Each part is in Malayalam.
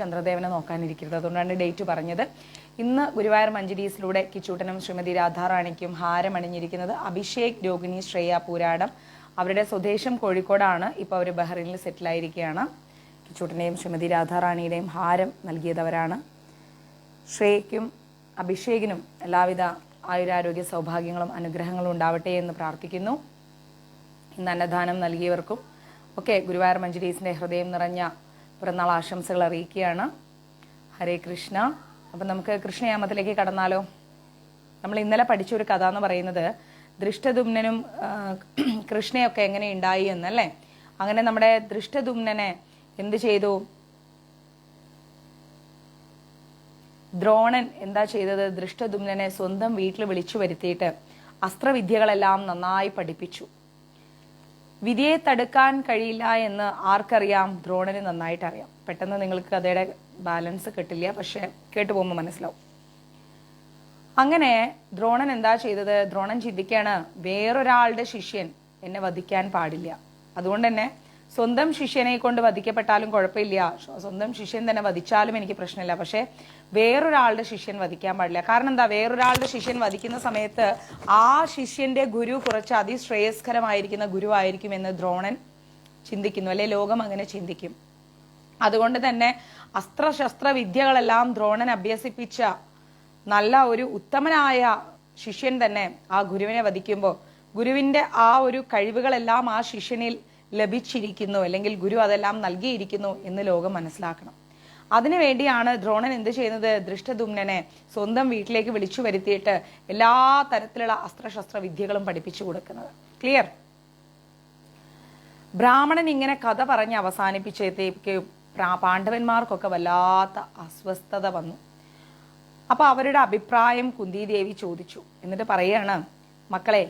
ചന്ദ്രദേവനെ നോക്കാനിരിക്കരുത്. അതുകൊണ്ടാണ് ഡേറ്റ് പറഞ്ഞത്. ഇന്ന് ഗുരുവായൂർ മഞ്ജരീസിലൂടെ കിച്ചൂട്ടനും ശ്രീമതി രാധാറാണിക്കും ഹാരമണിഞ്ഞിരിക്കുന്നത് അഭിഷേക്, രോഹിണി, ശ്രേയ പൂരാടം. അവരുടെ സ്വദേശം കോഴിക്കോടാണ്. ഇപ്പോൾ അവർ ബഹ്റൈനിൽ സെറ്റിലായിരിക്കുകയാണ്. കിച്ചൂട്ടൻ്റെയും ശ്രീമതി രാധാറാണിയുടെയും ഹാരം നൽകിയതവരാണ്. ശ്രേയയ്ക്കും അഭിഷേകിനും എല്ലാവിധ ആയുരാരോഗ്യ സൗഭാഗ്യങ്ങളും അനുഗ്രഹങ്ങളും ഉണ്ടാവട്ടെ എന്ന് പ്രാർത്ഥിക്കുന്നു. ഇന്ന് അന്നദാനം നൽകിയവർക്കും ഒക്കെ ഗുരുവായൂർ മഞ്ജരീസിൻ്റെ ഹൃദയം നിറഞ്ഞ പിറന്നാൾ ആശംസകൾ അറിയിക്കുകയാണ്. ഹരേ കൃഷ്ണ. അപ്പം നമുക്ക് കൃഷ്ണയാമത്തിലേക്ക് കടന്നാലോ? നമ്മൾ ഇന്നലെ പഠിച്ച ഒരു കഥ എന്ന് പറയുന്നത് ദൃഷ്ടദുമ്നനും കൃഷ്ണയൊക്കെ എങ്ങനെ ഉണ്ടായി എന്നല്ലേ. അങ്ങനെ നമ്മുടെ ദൃഷ്ടദുമ്നനെ എന്ത് ചെയ്തു? ദ്രോണൻ എന്താ ചെയ്തത്? ദൃഷ്ടദുമ്നനെ സ്വന്തം വീട്ടിൽ വിളിച്ചു വരുത്തിയിട്ട് അസ്ത്രവിദ്യകളെല്ലാം നന്നായി പഠിപ്പിച്ചു. വിധിയെ തടുക്കാൻ കഴിയില്ല എന്ന് ആർക്കറിയാം? ദ്രോണന് നന്നായിട്ട് അറിയാം. പെട്ടെന്ന് നിങ്ങൾക്ക് കഥയുടെ ബാലൻസ് കിട്ടില്ല, പക്ഷെ കേട്ടു പോകുമ്പോൾ മനസ്സിലാവും. അങ്ങനെ ദ്രോണൻ എന്താ ചെയ്തത്? ദ്രോണൻ ചിന്തിക്കുകയാണ്, വേറൊരാളുടെ ശിഷ്യൻ എന്നെ വധിക്കാൻ പാടില്ല. അതുകൊണ്ട് തന്നെ സ്വന്തം ശിഷ്യനെ കൊണ്ട് വധിക്കപ്പെട്ടാലും കുഴപ്പമില്ല, സ്വന്തം ശിഷ്യൻ തന്നെ വധിച്ചാലും എനിക്ക് പ്രശ്നമില്ല, പക്ഷെ വേറൊരാളുടെ ശിഷ്യൻ വധിക്കാൻ പാടില്ല. കാരണം എന്താ? വേറൊരാളുടെ ശിഷ്യൻ വധിക്കുന്ന സമയത്ത് ആ ശിഷ്യന്റെ ഗുരു കുറച്ച് അതിശ്രേയസ്കരമായിരിക്കുന്ന ഗുരുവായിരിക്കും എന്ന് ദ്രോണൻ ചിന്തിക്കുന്നു, അല്ലെ ലോകം അങ്ങനെ ചിന്തിക്കും. അതുകൊണ്ട് തന്നെ അസ്ത്രശസ്ത്ര വിദ്യകളെല്ലാം ദ്രോണൻ അഭ്യസിപ്പിച്ച നല്ല ഒരു ഉത്തമനായ ശിഷ്യൻ തന്നെ ആ ഗുരുവിനെ വധിക്കുമ്പോൾ ഗുരുവിന്റെ ആ ഒരു കഴിവുകളെല്ലാം ആ ശിഷ്യനിൽ ലഭിച്ചിരിക്കുന്നു, അല്ലെങ്കിൽ ഗുരു അതെല്ലാം നൽകിയിരിക്കുന്നു എന്ന് ലോകം മനസ്സിലാക്കണം. അതിനുവേണ്ടിയാണ് ദ്രോണൻ എന്ത് ചെയ്യുന്നത്? ദൃഷ്ടദുമ്നനെ സ്വന്തം വീട്ടിലേക്ക് വിളിച്ചു വരുത്തിയിട്ട് എല്ലാ തരത്തിലുള്ള അസ്ത്രശസ്ത്ര വിദ്യകളും പഠിപ്പിച്ചു കൊടുക്കുന്നത്. ക്ലിയർ? ബ്രാഹ്മണൻ ഇങ്ങനെ കഥ പറഞ്ഞ് അവസാനിപ്പിച്ചത്തേക്ക് പാണ്ഡവന്മാർക്കൊക്കെ വല്ലാത്ത അസ്വസ്ഥത വന്നു. അപ്പൊ അവരുടെ അഭിപ്രായം കുന്തിദേവി ചോദിച്ചു. എന്നിട്ട് പറയാണ്, മക്കളെ,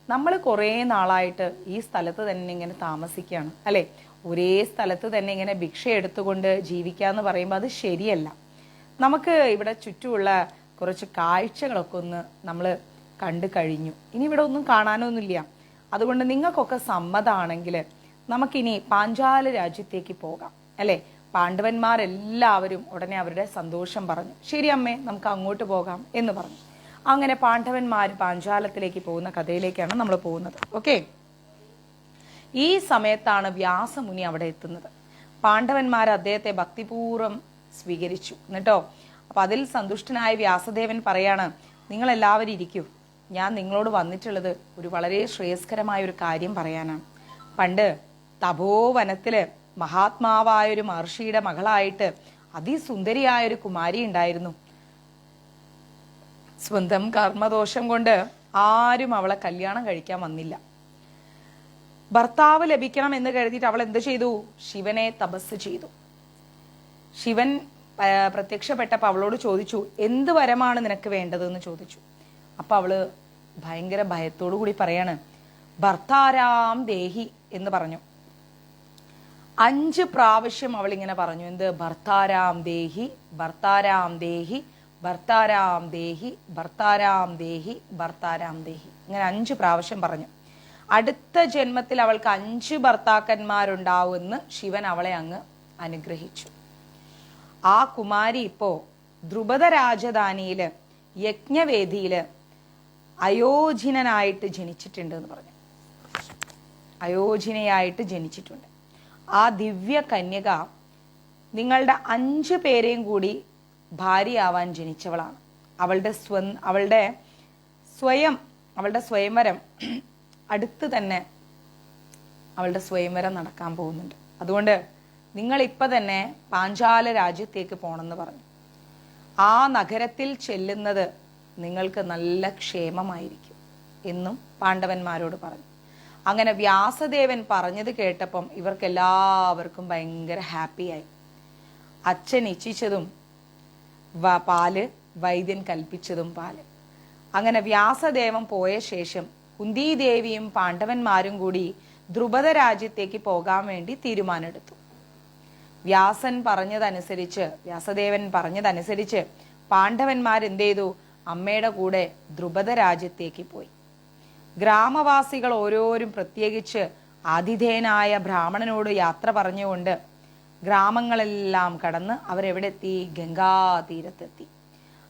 നമ്മൾ കുറേ നാളായിട്ട് ഈ സ്ഥലത്ത് തന്നെ ഇങ്ങനെ താമസിക്കുകയാണ്, അല്ലെ? ഒരേ സ്ഥലത്ത് തന്നെ ഇങ്ങനെ ഭിക്ഷ എടുത്തുകൊണ്ട് ജീവിക്കാന്ന് പറയുമ്പോൾ അത് ശരിയല്ല. നമുക്ക് ഇവിടെ ചുറ്റുമുള്ള കുറച്ച് കാഴ്ചകളൊക്കെ ഒന്ന് നമ്മൾ കണ്ടു കഴിഞ്ഞു. ഇനി ഇവിടെ ഒന്നും കാണാനൊന്നുമില്ല. അതുകൊണ്ട് നിങ്ങൾക്കൊക്കെ സമ്മതമാണെങ്കിൽ നമുക്കിനി പാഞ്ചാല രാജ്യത്തേക്ക് പോകാം, അല്ലെ? പാണ്ഡവന്മാരെല്ലാവരും ഉടനെ അവരുടെ സന്തോഷം പറഞ്ഞു. ശരി അമ്മേ, നമുക്ക് അങ്ങോട്ട് പോകാം എന്ന് പറഞ്ഞു. അങ്ങനെ പാണ്ഡവന്മാർ പാഞ്ചാലത്തിലേക്ക് പോകുന്ന കഥയിലേക്കാണ് നമ്മൾ പോകുന്നത്. ഓക്കെ, ഈ സമയത്താണ് വ്യാസമുനി അവിടെ എത്തുന്നത്. പാണ്ഡവന്മാർ അദ്ദേഹത്തെ ഭക്തിപൂർവ്വം സ്വീകരിച്ചു എന്നിട്ടോ. അപ്പൊ അതിൽ സന്തുഷ്ടനായ വ്യാസദേവൻ പറയാണ്, നിങ്ങൾ എല്ലാവരും ഇരിക്കൂ, ഞാൻ നിങ്ങളോട് വന്നിട്ടുള്ളത് ഒരു വളരെ ശ്രേയസ്കരമായ ഒരു കാര്യം പറയാനാണ്. പണ്ട് തപോവനത്തില് മഹാത്മാവായൊരു മഹർഷിയുടെ മകളായിട്ട് അതിസുന്ദരിയായൊരു കുമാരി ഉണ്ടായിരുന്നു. സ്വന്തം കർമ്മദോഷം കൊണ്ട് ആരും അവളെ കല്യാണം കഴിക്കാൻ വന്നില്ല. ഭർത്താവ് ലഭിക്കണം എന്ന് കരുതിയിട്ട് അവൾ എന്ത് ചെയ്തു? ശിവനെ തപസ് ചെയ്തു. ശിവൻ പ്രത്യക്ഷപ്പെട്ടപ്പോൾ അവളോട് ചോദിച്ചു, എന്ത് വരമാണ് നിനക്ക് വേണ്ടതെന്ന് ചോദിച്ചു. അപ്പൊ അവള് ഭയങ്കര ഭയത്തോടു കൂടി പറയാണ്, ഭർത്താരാം ദേഹി എന്ന് പറഞ്ഞു. 5 പ്രാവശ്യം അവൾ ഇങ്ങനെ പറഞ്ഞു. എന്ത്? ഭർത്താരാം ദേഹി, ഭർത്താരാം ദേഹി, ഭർത്താരാം ദേഹി, ഭർത്താരാം ദേഹി, ഭർത്താരാം ദേഹി. ഇങ്ങനെ 5 പ്രാവശ്യം പറഞ്ഞു. അടുത്ത ജന്മത്തിൽ അവൾക്ക് 5 ഭർത്താക്കന്മാരുണ്ടാവുമെന്ന് ശിവൻ അവളെ അങ്ങ് അനുഗ്രഹിച്ചു. ആ കുമാരി ഇപ്പോ ദ്രുപദ രാജധാനിയില് യജ്ഞവേദിയില് അയോജിനായിട്ട് ജനിച്ചിട്ടുണ്ട് എന്ന് പറഞ്ഞു. അയോജിനയായിട്ട് ജനിച്ചിട്ടുണ്ട്. ആ ദിവ്യ കന്യക നിങ്ങളുടെ 5 പേരെയും കൂടി ഭാര്യയാവാൻ ജനിച്ചവളാണ്. അവളുടെ സ്വയംവരം അടുത്ത് തന്നെ അവളുടെ സ്വയംവരം നടക്കാൻ പോകുന്നുണ്ട്. അതുകൊണ്ട് നിങ്ങൾ ഇപ്പൊ തന്നെ പാഞ്ചാല രാജ്യത്തേക്ക് പോണെന്ന് പറഞ്ഞു. ആ നഗരത്തിൽ ചെല്ലുന്നത് നിങ്ങൾക്ക് നല്ല ക്ഷേമമായിരിക്കും എന്നും പാണ്ഡവന്മാരോട് പറഞ്ഞു. അങ്ങനെ വ്യാസദേവൻ പറഞ്ഞത് കേട്ടപ്പം ഇവർക്കെല്ലാവർക്കും ഭയങ്കര ഹാപ്പിയായി. അച്ഛൻ ഇച്ഛിച്ചതും പാല്, വൈദ്യൻ കൽപ്പിച്ചതും പാല്. അങ്ങനെ വ്യാസദേവൻ പോയ ശേഷം കുന്തിദേവിയും പാണ്ഡവന്മാരും കൂടി ദ്രുപദ രാജ്യത്തേക്ക് പോകാൻ വേണ്ടി തീരുമാനമെടുത്തു. വ്യാസദേവൻ പറഞ്ഞതനുസരിച്ച് പാണ്ഡവന്മാരെന്ത് ചെയ്തു? അമ്മയുടെ കൂടെ ദ്രുപദ രാജ്യത്തേക്ക് പോയി. ഗ്രാമവാസികൾ ഓരോരും പ്രത്യേകിച്ച് ആതിഥേയനായ ബ്രാഹ്മണനോട് യാത്ര പറഞ്ഞുകൊണ്ട് ഗ്രാമങ്ങളെല്ലാം കടന്ന് അവരെവിടെ എത്തി? ഗംഗാതീരത്തെത്തി.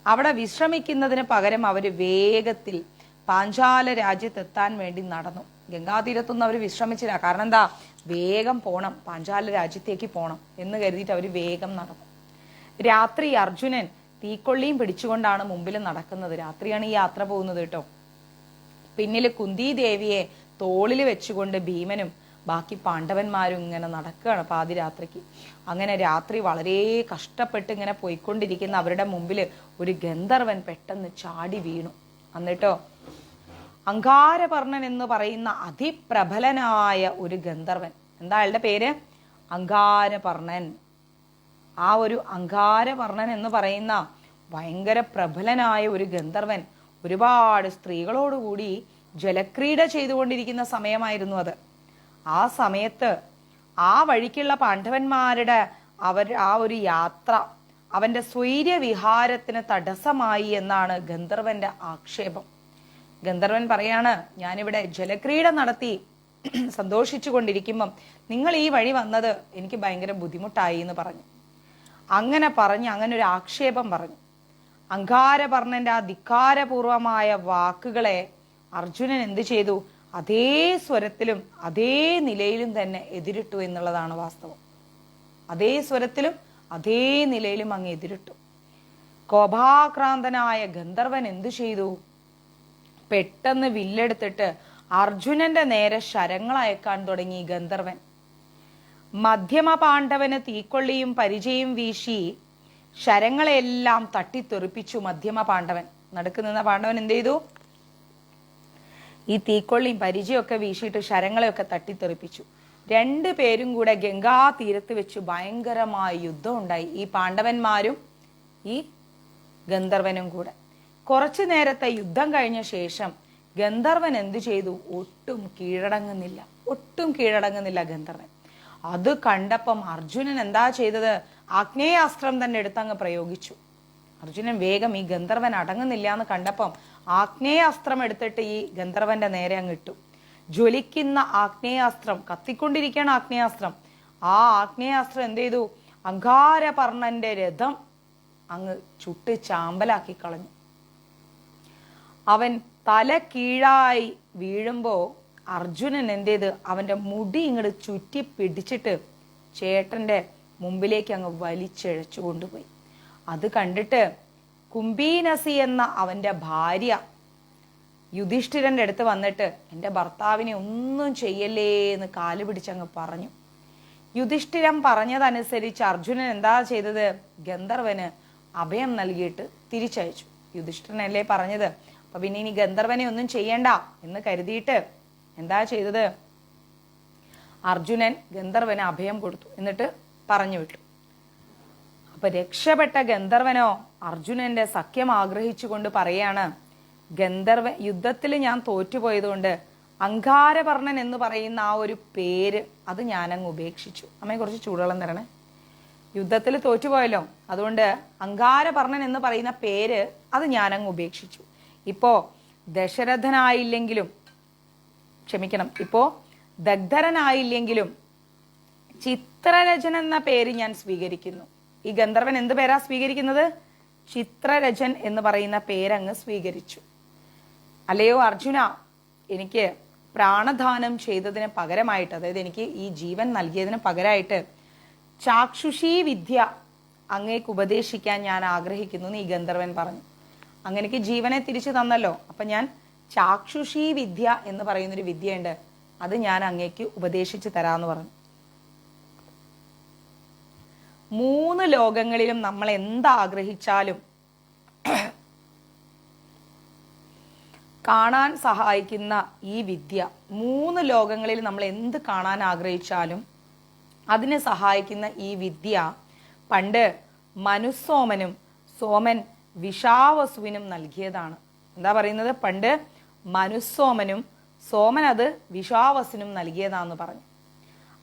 അവിടെ വിശ്രമിക്കുന്നതിന് പകരം അവർ വേഗത്തിൽ പാഞ്ചാല രാജ്യത്തെത്താൻ വേണ്ടി നടന്നു. ഗംഗാതീരത്തൊന്നും അവർ വിശ്രമിച്ചില്ല. കാരണം എന്താ? വേഗം പോണം, പാഞ്ചാല രാജ്യത്തേക്ക് പോണം എന്ന് കരുതിയിട്ട് അവർ വേഗം നടന്നു. രാത്രി അർജുനൻ തീക്കൊള്ളിയും പിടിച്ചുകൊണ്ടാണ് മുമ്പിൽ നടക്കുന്നത്. രാത്രിയാണ് ഈ യാത്ര പോകുന്നത് കേട്ടോ. പിന്നിൽ കുന്തി ദേവിയെ തോളിൽ വെച്ചുകൊണ്ട് ഭീമനും ബാക്കി പാണ്ഡവന്മാരും ഇങ്ങനെ നടക്കുകയാണ് പാതിരാത്രിക്ക്. അങ്ങനെ രാത്രി വളരെ കഷ്ടപ്പെട്ട് ഇങ്ങനെ പോയിക്കൊണ്ടിരിക്കുന്ന അവരുടെ മുമ്പിൽ ഒരു ഗന്ധർവൻ പെട്ടെന്ന് ചാടി വീണു. എന്നിട്ടോ അങ്കാരപർണൻ എന്ന് പറയുന്ന അതിപ്രബലനായ ഒരു ഗന്ധർവൻ, എന്താ അയാളുടെ പേര്? അങ്കാരപർണൻ. ആ ഒരു അങ്കാരപർണൻ എന്ന് പറയുന്ന ഭയങ്കര പ്രബലനായ ഒരു ഗന്ധർവൻ ഒരുപാട് സ്ത്രീകളോടുകൂടി ജലക്രീഡ ചെയ്തുകൊണ്ടിരിക്കുന്ന സമയമായിരുന്നു അത്. ആ സമയത്ത് ആ വഴിക്കുള്ള പാണ്ഡവന്മാരുടെ ആ ഒരു യാത്ര അവന്റെ സ്വൈര്യവിഹാരത്തിന് തടസ്സമായി എന്നാണ് ഗന്ധർവന്റെ ആക്ഷേപം. ഗന്ധർവൻ പറയാണ്, ഞാനിവിടെ ജലക്രീഡ നടത്തി സന്തോഷിച്ചു കൊണ്ടിരിക്കുമ്പം നിങ്ങൾ ഈ വഴി വന്നത് എനിക്ക് ഭയങ്കര ബുദ്ധിമുട്ടായി എന്ന് പറഞ്ഞു. അങ്ങനെ ഒരു ആക്ഷേപം പറഞ്ഞു. അങ്കാരപർണന്റെ ആ ധിക്കാരപൂർവമായ വാക്കുകളെ അർജുനൻ എന്ത് ചെയ്തു? അതേ സ്വരത്തിലും അതേ നിലയിലും തന്നെ എതിരിട്ടു എന്നുള്ളതാണ് വാസ്തവം. അതേ സ്വരത്തിലും അതേ നിലയിലും അങ്ങ് എതിരിട്ടു. കോപാക്രാന്തനായ ഗന്ധർവൻ എന്തു ചെയ്തു? പെട്ടെന്ന് വില്ലെടുത്തിട്ട് അർജുനന്റെ നേരെ ശരങ്ങൾ അയക്കാൻ തുടങ്ങി ഗന്ധർവൻ. മധ്യമ പാണ്ഡവന് തീക്കൊള്ളിയും പരിചയും വീശി ശരങ്ങളെല്ലാം തട്ടിത്തെറിപ്പിച്ചു. മധ്യമ പാണ്ഡവൻ, നടുക്ക് നിന്ന പാണ്ഡവൻ എന്ത് ചെയ്തു? ഈ തീക്കൊള്ളിയും പരിചയൊക്കെ വീശിയിട്ട് ശരങ്ങളെയൊക്കെ തട്ടിത്തെറിപ്പിച്ചു. രണ്ടുപേരും കൂടെ ഗംഗാ തീരത്ത് വെച്ച് ഭയങ്കരമായ യുദ്ധം ഉണ്ടായി. ഈ പാണ്ഡവന്മാരും ഈ ഗന്ധർവനും കൂടെ. കുറച്ചു നേരത്തെ യുദ്ധം കഴിഞ്ഞ ശേഷം ഗന്ധർവൻ എന്തു ചെയ്തു? ഒട്ടും കീഴടങ്ങുന്നില്ല ഗന്ധർവൻ. അത് കണ്ടപ്പം അർജുനൻ എന്താ ചെയ്തത്? ആഗ്നേയാസ്ത്രം തന്നെ എടുത്തങ്ങ് പ്രയോഗിച്ചു. അർജുനൻ വേഗം ഈ ഗന്ധർവൻ അടങ്ങുന്നില്ല എന്ന് കണ്ടപ്പം ആഗ്നേയാസ്ത്രം എടുത്തിട്ട് ഈ ഗന്ധർവന്റെ നേരെ അങ്ങ് ഇട്ടു. ജ്വലിക്കുന്ന ആഗ്നേയാസ്ത്രം, കത്തിക്കൊണ്ടിരിക്കുകയാണ് ആഗ്നേയാസ്ത്രം. ആ ആഗ്നേയാസ്ത്രം എന്ത് ചെയ്തു? അങ്കാരപർണന്റെ രഥം അങ്ങ് ചുട്ട് ചാമ്പലാക്കി കളഞ്ഞു. അവൻ തല കീഴായി വീഴുമ്പോ അർജുനൻ എന്ത് ചെയ്ത്? അവന്റെ മുടി ഇങ്ങോട്ട് ചുറ്റി പിടിച്ചിട്ട് ചേട്ടന്റെ മുമ്പിലേക്ക് അങ്ങ് വലിച്ചിഴച്ചു കൊണ്ടുപോയി. അത് കണ്ടിട്ട് കുംഭീനസി എന്ന അവന്റെ ഭാര്യ യുധിഷ്ഠിരന്റെ അടുത്ത് വന്നിട്ട് എൻ്റെ ഭർത്താവിനെ ഒന്നും ചെയ്യല്ലേ എന്ന് കാല് പിടിച്ചങ്ങ് പറഞ്ഞു. യുധിഷ്ഠിരൻ പറഞ്ഞതനുസരിച്ച് അർജുനൻ എന്താ ചെയ്തത്? ഗന്ധർവന് അഭയം നൽകിയിട്ട് തിരിച്ചയച്ചു. യുധിഷ്ഠിരനല്ലേ പറഞ്ഞത്, അപ്പൊ പിന്നെ ഇനി ഗന്ധർവനെ ഒന്നും ചെയ്യണ്ട എന്ന് കരുതിയിട്ട് എന്താ ചെയ്തത്? അർജുനൻ ഗന്ധർവന് അഭയം കൊടുത്തു, എന്നിട്ട് പറഞ്ഞു വിട്ടു. അപ്പൊ രക്ഷപ്പെട്ട ഗന്ധർവനോ അർജുനന്റെ സഖ്യം ആഗ്രഹിച്ചുകൊണ്ട് പറയാണ്, യുദ്ധത്തിൽ ഞാൻ തോറ്റുപോയതുകൊണ്ട് അങ്കാരപർണൻ എന്ന് പറയുന്ന ആ ഒരു പേര് അത് ഞാനങ്ങ് ഉപേക്ഷിച്ചു. അമ്മയെ കുറച്ച് ചൂടുവെള്ളം തരണേ. യുദ്ധത്തിൽ തോറ്റുപോയല്ലോ, അതുകൊണ്ട് അങ്കാരപർണൻ എന്ന് പറയുന്ന പേര് അത് ഞാനങ്ങ് ഉപേക്ഷിച്ചു. ഇപ്പോ ദശരഥനായില്ലെങ്കിലും, ക്ഷമിക്കണം, ഇപ്പോ ദഗ്ധരനായില്ലെങ്കിലും ചിത്രരചൻ എന്ന പേര് ഞാൻ സ്വീകരിക്കുന്നു. ഈ ഗന്ധർവൻ എന്ത് പേരാ സ്വീകരിക്കുന്നത്? ചിത്രരചൻ എന്ന് പറയുന്ന പേരങ്ങ് സ്വീകരിച്ചു. അല്ലയോ അർജുന, എനിക്ക് പ്രാണദാനം ചെയ്തതിന് പകരമായിട്ട്, അതായത് എനിക്ക് ഈ ജീവൻ നൽകിയതിന് പകരമായിട്ട് ചാക്ഷുഷീ വിദ്യ അങ്ങേക്ക് ഉപദേശിക്കാൻ ഞാൻ ആഗ്രഹിക്കുന്നു എന്ന് ഈ ഗന്ധർവൻ പറഞ്ഞു. അങ്ങനെക്ക് ജീവനെ തിരിച്ചു തന്നല്ലോ, അപ്പൊ ഞാൻ ചാക്ഷുഷീ വിദ്യ എന്ന് പറയുന്നൊരു വിദ്യയുണ്ട്, അത് ഞാൻ അങ്ങേക്ക് ഉപദേശിച്ചു തരാന്ന് പറഞ്ഞു. 3 ലോകങ്ങളിലും നമ്മൾ എന്താഗ്രഹിച്ചാലും കാണാൻ സഹായിക്കുന്ന ഈ വിദ്യ, 3 ലോകങ്ങളിൽ നമ്മൾ എന്ത് കാണാൻ ആഗ്രഹിച്ചാലും അതിനെ സഹായിക്കുന്ന ഈ വിദ്യ പണ്ട് മനുസോമനും സോമൻ വിഷാവസുവിനും നൽകിയതാണ്. എന്താ പറയുന്നത്? പണ്ട് മനുസോമനും സോമൻ അത് വിഷാവസുനും നൽകിയതാന്ന് പറഞ്ഞു.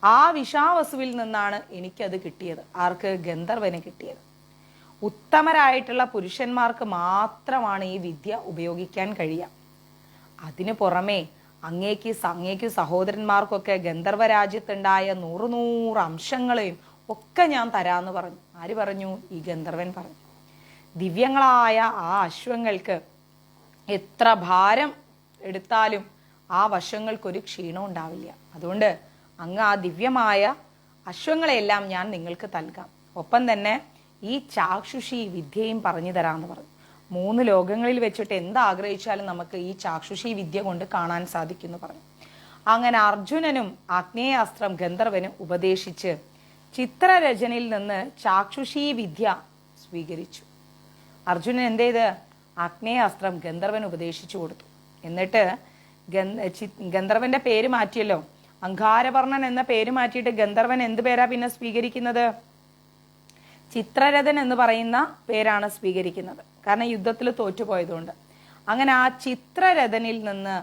ആ വിഷാവസുവിൽ നിന്നാണ് എനിക്കത് കിട്ടിയത്. ആർക്ക്? ഗന്ധർവന് കിട്ടിയത്. ഉത്തമരായിട്ടുള്ള പുരുഷന്മാർക്ക് മാത്രമാണ് ഈ വിദ്യ ഉപയോഗിക്കാൻ കഴിയുക. അതിനു പുറമെ അങ്ങേക്ക് സഹോദരന്മാർക്കൊക്കെ ഗന്ധർവ രാജ്യത്തുണ്ടായ 100 അംശങ്ങളെയും ഒക്കെ ഞാൻ തരാമെന്ന് പറഞ്ഞു. ആര് പറഞ്ഞു? ഈ ഗന്ധർവൻ പറഞ്ഞു. ദിവ്യങ്ങളായ ആ അശ്വങ്ങൾക്ക് എത്ര ഭാരം എടുത്താലും ആ വശങ്ങൾക്കൊരു ക്ഷീണം ഉണ്ടാവില്ല. അതുകൊണ്ട് അങ്ങ് ആ ദിവ്യമായ അശ്വങ്ങളെയെല്ലാം ഞാൻ നിങ്ങൾക്ക് നൽകാം. ഒപ്പം തന്നെ ഈ ചാക്ഷുഷി വിദ്യയും പറഞ്ഞു തരാമെന്ന് പറഞ്ഞു. 3 ലോകങ്ങളിൽ വെച്ചിട്ട് എന്താഗ്രഹിച്ചാലും നമുക്ക് ഈ ചാക്ഷുഷി വിദ്യ കൊണ്ട് കാണാൻ സാധിക്കുമെന്ന് പറഞ്ഞു. അങ്ങനെ അർജുനനും ആഗ്നേയാസ്ത്രം ഗന്ധർവനും ഉപദേശിച്ച് ചിത്രരചനയിൽ നിന്ന് ചാക്ഷുഷി വിദ്യ സ്വീകരിച്ചു. അർജുനൻ എന്ത് ചെയ്ത്? ആഗ്നേയാസ്ത്രം ഗന്ധർവൻ ഉപദേശിച്ചു കൊടുത്തു. എന്നിട്ട് ഗന്ധർവന്റെ പേര് മാറ്റിയല്ലോ, അങ്കാരവർണ്ണൻ എന്ന പേര് മാറ്റിയിട്ട് ഗന്ധർവൻ എന്ത് പേരാ പിന്നെ സ്വീകരിക്കുന്നത്? ചിത്രരഥൻ എന്ന് പറയുന്ന പേരാണ് സ്വീകരിക്കുന്നത്. കാരണം യുദ്ധത്തിൽ തോറ്റുപോയതുകൊണ്ട്. അങ്ങനെ ആ ചിത്രരഥനിൽ നിന്ന്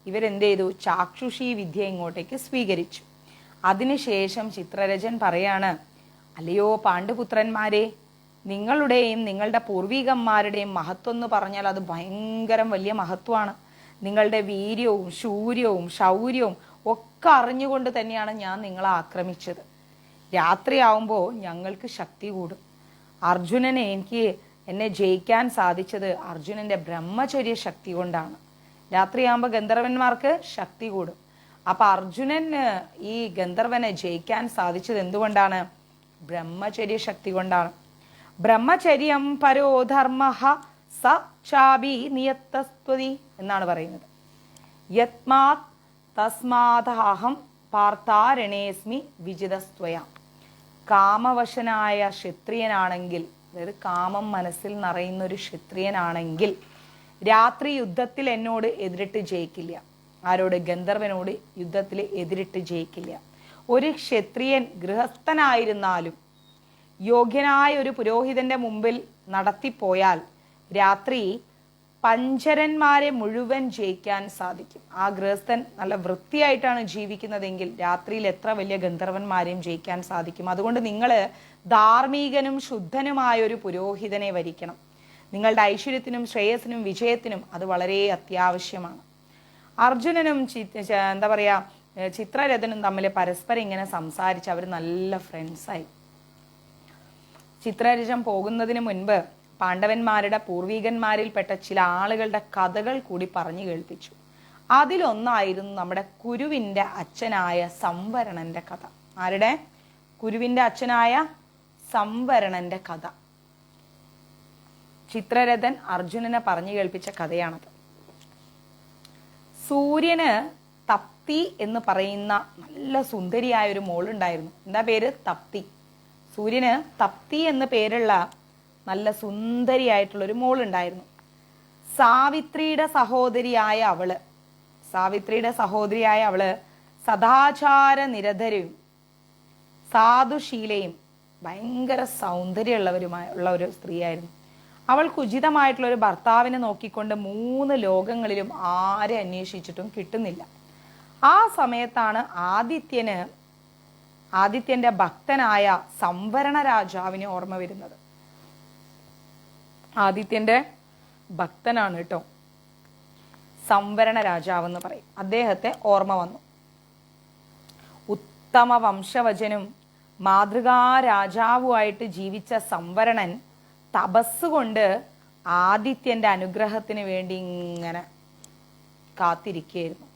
ഇവരെന്ത് ചെയ്തു? ചാക്ഷുഷി വിദ്യ ഇങ്ങോട്ടേക്ക് സ്വീകരിച്ചു. അതിനുശേഷം ചിത്രരഥൻ പറയാണ്, അല്ലയോ പാണ്ഡുപുത്രന്മാരെ, നിങ്ങളുടെയും നിങ്ങളുടെ പൂർവികന്മാരുടെയും മഹത്വം എന്ന് പറഞ്ഞാൽ അത് ഭയങ്കരം വലിയ മഹത്വമാണ്. നിങ്ങളുടെ വീര്യവും ശൂര്യവും ശൗര്യവും ഒക്കെ അറിഞ്ഞുകൊണ്ട് തന്നെയാണ് ഞാൻ നിങ്ങളെ ആക്രമിച്ചത്. രാത്രിയാവുമ്പോൾ ഞങ്ങൾക്ക് ശക്തി കൂടും. അർജുനനെ എന്നെ ജയിക്കാൻ സാധിച്ചത് അർജുനന്റെ ബ്രഹ്മചര്യ ശക്തി കൊണ്ടാണ്. രാത്രിയാകുമ്പോൾ ഗന്ധർവന്മാർക്ക് ശക്തി കൂടും. അപ്പൊ അർജുനന് ഈ ഗന്ധർവനെ ജയിക്കാൻ സാധിച്ചത് എന്തുകൊണ്ടാണ്? ബ്രഹ്മചര്യ ശക്തി കൊണ്ടാണ്. ബ്രഹ്മചര്യം പരോ ധർമ്മ സ ചാബി നിയത്തസ്ത്വതി എന്നാണ് പറയുന്നത്. യത്മാത് തസ്മാദഹം പാർത്ഥാരണേസ്മി വിജിതസ്ത്വയ. കാമവശനായ ക്ഷത്രിയനാണെങ്കിൽ, അതായത് കാമം മനസ്സിൽ നിറയുന്ന ഒരു ക്ഷത്രിയനാണെങ്കിൽ രാത്രി യുദ്ധത്തിൽ എന്നോട് എതിരിട്ട് ജയിക്കില്ല. ആരോട്? ഗന്ധർവനോട് യുദ്ധത്തിൽ എതിരിട്ട് ജയിക്കില്ല. ഒരു ക്ഷത്രിയൻ ഗൃഹസ്ഥനായിരുന്നാലും യോഗ്യനായ ഒരു പുരോഹിതന്റെ മുമ്പിൽ നടത്തിപ്പോയാൽ രാത്രി പഞ്ചരന്മാരെ മുഴുവൻ ജയിക്കാൻ സാധിക്കും. ആ ഗൃഹസ്ഥൻ നല്ല വൃത്തിയായിട്ടാണ് ജീവിക്കുന്നതെങ്കിൽ രാത്രിയിൽ എത്ര വലിയ ഗന്ധർവന്മാരെയും ജയിക്കാൻ സാധിക്കും. അതുകൊണ്ട് നിങ്ങൾ ധാർമ്മികനും ശുദ്ധനുമായ ഒരു പുരോഹിതനെ വരിക്കണം. നിങ്ങളുടെ ഐശ്വര്യത്തിനും ശ്രേയസിനും വിജയത്തിനും അത് വളരെ അത്യാവശ്യമാണ്. അർജുനനും എന്താ പറയാ ചിത്രരഥനും തമ്മിൽ പരസ്പരം ഇങ്ങനെ സംസാരിച്ച് അവർ നല്ല ഫ്രണ്ട്സായി. ചിത്രരഥൻ പോകുന്നതിന് മുൻപ് പാണ്ഡവന്മാരുടെ പൂർവികന്മാരിൽപ്പെട്ട ചില ആളുകളുടെ കഥകൾ കൂടി പറഞ്ഞു കേൾപ്പിച്ചു. അതിലൊന്നായിരുന്നു നമ്മുടെ കുരുവിന്റെ അച്ഛനായ സംവരണന്റെ കഥ. ആരുടെ? കുരുവിന്റെ അച്ഛനായ സംവരണന്റെ കഥ. ചിത്രരഥൻ അർജുനനെ പറഞ്ഞു കേൾപ്പിച്ച കഥയാണത്. സൂര്യന് തപ്തി എന്ന് പറയുന്ന നല്ല സുന്ദരിയായ ഒരു മോളുണ്ടായിരുന്നു. എന്താ പേര്? തപ്തി. സൂര്യന് തപ്തി എന്ന് പേരുള്ള നല്ല സുന്ദരിയായിട്ടുള്ള ഒരു മോളുണ്ടായിരുന്നു. സാവിത്രിയുടെ സഹോദരിയായ അവള് സദാചാര നിരതരും സാധുശീലയും ഭയങ്കര സൗന്ദര്യമുള്ള ഒരു സ്ത്രീയായിരുന്നു. അവൾക്ക് ഉചിതമായിട്ടുള്ള ഒരു ഭർത്താവിനെ നോക്കിക്കൊണ്ട് 3 ലോകങ്ങളിലും ആരെ അന്വേഷിച്ചിട്ടും കിട്ടുന്നില്ല. ആ സമയത്താണ് ആദിത്യന്റെ ഭക്തനായ സംവരണ രാജാവിനെ ഓർമ്മ വരുന്നത്. ആദിത്യന്റെ ഭക്തനാണ് കേട്ടോ സംവരണ രാജാവെന്ന് പറയും. അദ്ദേഹത്തെ ഓർമ്മ വന്നു. ഉത്തമ വംശവജനും മാതൃകാ രാജാവുമായിട്ട് ജീവിച്ച സംവരണൻ തപസ്സുകൊണ്ട് ആദിത്യന്റെ അനുഗ്രഹത്തിന് വേണ്ടി ഇങ്ങനെ കാത്തിരിക്കുകയായിരുന്നു.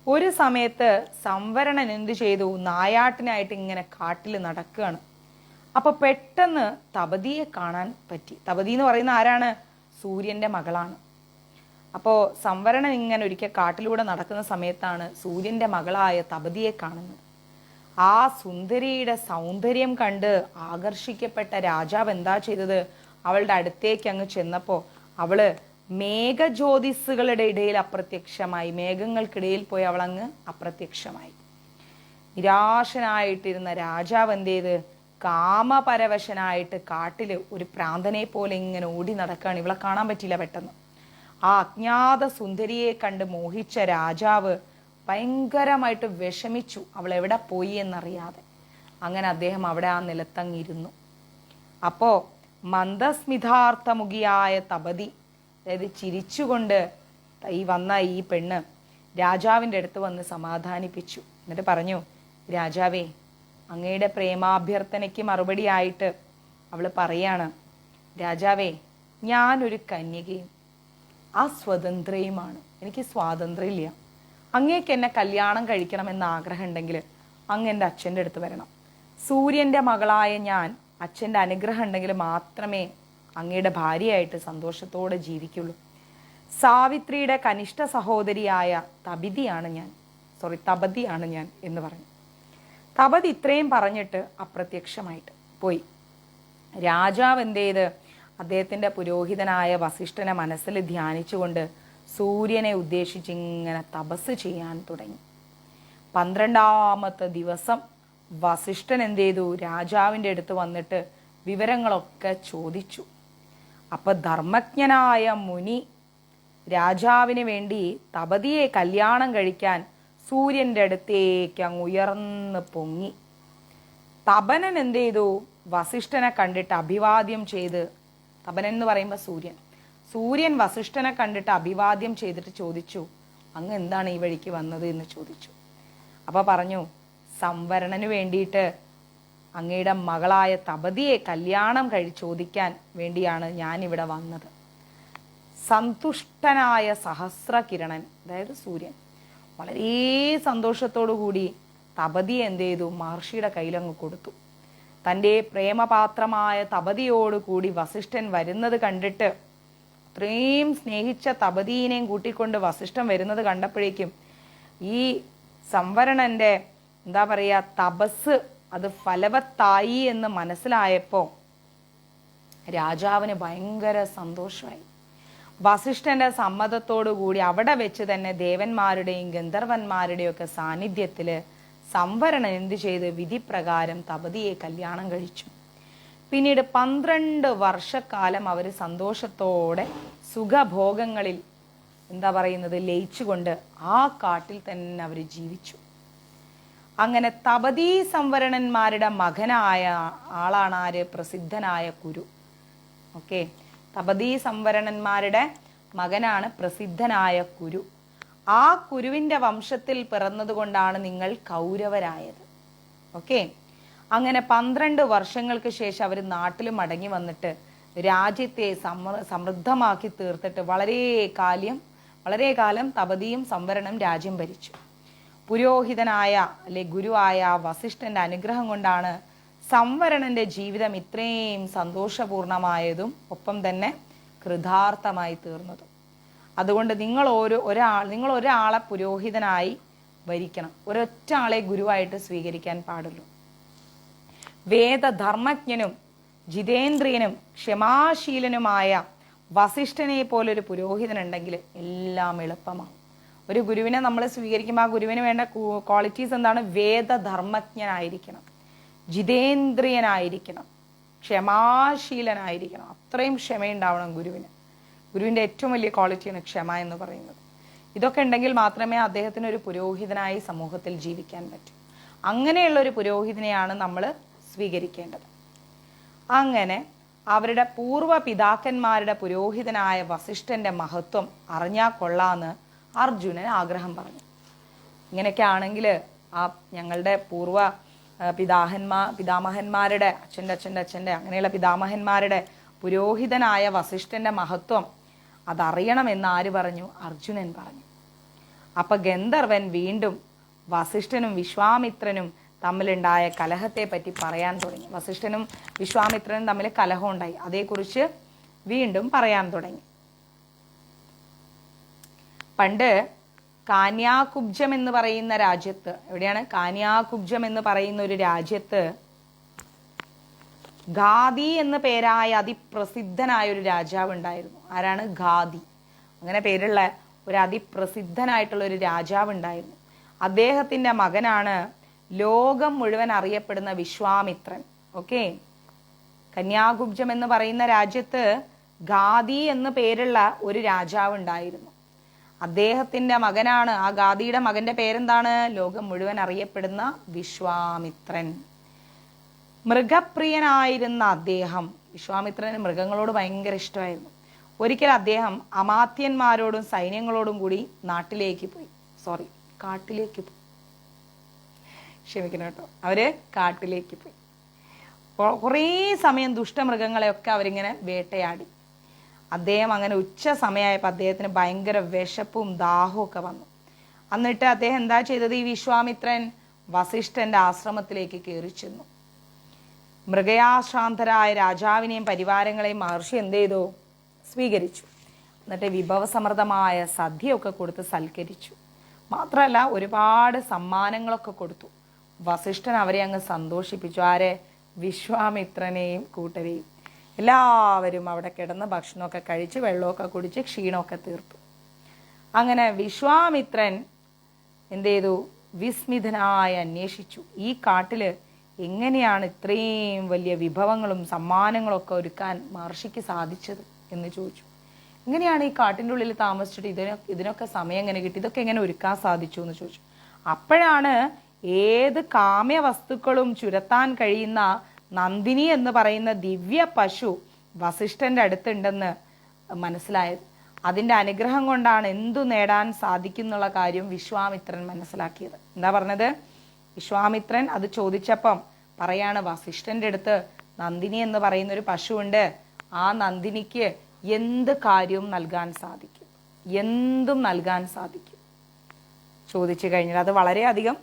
ഒരു സമയത്ത് സംവരണൻ എന്തു ചെയ്തു? നായാട്ടിനായിട്ട് ഇങ്ങനെ കാട്ടിൽ നടക്കുകയാണ്. അപ്പൊ പെട്ടെന്ന് തപതിയെ കാണാൻ പറ്റി. തപതി എന്ന് പറയുന്ന ആരാണ്? സൂര്യന്റെ മകളാണ്. അപ്പോൾ സംവരണൻ ഇങ്ങനെ ഒരിക്കൽ കാട്ടിലൂടെ നടക്കുന്ന സമയത്താണ് സൂര്യന്റെ മകളായ തപതിയെ കാണുന്നത്. ആ സുന്ദരിയുടെ സൗന്ദര്യം കണ്ട് ആകർഷിക്കപ്പെട്ട രാജാവ് എന്താ ചെയ്തത്? അവളുടെ അടുത്തേക്ക് അങ്ങ് ചെന്നപ്പോൾ അവള് മേഘജ്യോതിസുകളുടെ ഇടയിൽ അപ്രത്യക്ഷമായി. മേഘങ്ങൾക്കിടയിൽ പോയി അവളങ്ങ് അപ്രത്യക്ഷമായി. നിരാശനായിട്ടിരുന്ന രാജാവ് എന്ത് ചെയ്ത്? കാമപരവശനായിട്ട് കാട്ടില് ഒരു പ്രാന്തനെ പോലെ ഇങ്ങനെ ഓടി നടക്കുകയാണ്. ഇവളെ കാണാൻ പറ്റില്ല. പെട്ടെന്ന് ആ അജ്ഞാത സുന്ദരിയെ കണ്ട് മോഹിച്ച രാജാവ് ഭയങ്കരമായിട്ട് വിഷമിച്ചു, അവൾ എവിടെ പോയി എന്നറിയാതെ. അങ്ങനെ അദ്ദേഹം അവിടെ ആ നിലത്തങ്ങിരുന്നു. അപ്പോ മന്ദസ്മിതാർത്ഥമുഖിയായ തപതി, അതായത് ചിരിച്ചുകൊണ്ട് ഈ പെണ്ണ് രാജാവിൻ്റെ അടുത്ത് വന്ന് സമാധാനിപ്പിച്ചു. എന്നിട്ട് പറഞ്ഞു, രാജാവേ, അങ്ങയുടെ പ്രേമാഭ്യർത്ഥനയ്ക്ക് മറുപടിയായിട്ട് അവൾ പറയാണ്, രാജാവേ, ഞാനൊരു കന്യകയും അസ്വതന്ത്രയുമാണ്. എനിക്ക് സ്വാതന്ത്ര്യമില്ല. അങ്ങേക്ക് എന്നെ കല്യാണം കഴിക്കണമെന്ന് ആഗ്രഹം ഉണ്ടെങ്കിൽ അങ്ങ് എൻ്റെ അച്ഛൻ്റെ അടുത്ത് വരണം. സൂര്യൻ്റെ മകളായ ഞാൻ അച്ഛൻ്റെ അനുഗ്രഹം ഉണ്ടെങ്കിൽ മാത്രമേ അങ്ങയുടെ ഭാര്യയായിട്ട് സന്തോഷത്തോടെ ജീവിക്കുള്ളൂ. സാവിത്രിയുടെ കനിഷ്ഠ സഹോദരിയായ തപതിയാണ് ഞാൻ എന്ന് പറഞ്ഞു. തപതി ഇത്രയും പറഞ്ഞിട്ട് അപ്രത്യക്ഷമായിട്ട് പോയി. രാജാവ് എന്ത് ചെയ്ത് അദ്ദേഹത്തിൻ്റെ പുരോഹിതനായ വസിഷ്ഠനെ മനസ്സിൽ ധ്യാനിച്ചുകൊണ്ട് സൂര്യനെ ഉദ്ദേശിച്ച് ഇങ്ങനെ തപസ് ചെയ്യാൻ തുടങ്ങി. 12ാമത്തെ ദിവസം വസിഷ്ഠൻ എന്ത് ചെയ്തു? രാജാവിൻ്റെ അടുത്ത് വന്നിട്ട് വിവരങ്ങളൊക്കെ ചോദിച്ചു. അപ്പം ധർമ്മജ്ഞനായ മുനി രാജാവിന് വേണ്ടി തപതിയെ കല്യാണം കഴിക്കാൻ സൂര്യൻ്റെ അടുത്തേക്ക് അങ്ങ് ഉയർന്ന് പൊങ്ങി. തപനൻ എന്ത് ചെയ്തു? വസിഷ്ഠനെ കണ്ടിട്ട് അഭിവാദ്യം ചെയ്ത്, തപനൻ എന്ന് പറയുമ്പോൾ സൂര്യൻ വസിഷ്ഠനെ കണ്ടിട്ട് അഭിവാദ്യം ചെയ്തിട്ട് ചോദിച്ചു, അങ്ങ് എന്താണ് ഈ വഴിക്ക് വന്നത് എന്ന് ചോദിച്ചു. അപ്പോൾ പറഞ്ഞു, സംവരണന് വേണ്ടിയിട്ട് അങ്ങയുടെ മകളായ തപതിയെ കല്യാണം ചോദിക്കാൻ വേണ്ടിയാണ് ഞാനിവിടെ വന്നത്. സന്തുഷ്ടനായ സഹസ്രകിരണൻ, അതായത് സൂര്യൻ, വളരെ സന്തോഷത്തോടു കൂടി തപതിയെ എന്ത് ചെയ്തു? മഹർഷിയുടെ കയ്യിലങ്ങ് കൊടുത്തു. തൻ്റെ പ്രേമപാത്രമായ തപതിയോടുകൂടി വസിഷ്ഠൻ വരുന്നത് കണ്ടിട്ട്, അത്രയും സ്നേഹിച്ച തപതീനെയും കൂട്ടിക്കൊണ്ട് വസിഷ്ഠൻ വരുന്നത് കണ്ടപ്പോഴേക്കും ഈ സംവരണൻ്റെ തപസ് അത് ഫലവത്തായി എന്ന് മനസ്സിലായപ്പോൾ രാജാവിന് ഭയങ്കര സന്തോഷമായി. വസിഷ്ഠന്റെ സമ്മതത്തോടു കൂടി അവിടെ വെച്ച് തന്നെ ദേവന്മാരുടെയും ഗന്ധർവന്മാരുടെയും ഒക്കെ സാന്നിധ്യത്തിൽ സംവരണൻ എന്ത് ചെയ്ത്? വിധിപ്രകാരം തപതിയെ കല്യാണം കഴിച്ചു. പിന്നീട് 12 വർഷക്കാലം അവർ സന്തോഷത്തോടെ സുഖഭോഗങ്ങളിൽ ലയിച്ചുകൊണ്ട് ആ കാട്ടിൽ തന്നെ അവർ ജീവിച്ചു. അങ്ങനെ തപതീ സംവരണന്മാരുടെ മകനായ ആളാണ് ആര്? പ്രസിദ്ധനായ കുരു. ഓക്കെ, തപതീ സംവരണന്മാരുടെ മകനാണ് പ്രസിദ്ധനായ കുരു. ആ കുരുവിൻ്റെ വംശത്തിൽ പിറന്നതുകൊണ്ടാണ് നിങ്ങൾ കൗരവരായത്. ഓക്കെ, അങ്ങനെ 12 വർഷങ്ങൾക്ക് ശേഷം അവർ നാട്ടിൽ മടങ്ങി വന്നിട്ട് രാജ്യത്തെ സമൃദ്ധമാക്കി തീർത്തിട്ട് വളരെ കാലം തപതിയും സംവരണം രാജ്യം ഭരിച്ചു. പുരോഹിതനായ ഗുരുവായ വസിഷ്ഠന്റെ അനുഗ്രഹം കൊണ്ടാണ് സംവരണന്റെ ജീവിതം ഇത്രയും സന്തോഷപൂർണമായതും ഒപ്പം തന്നെ കൃതാർത്ഥമായി തീർന്നതും. അതുകൊണ്ട് നിങ്ങൾ ഒരാളെ പുരോഹിതനായി ഭരിക്കണം. ഒരൊറ്റ ആളെ ഗുരുവായിട്ട് സ്വീകരിക്കാൻ പാടുള്ളൂ. വേദധർമ്മജ്ഞനും ജിതേന്ദ്രിയനും ക്ഷമാശീലനുമായ വസിഷ്ഠനെ പോലൊരു പുരോഹിതനുണ്ടെങ്കിൽ എല്ലാം എളുപ്പമാണ്. ഒരു ഗുരുവിനെ നമ്മൾ സ്വീകരിക്കുമ്പോൾ ആ ഗുരുവിന് വേണ്ട ക്വാളിറ്റീസ് എന്താണ്? വേദധർമ്മജ്ഞനായിരിക്കണം, ജിതേന്ദ്രിയനായിരിക്കണം, ക്ഷമാശീലനായിരിക്കണം. അത്രയും ക്ഷമയുണ്ടാവണം ഗുരുവിന്. ഗുരുവിൻ്റെ ഏറ്റവും വലിയ ക്വാളിറ്റിയാണ് ക്ഷമ എന്ന് പറയുന്നത്. ഇതൊക്കെ ഉണ്ടെങ്കിൽ മാത്രമേ അദ്ദേഹത്തിന് ഒരു പുരോഹിതനായി സമൂഹത്തിൽ ജീവിക്കാൻ പറ്റൂ. അങ്ങനെയുള്ള ഒരു പുരോഹിതനെയാണ് നമ്മൾ സ്വീകരിക്കേണ്ടത്. അങ്ങനെ അവരുടെ പൂർവ്വ പിതാക്കന്മാരുടെ പുരോഹിതനായ വസിഷ്ഠന്റെ മഹത്വം അറിഞ്ഞാൽ കൊള്ളാന്ന് അർജുനൻ ആഗ്രഹം പറഞ്ഞു. ഇങ്ങനെയൊക്കെ ആണെങ്കിൽ ആ ഞങ്ങളുടെ പൂർവ്വ പിതാമഹന്മാരുടെ അച്ഛൻ്റെ അങ്ങനെയുള്ള പിതാമഹന്മാരുടെ പുരോഹിതനായ വസിഷ്ഠന്റെ മഹത്വം അതറിയണമെന്ന് ആര് പറഞ്ഞു? അർജുനൻ പറഞ്ഞു. അപ്പൊ ഗന്ധർവൻ വീണ്ടും വസിഷ്ഠനും വിശ്വാമിത്രനും തമ്മിലുണ്ടായ കലഹത്തെ പറ്റി പറയാൻ തുടങ്ങി. വസിഷ്ഠനും വിശ്വാമിത്രനും തമ്മിൽ കലഹം ഉണ്ടായി, അതേക്കുറിച്ച് വീണ്ടും പറയാൻ തുടങ്ങി. പണ്ട് കാന്യാകുബ്ജം എന്ന് പറയുന്ന രാജ്യത്ത്, എവിടെയാണ് കാന്യാകുബ്ജം എന്ന് പറയുന്ന ഒരു രാജ്യത്ത് ഗാദി എന്ന പേരായ അതിപ്രസിദ്ധനായ ഒരു രാജാവ് ഉണ്ടായിരുന്നു. ആരാണ്? ഗാദി. അങ്ങനെ പേരുള്ള ഒരു അതിപ്രസിദ്ധനായിട്ടുള്ള ഒരു രാജാവ് ഉണ്ടായിരുന്നു. അദ്ദേഹത്തിന്റെ മകനാണ് ലോകം മുഴുവൻ അറിയപ്പെടുന്ന വിശ്വാമിത്രൻ. ഓക്കെ, കന്യാകുബ്ജം എന്ന് പറയുന്ന രാജ്യത്ത് ഗാദി എന്ന് പേരുള്ള ഒരു രാജാവ് ഉണ്ടായിരുന്നു. അദ്ദേഹത്തിന്റെ മകനാണ്, ആ ഗാദിയുടെ മകന്റെ പേരെന്താണ്? ലോകം മുഴുവൻ അറിയപ്പെടുന്ന വിശ്വാമിത്രൻ. മൃഗപ്രിയനായിരുന്ന അദ്ദേഹം, വിശ്വാമിത്രന് മൃഗങ്ങളോട് ഭയങ്കര ഇഷ്ടമായിരുന്നു. ഒരിക്കൽ അദ്ദേഹം അമാത്യന്മാരോടും സൈന്യങ്ങളോടും കൂടി കാട്ടിലേക്ക് പോയി. ക്ഷമിക്കണം കേട്ടോ, അവര് കാട്ടിലേക്ക് പോയി. കുറേ സമയം ദുഷ്ടമൃഗങ്ങളെയൊക്കെ അവരിങ്ങനെ വേട്ടയാടി. അദ്ദേഹം അങ്ങനെ ഉച്ച സമയമായപ്പോൾ അദ്ദേഹത്തിന് ഭയങ്കര വിശപ്പും ദാഹവും ഒക്കെ വന്നു. എന്നിട്ട് അദ്ദേഹം എന്താ ചെയ്തത്? ഈ വിശ്വാമിത്രൻ വസിഷ്ഠന്റെ ആശ്രമത്തിലേക്ക് കയറി ചെന്നു. മൃഗയാശ്രാന്തരായ രാജാവിനെയും പരിവാരങ്ങളെയും മഹർഷി എന്ത് ചെയ്തു? സ്വീകരിച്ചു. എന്നിട്ട് വിഭവസമൃദ്ധമായ സദ്യയൊക്കെ കൊടുത്ത് സൽക്കരിച്ചു. മാത്രമല്ല ഒരുപാട് സമ്മാനങ്ങളൊക്കെ കൊടുത്തു. വസിഷ്ഠൻ അവരെ അങ്ങ് സന്തോഷിപ്പിച്ചു. ആരെ? വിശ്വാമിത്രനെയും കൂട്ടരെയും. എല്ലാവരും അവിടെ കിടന്ന് ഭക്ഷണമൊക്കെ കഴിച്ച് വെള്ളമൊക്കെ കുടിച്ച് ക്ഷീണമൊക്കെ തീർത്തു. അങ്ങനെ വിശ്വാമിത്രൻ എന്ത് ചെയ്തു? വിസ്മിതനായി അന്വേഷിച്ചു, ഈ കാട്ടില് എങ്ങനെയാണ് ഇത്രയും വലിയ വിഭവങ്ങളും സമ്മാനങ്ങളും ഒക്കെ ഒരുക്കാൻ മഹർഷിക്ക് സാധിച്ചത് എന്ന് ചോദിച്ചു. എങ്ങനെയാണ് ഈ കാട്ടിൻ്റെ ഉള്ളിൽ താമസിച്ചിട്ട് ഇതിനൊക്കെ സമയം എങ്ങനെ കിട്ടി, ഇതൊക്കെ എങ്ങനെ ഒരുക്കാൻ സാധിച്ചു എന്ന് ചോദിച്ചു. അപ്പോഴാണ് ഏത് കാമ്യ വസ്തുക്കളും ചുരത്താൻ കഴിയുന്ന നന്ദിനി എന്ന് പറയുന്ന ദിവ്യ പശു വസിഷ്ഠന്റെ അടുത്തുണ്ടെന്ന് മനസ്സിലായത്. അതിൻ്റെ അനുഗ്രഹം കൊണ്ടാണ് എന്തു നേടാൻ സാധിക്കുന്നുള്ള കാര്യം വിശ്വാമിത്രൻ മനസ്സിലാക്കിയത്. എന്താ പറഞ്ഞത്? വിശ്വാമിത്രൻ അത് ചോദിച്ചപ്പം പറയാണ്, വസിഷ്ഠന്റെ അടുത്ത് നന്ദിനി എന്ന് പറയുന്ന ഒരു പശുവുണ്ട്. ആ നന്ദിനിക്ക് എന്ത് കാര്യവും നൽകാൻ സാധിക്കും, എന്തും നൽകാൻ സാധിക്കും ചോദിച്ചു കഴിഞ്ഞാൽ. അത് വളരെയധികം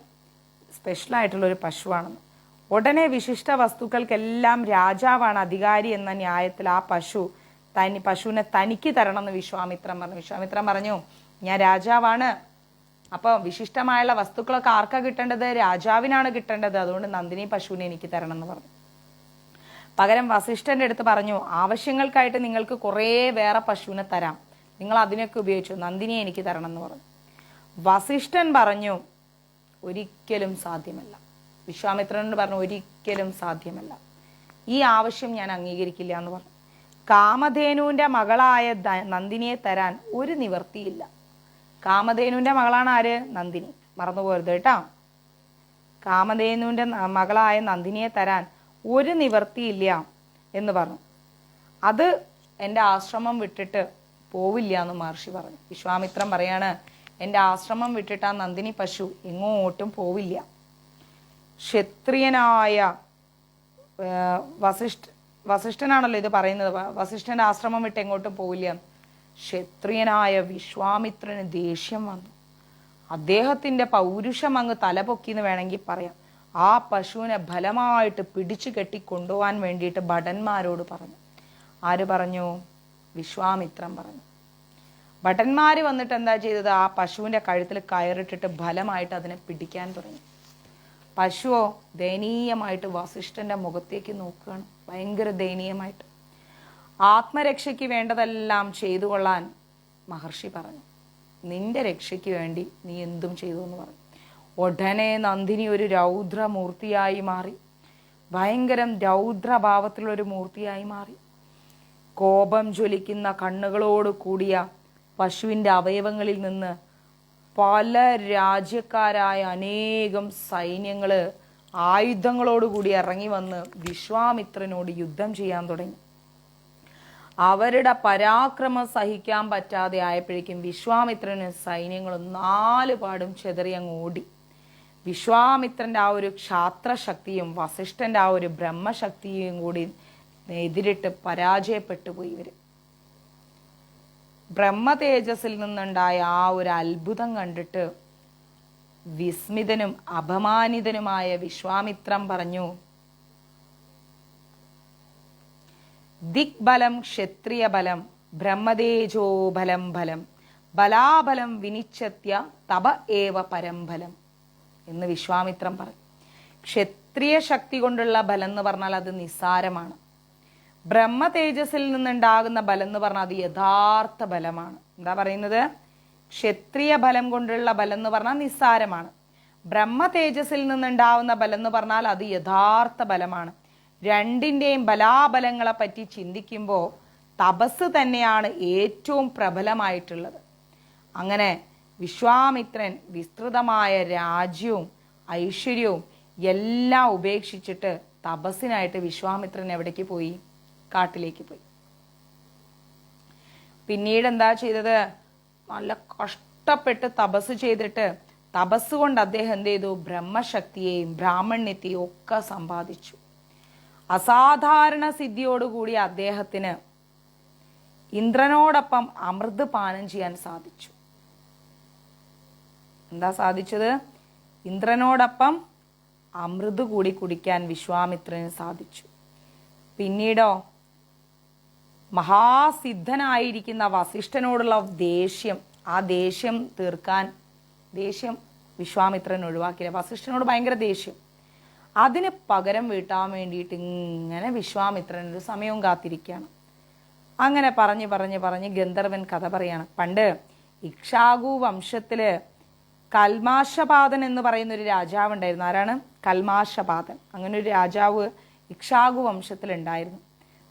സ്പെഷ്യലായിട്ടുള്ളൊരു പശുവാണെന്ന്. ഉടനെ വിശിഷ്ട വസ്തുക്കൾക്കെല്ലാം രാജാവാണ് അധികാരി എന്ന ന്യായത്തിൽ ആ പശുവിനെ തനിക്ക് തരണം എന്ന് വിശ്വാമിത്രൻ പറഞ്ഞു. വിശ്വാമിത്രൻ പറഞ്ഞു, ഞാൻ രാജാവാണ്, അപ്പം വിശിഷ്ടമായുള്ള വസ്തുക്കളൊക്കെ ആർക്കാ കിട്ടേണ്ടത്? രാജാവിനാണ് കിട്ടേണ്ടത്. അതുകൊണ്ട് നന്ദിനി പശുവിനെ എനിക്ക് തരണം എന്ന് പറഞ്ഞു. പകരം വസിഷ്ഠന്റെ അടുത്ത് പറഞ്ഞു, ആവശ്യങ്ങൾക്കായിട്ട് നിങ്ങൾക്ക് കുറേ വേറെ പശുവിനെ തരാം, നിങ്ങൾ അതിനൊക്കെ ഉപയോഗിച്ചു, നന്ദിനിയെ എനിക്ക് തരണം എന്ന് പറഞ്ഞു. വസിഷ്ഠൻ പറഞ്ഞു, ഒരിക്കലും സാധ്യമല്ല. വിശ്വാമിത്രനോട് പറഞ്ഞു, ഒരിക്കലും സാധ്യമല്ല, ഈ ആവശ്യം ഞാൻ അംഗീകരിക്കില്ല എന്ന് പറഞ്ഞു. കാമധേനുവിന്റെ മകളായ നന്ദിനിയെ തരാൻ ഒരു നിവർത്തിയില്ല. കാമധേനുവിന്റെ മകളാണ് ആര്? നന്ദിനി, മറന്നുപോരുത് കേട്ടോ. കാമധേനുവിന്റെ മകളായ നന്ദിനിയെ തരാൻ ഒരു നിവർത്തിയില്ല എന്ന് പറഞ്ഞു. അത് എൻ്റെ ആശ്രമം വിട്ടിട്ട് പോവില്ല എന്ന് മഹർഷി പറഞ്ഞു. വിശ്വാമിത്രൻ പറയാണ്, എൻ്റെ ആശ്രമം വിട്ടിട്ട് ആ നന്ദിനി പശു എങ്ങോട്ടും പോവില്ല. ക്ഷത്രിയനായ വസിഷ്ഠനാണല്ലോ ഇത് പറയുന്നത്. വസിഷ്ഠന്റെ ആശ്രമം വിട്ട് എങ്ങോട്ടും പോവില്ല. ക്ഷത്രിയനായ വിശ്വാമിത്രന് ദേഷ്യം വന്നു. അദ്ദേഹത്തിന്റെ പൗരുഷം അങ്ങ് തലപൊക്കി എന്ന് വേണമെങ്കിൽ പറയാം. ആ പശുവിനെ ബലമായിട്ട് പിടിച്ചു കെട്ടി കൊണ്ടുപോകാൻ വേണ്ടിയിട്ട് ഭടന്മാരോട് പറഞ്ഞു. ആര് പറഞ്ഞു? വിശ്വാമിത്രൻ പറഞ്ഞു. ഭടന്മാര് വന്നിട്ട് എന്താ ചെയ്തത്? ആ പശുവിന്റെ കഴുത്തിൽ കയറിട്ടിട്ട് ബലമായിട്ട് അതിനെ പിടിക്കാൻ തുടങ്ങി. പശുവോ ദയനീയമായിട്ട് വസിഷ്ഠന്റെ മുഖത്തേക്ക് നോക്കുകയാണ്, ഭയങ്കര ദയനീയമായിട്ട്. ആത്മരക്ഷയ്ക്ക് വേണ്ടതെല്ലാം ചെയ്തു കൊള്ളാൻ മഹർഷി പറഞ്ഞു. നിന്റെ രക്ഷയ്ക്ക് വേണ്ടി നീ എന്തും ചെയ്തു എന്ന് പറഞ്ഞു. ഉടനെ നന്ദിനി ഒരു രൗദ്രമൂർത്തിയായി മാറി, ഭയങ്കരം രൗദ്രഭാവത്തിലുള്ളൊരു മൂർത്തിയായി മാറി. കോപം ജ്വലിക്കുന്ന കണ്ണുകളോട് കൂടിയ പശുവിൻ്റെ അവയവങ്ങളിൽ നിന്ന് പല രാജ്യക്കാരായ അനേകം സൈന്യങ്ങൾ ആയുധങ്ങളോടുകൂടി ഇറങ്ങി വന്ന് വിശ്വാമിത്രനോട് യുദ്ധം ചെയ്യാൻ തുടങ്ങി. അവരുടെ പരാക്രമം സഹിക്കാൻ പറ്റാതെ ആയപ്പോഴേക്കും വിശ്വാമിത്രന് സൈന്യങ്ങൾ 4 പാടും ചെതറി അങ്ങ് ഓടി. വിശ്വാമിത്രന്റെ ആ ഒരു ക്ഷാത്രശക്തിയും വസിഷ്ഠന്റെ ആ ഒരു ബ്രഹ്മശക്തിയും കൂടി എതിരിട്ട് പരാജയപ്പെട്ടു പോയി ഇവര്. ബ്രഹ്മ തേജസ്സിൽ നിന്നുണ്ടായ ആ ഒരു അത്ഭുതം കണ്ടിട്ട് വിസ്മിതനും അപമാനിതനുമായ വിശ്വാമിത്രൻ പറഞ്ഞു, ദിഗ്ബലം ക്ഷത്രിയ ബലം ബ്രഹ്മതേജോ ബലം ബലം ബലാബലം വിനിശ്ചത്യ തപ ഏവ പരംബലം എന്ന് വിശ്വാമിത്രൻ പറഞ്ഞു. ക്ഷത്രിയ ശക്തി കൊണ്ടുള്ള ബലം എന്ന് പറഞ്ഞാൽ അത് നിസ്സാരമാണ്. ബ്രഹ്മ തേജസ്സിൽ നിന്നുണ്ടാകുന്ന ബലം എന്ന് പറഞ്ഞാൽ അത് യഥാർത്ഥ ബലമാണ്. എന്താ പറയുന്നത്? ക്ഷത്രിയ ബലം കൊണ്ടുള്ള ബലം എന്ന് പറഞ്ഞാൽ നിസ്സാരമാണ്. ബ്രഹ്മ തേജസ്സിൽ നിന്നുണ്ടാവുന്ന ബലം എന്ന് പറഞ്ഞാൽ അത് യഥാർത്ഥ ബലമാണ്. രണ്ടിൻ്റെയും ബലാബലങ്ങളെ പറ്റി ചിന്തിക്കുമ്പോൾ തപസ് തന്നെയാണ് ഏറ്റവും പ്രബലമായിട്ടുള്ളത്. അങ്ങനെ വിശ്വാമിത്രൻ വിസ്തൃതമായ രാജ്യവും ഐശ്വര്യവും എല്ലാം ഉപേക്ഷിച്ചിട്ട് തപസ്സിനായിട്ട് വിശ്വാമിത്രൻ എവിടേക്ക് പോയി? കാട്ടിലേക്ക് പോയി. പിന്നീട് എന്താ ചെയ്തത്? നല്ല കഷ്ടപ്പെട്ട് തപസ് ചെയ്തിട്ട് തപസ് കൊണ്ട് അദ്ദേഹം എന്ത് ചെയ്തു? ബ്രഹ്മശക്തിയെയും ബ്രാഹ്മണ്യത്തെയും ഒക്കെ സമ്പാദിച്ചു. അസാധാരണ സിദ്ധിയോടുകൂടി അദ്ദേഹത്തിന് ഇന്ദ്രനോടൊപ്പം അമൃത് പാനം ചെയ്യാൻ സാധിച്ചു. എന്താ സാധിച്ചത്? ഇന്ദ്രനോടൊപ്പം അമൃത് കൂടി കുടിക്കാൻ വിശ്വാമിത്രന് സാധിച്ചു. പിന്നീടോ മഹാസിദ്ധനായിരിക്കുന്ന വസിഷ്ഠനോടുള്ള ദേഷ്യം, ആ ദേഷ്യം തീർക്കാൻ, ദേഷ്യം വിശ്വാമിത്രൻ ഒഴിവാക്കിയില്ല. വസിഷ്ഠനോട് ഭയങ്കര ദേഷ്യം. അതിന് പകരം വീട്ടാൻ വേണ്ടിയിട്ട് ഇങ്ങനെ വിശ്വാമിത്രൻ ഒരു സമയവും കാത്തിരിക്കുകയാണ്. അങ്ങനെ പറഞ്ഞ് ഗന്ധർവൻ കഥ പറയാണ്. പണ്ട് ഇക്ഷാകു വംശത്തില് കൽമാശപാതൻ എന്ന് പറയുന്ന ഒരു രാജാവ് ഉണ്ടായിരുന്നു. ആരാണ്? കൽമാശപാതൻ. അങ്ങനെ ഒരു രാജാവ് ഇക്ഷാകു വംശത്തിലുണ്ടായിരുന്നു.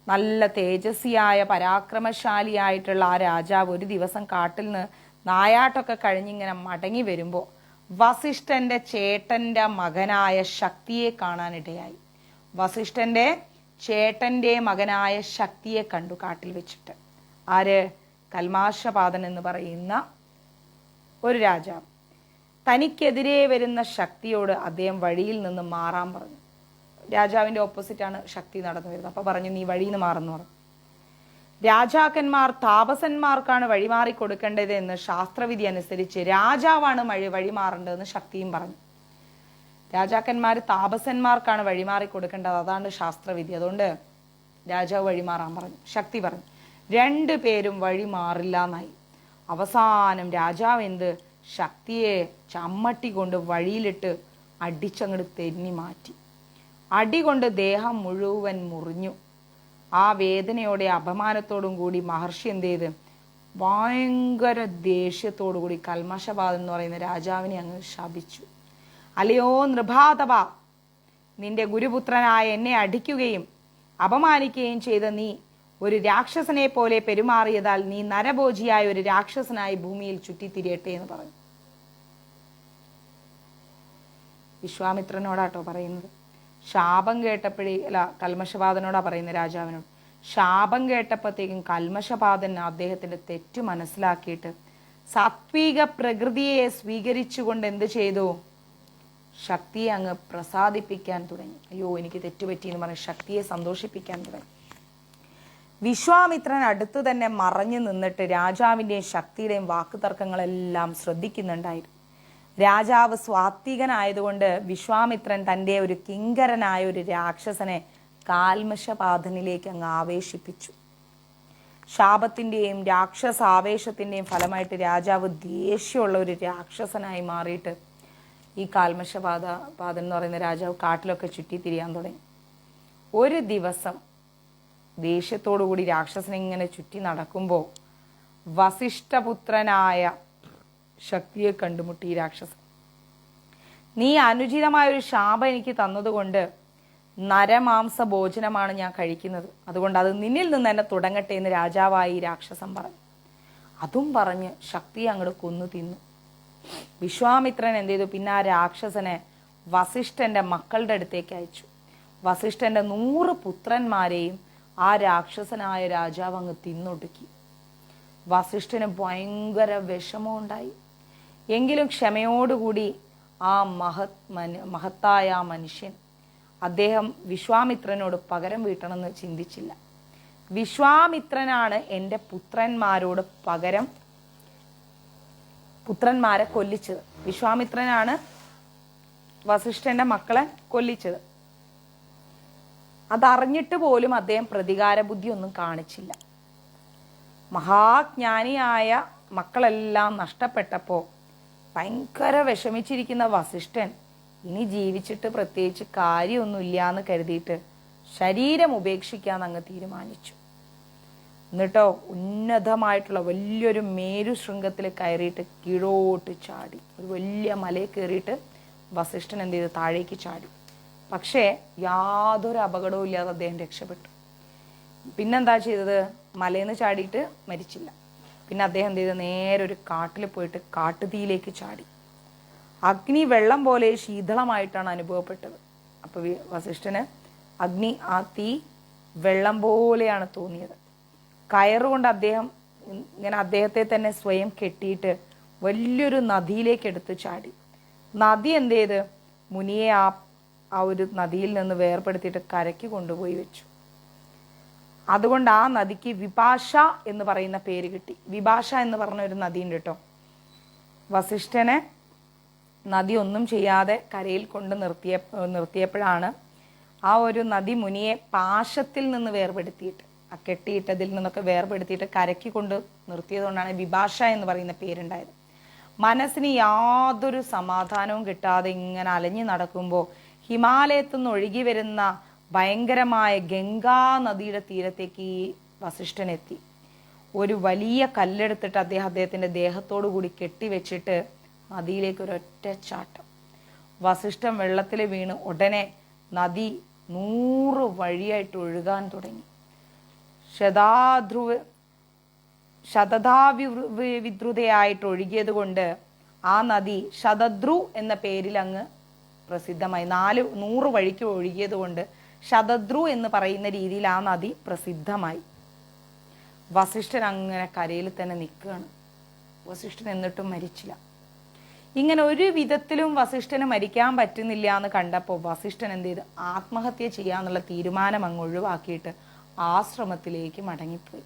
നല്ല തേജസ്വിയായ പരാക്രമശാലിയായിട്ടുള്ള ആ രാജാവ് ഒരു ദിവസം കാട്ടിൽ നിന്ന് നായാട്ടൊക്കെ കഴിഞ്ഞിങ്ങനെ മടങ്ങി വരുമ്പോൾ വസിഷ്ഠന്റെ ചേട്ടന്റെ മകനായ ശക്തിയെ കാണാനിടയായി. വസിഷ്ഠന്റെ ചേട്ടന്റെ മകനായ ശക്തിയെ കണ്ടു കാട്ടിൽ വെച്ചിട്ട്. ആര്? കൽമാശപാതൻ എന്ന് പറയുന്ന ഒരു രാജാവ്. തനിക്കെതിരെ വരുന്ന ശക്തിയോട് അദ്ദേഹം വഴിയിൽ നിന്ന് മാറാൻ പറഞ്ഞു. രാജാവിന്റെ ഓപ്പോസിറ്റാണ് ശക്തി നടന്നു വരുന്നത്. അപ്പൊ പറഞ്ഞു, നീ വഴിയിൽ നിന്ന് മാറുന്നു പറഞ്ഞു. രാജാക്കന്മാർ താപസന്മാർക്കാണ് വഴിമാറി കൊടുക്കേണ്ടത് എന്ന് ശാസ്ത്രവിധി അനുസരിച്ച് രാജാവാണ് വഴിമാറേണ്ടതെന്ന് ശക്തിയും പറഞ്ഞു. രാജാക്കന്മാർ താപസന്മാർക്കാണ് വഴിമാറി കൊടുക്കേണ്ടത്, അതാണ് ശാസ്ത്രവിധി. അതുകൊണ്ട് രാജാവ് വഴിമാറാൻ പറഞ്ഞു. ശക്തി പറഞ്ഞു. രണ്ടുപേരും വഴിമാറില്ല എന്നായി. അവസാനം രാജാവ് എന്ത്? ശക്തിയെ ചമ്മട്ടി കൊണ്ട് വഴിയിലിട്ട് അടിച്ചങ്ങോട്ട് തെന്നി മാറ്റി. അടി കൊണ്ട് ദേഹം മുഴുവൻ മുറിഞ്ഞു. ആ വേദനയോടെ അപമാനത്തോടും കൂടി മഹർഷി എന്ത് ചെയ്ത്? ഭയങ്കര ദേഷ്യത്തോടു കൂടി കൽമഷപാതൻ എന്ന് പറയുന്ന രാജാവിനെ അങ്ങ് ശപിച്ചു. അല്ലയോ നൃപാതപ, നിന്റെ ഗുരുപുത്രനായ എന്നെ അടിക്കുകയും അപമാനിക്കുകയും ചെയ്ത നീ ഒരു രാക്ഷസനെ പോലെ പെരുമാറിയതാൽ നീ നരഭോജിയായ ഒരു രാക്ഷസനായി ഭൂമിയിൽ ചുറ്റിത്തിരിയട്ടെ എന്ന് പറഞ്ഞു. വിശ്വാമിത്രനോടാട്ടോ പറയുന്നത്. ശാപം കേട്ടപ്പോഴേ, അല്ല, കൽമഷപാതനോടാ പറയുന്നത്, രാജാവിനോട്. ശാപം കേട്ടപ്പോഴത്തേക്കും കൽമഷപാതൻ അദ്ദേഹത്തിന്റെ തെറ്റ് മനസ്സിലാക്കിയിട്ട് സാത്വിക പ്രകൃതിയെ സ്വീകരിച്ചുകൊണ്ട് എന്ത് ചെയ്തു? ശക്തിയെ അങ്ങ് പ്രസാദിപ്പിക്കാൻ തുടങ്ങി. അയ്യോ, എനിക്ക് തെറ്റുപറ്റി എന്ന് പറഞ്ഞ് ശക്തിയെ സന്തോഷിപ്പിക്കാൻ തുടങ്ങി. വിശ്വാമിത്രൻ അടുത്തു തന്നെ മറഞ്ഞു നിന്നിട്ട് രാജാവിൻ്റെയും ശക്തിയുടെയും വാക്കുതർക്കങ്ങളെല്ലാം ശ്രദ്ധിക്കുന്നുണ്ടായിരുന്നു. രാജാവ് സ്വാത്വികനായതുകൊണ്ട് വിശ്വാമിത്രൻ തൻ്റെ ഒരു കിങ്കരനായ ഒരു രാക്ഷസനെ കാൽമഷപാതനിലേക്ക് അങ്ങ് ആവേശിപ്പിച്ചു. ശാപത്തിൻ്റെയും രാക്ഷസാവേശത്തിൻ്റെയും ഫലമായിട്ട് രാജാവ് ദേഷ്യമുള്ള ഒരു രാക്ഷസനായി മാറിയിട്ട് ഈ പാതൻ എന്ന് പറയുന്ന രാജാവ് കാട്ടിലൊക്കെ ചുറ്റിത്തിരിയാൻ തുടങ്ങി. ഒരു ദിവസം ദേഷ്യത്തോടുകൂടി രാക്ഷസനെ ഇങ്ങനെ ചുറ്റി നടക്കുമ്പോൾ വസിഷ്ഠപുത്രനായ ശക്തിയെ കണ്ടുമുട്ടി ഈ രാക്ഷസൻ. നീ അനുചിതമായൊരു ശാപം എനിക്ക് തന്നതുകൊണ്ട് നരമാംസ ഭോജനമാണ് ഞാൻ കഴിക്കുന്നത്, അതുകൊണ്ട് അത് നിന്നിൽ നിന്ന് തന്നെ തുടങ്ങട്ടെ എന്ന് രാജാവായി രാക്ഷസൻ പറഞ്ഞു. അതും പറഞ്ഞ് ശക്തിയെ അങ്ങോട്ട് കൊന്നു തിന്നു. വിശ്വാമിത്രൻ എന്ത് ചെയ്തു? പിന്നെ ആ രാക്ഷസനെ വസിഷ്ഠന്റെ മക്കളുടെ അടുത്തേക്ക് അയച്ചു. വസിഷ്ഠന്റെ 100 പുത്രന്മാരെയും ആ രാക്ഷസനായ രാജാവ് അങ്ങ് തിന്നൊടുക്കി. വസിഷ്ഠന് ഭയങ്കര വിഷമം ഉണ്ടായി. എങ്കിലും ക്ഷമയോടുകൂടി ആ മഹത്തായ ആ മനുഷ്യൻ, അദ്ദേഹം വിശ്വാമിത്രനോട് പകരം വീട്ടണമെന്ന് ചിന്തിച്ചില്ല. വിശ്വാമിത്രനാണ് എൻ്റെ പുത്രന്മാരോട് പകരം പുത്രന്മാരെ കൊല്ലിച്ചത്. വിശ്വാമിത്രനാണ് വസിഷ്ഠന്റെ മക്കളെ കൊല്ലിച്ചത്. അതറിഞ്ഞിട്ട് പോലും അദ്ദേഹം പ്രതികാര ബുദ്ധി ഒന്നും കാണിച്ചില്ല. മഹാജ്ഞാനിയായ മക്കളെല്ലാം നഷ്ടപ്പെട്ടപ്പോൾ ഭയങ്കര വിഷമിച്ചിരിക്കുന്ന വസിഷ്ഠൻ ഇനി ജീവിച്ചിട്ട് പ്രത്യേകിച്ച് കാര്യമൊന്നുമില്ല എന്ന് കരുതിയിട്ട് ശരീരം ഉപേക്ഷിക്കാൻ അങ്ങ് തീരുമാനിച്ചു. എന്നിട്ടോ ഉന്നതമായിട്ടുള്ള വലിയൊരു മേരു ശൃംഗത്തിൽ കയറിയിട്ട് കീഴോട്ട് ചാടി. ഒരു വലിയ മലയിൽ കയറിയിട്ട് വസിഷ്ഠൻ എന്ത് ചെയ്ത്? താഴേക്ക് ചാടി. പക്ഷേ യാതൊരു അപകടവും ഇല്ലാതെ അദ്ദേഹം രക്ഷപ്പെട്ടു. പിന്നെന്താ ചെയ്തത്? മലയിൽ നിന്ന് ചാടിയിട്ട് മരിച്ചില്ല. പിന്നെ അദ്ദേഹം എന്ത് ചെയ്ത്? നേരെ ഒരു കാട്ടിൽ പോയിട്ട് കാട്ടുതീയിലേക്ക് ചാടി. അഗ്നി വെള്ളം പോലെ ശീതളമായിട്ടാണ് അനുഭവപ്പെട്ടത്. അപ്പോൾ വസിഷ്ഠന് അഗ്നി, ആ തീ വെള്ളം പോലെയാണ് തോന്നിയത്. കയറുകൊണ്ട് അദ്ദേഹം ഇങ്ങനെ അദ്ദേഹത്തെ തന്നെ സ്വയം കെട്ടിയിട്ട് വലിയൊരു നദിയിലേക്ക് എടുത്ത് ചാടി. നദി എന്ത് ചെയ്ത് മുനിയെ ആ ഒരു നദിയിൽ നിന്ന് വേർപെടുത്തിയിട്ട് കരയ്ക്ക് കൊണ്ടുപോയി വെച്ചു. അതുകൊണ്ട് ആ നദിക്ക് വിഭാഷ എന്ന് പറയുന്ന പേര് കിട്ടി. വിഭാഷ എന്ന് പറഞ്ഞ ഒരു നദിയുണ്ട് കേട്ടോ. വസിഷ്ഠനെ നദി ഒന്നും ചെയ്യാതെ കരയിൽ കൊണ്ട് നിർത്തിയപ്പോഴാണ് ആ ഒരു നദി മുനിയെ പാശത്തിൽ നിന്ന് വേർപെടുത്തിയിട്ട്, ആ കെട്ടിയിട്ടതിൽ നിന്നൊക്കെ വേർപെടുത്തിയിട്ട് കരയ്ക്ക് കൊണ്ട് നിർത്തിയതുകൊണ്ടാണ് വിഭാഷ എന്ന് പറയുന്ന പേരുണ്ടായത്. മനസ്സിന് യാതൊരു സമാധാനവും കിട്ടാതെ ഇങ്ങനെ അലഞ്ഞു നടക്കുമ്പോൾ ഹിമാലയത്തു നിന്ന് ഒഴുകി വരുന്ന ഭയങ്കരമായ ഗംഗാ നദിയുടെ തീരത്തേക്ക് ഈ വസിഷ്ഠനെത്തി. ഒരു വലിയ കല്ലെടുത്തിട്ട് അദ്ദേഹത്തിൻ്റെ ദേഹത്തോടു കൂടി കെട്ടിവെച്ചിട്ട് നദിയിലേക്ക് ഒരൊറ്റ ചാട്ടം. വസിഷ്ഠൻ വെള്ളത്തിൽ വീണ് ഉടനെ നദി 100 വഴിയായിട്ട് ഒഴുകാൻ തുടങ്ങി. ശതധാവിദ്രുതയായിട്ട് ഒഴുകിയത് കൊണ്ട് ആ നദി ശതദ്രു എന്ന പേരിൽ അങ്ങ് പ്രസിദ്ധമായി. 100 വഴിക്ക് ഒഴുകിയത് കൊണ്ട് ശതദ്രു എന്ന് പറയുന്ന രീതിയിൽ ആ നദി പ്രസിദ്ധമായി. വസിഷ്ഠൻ അങ്ങനെ കരയിൽ തന്നെ നിൽക്കുകയാണ്. വസിഷ്ഠൻ എന്നിട്ടും മരിച്ചില്ല. ഇങ്ങനെ ഒരു വിധത്തിലും വസിഷ്ഠന് മരിക്കാൻ പറ്റുന്നില്ല എന്ന് കണ്ടപ്പോൾ വസിഷ്ഠൻ എന്ത് ചെയ്ത് ആത്മഹത്യ ചെയ്യാന്നുള്ള തീരുമാനം അങ്ങ് ഒഴിവാക്കിയിട്ട് ആശ്രമത്തിലേക്ക് മടങ്ങിപ്പോയി.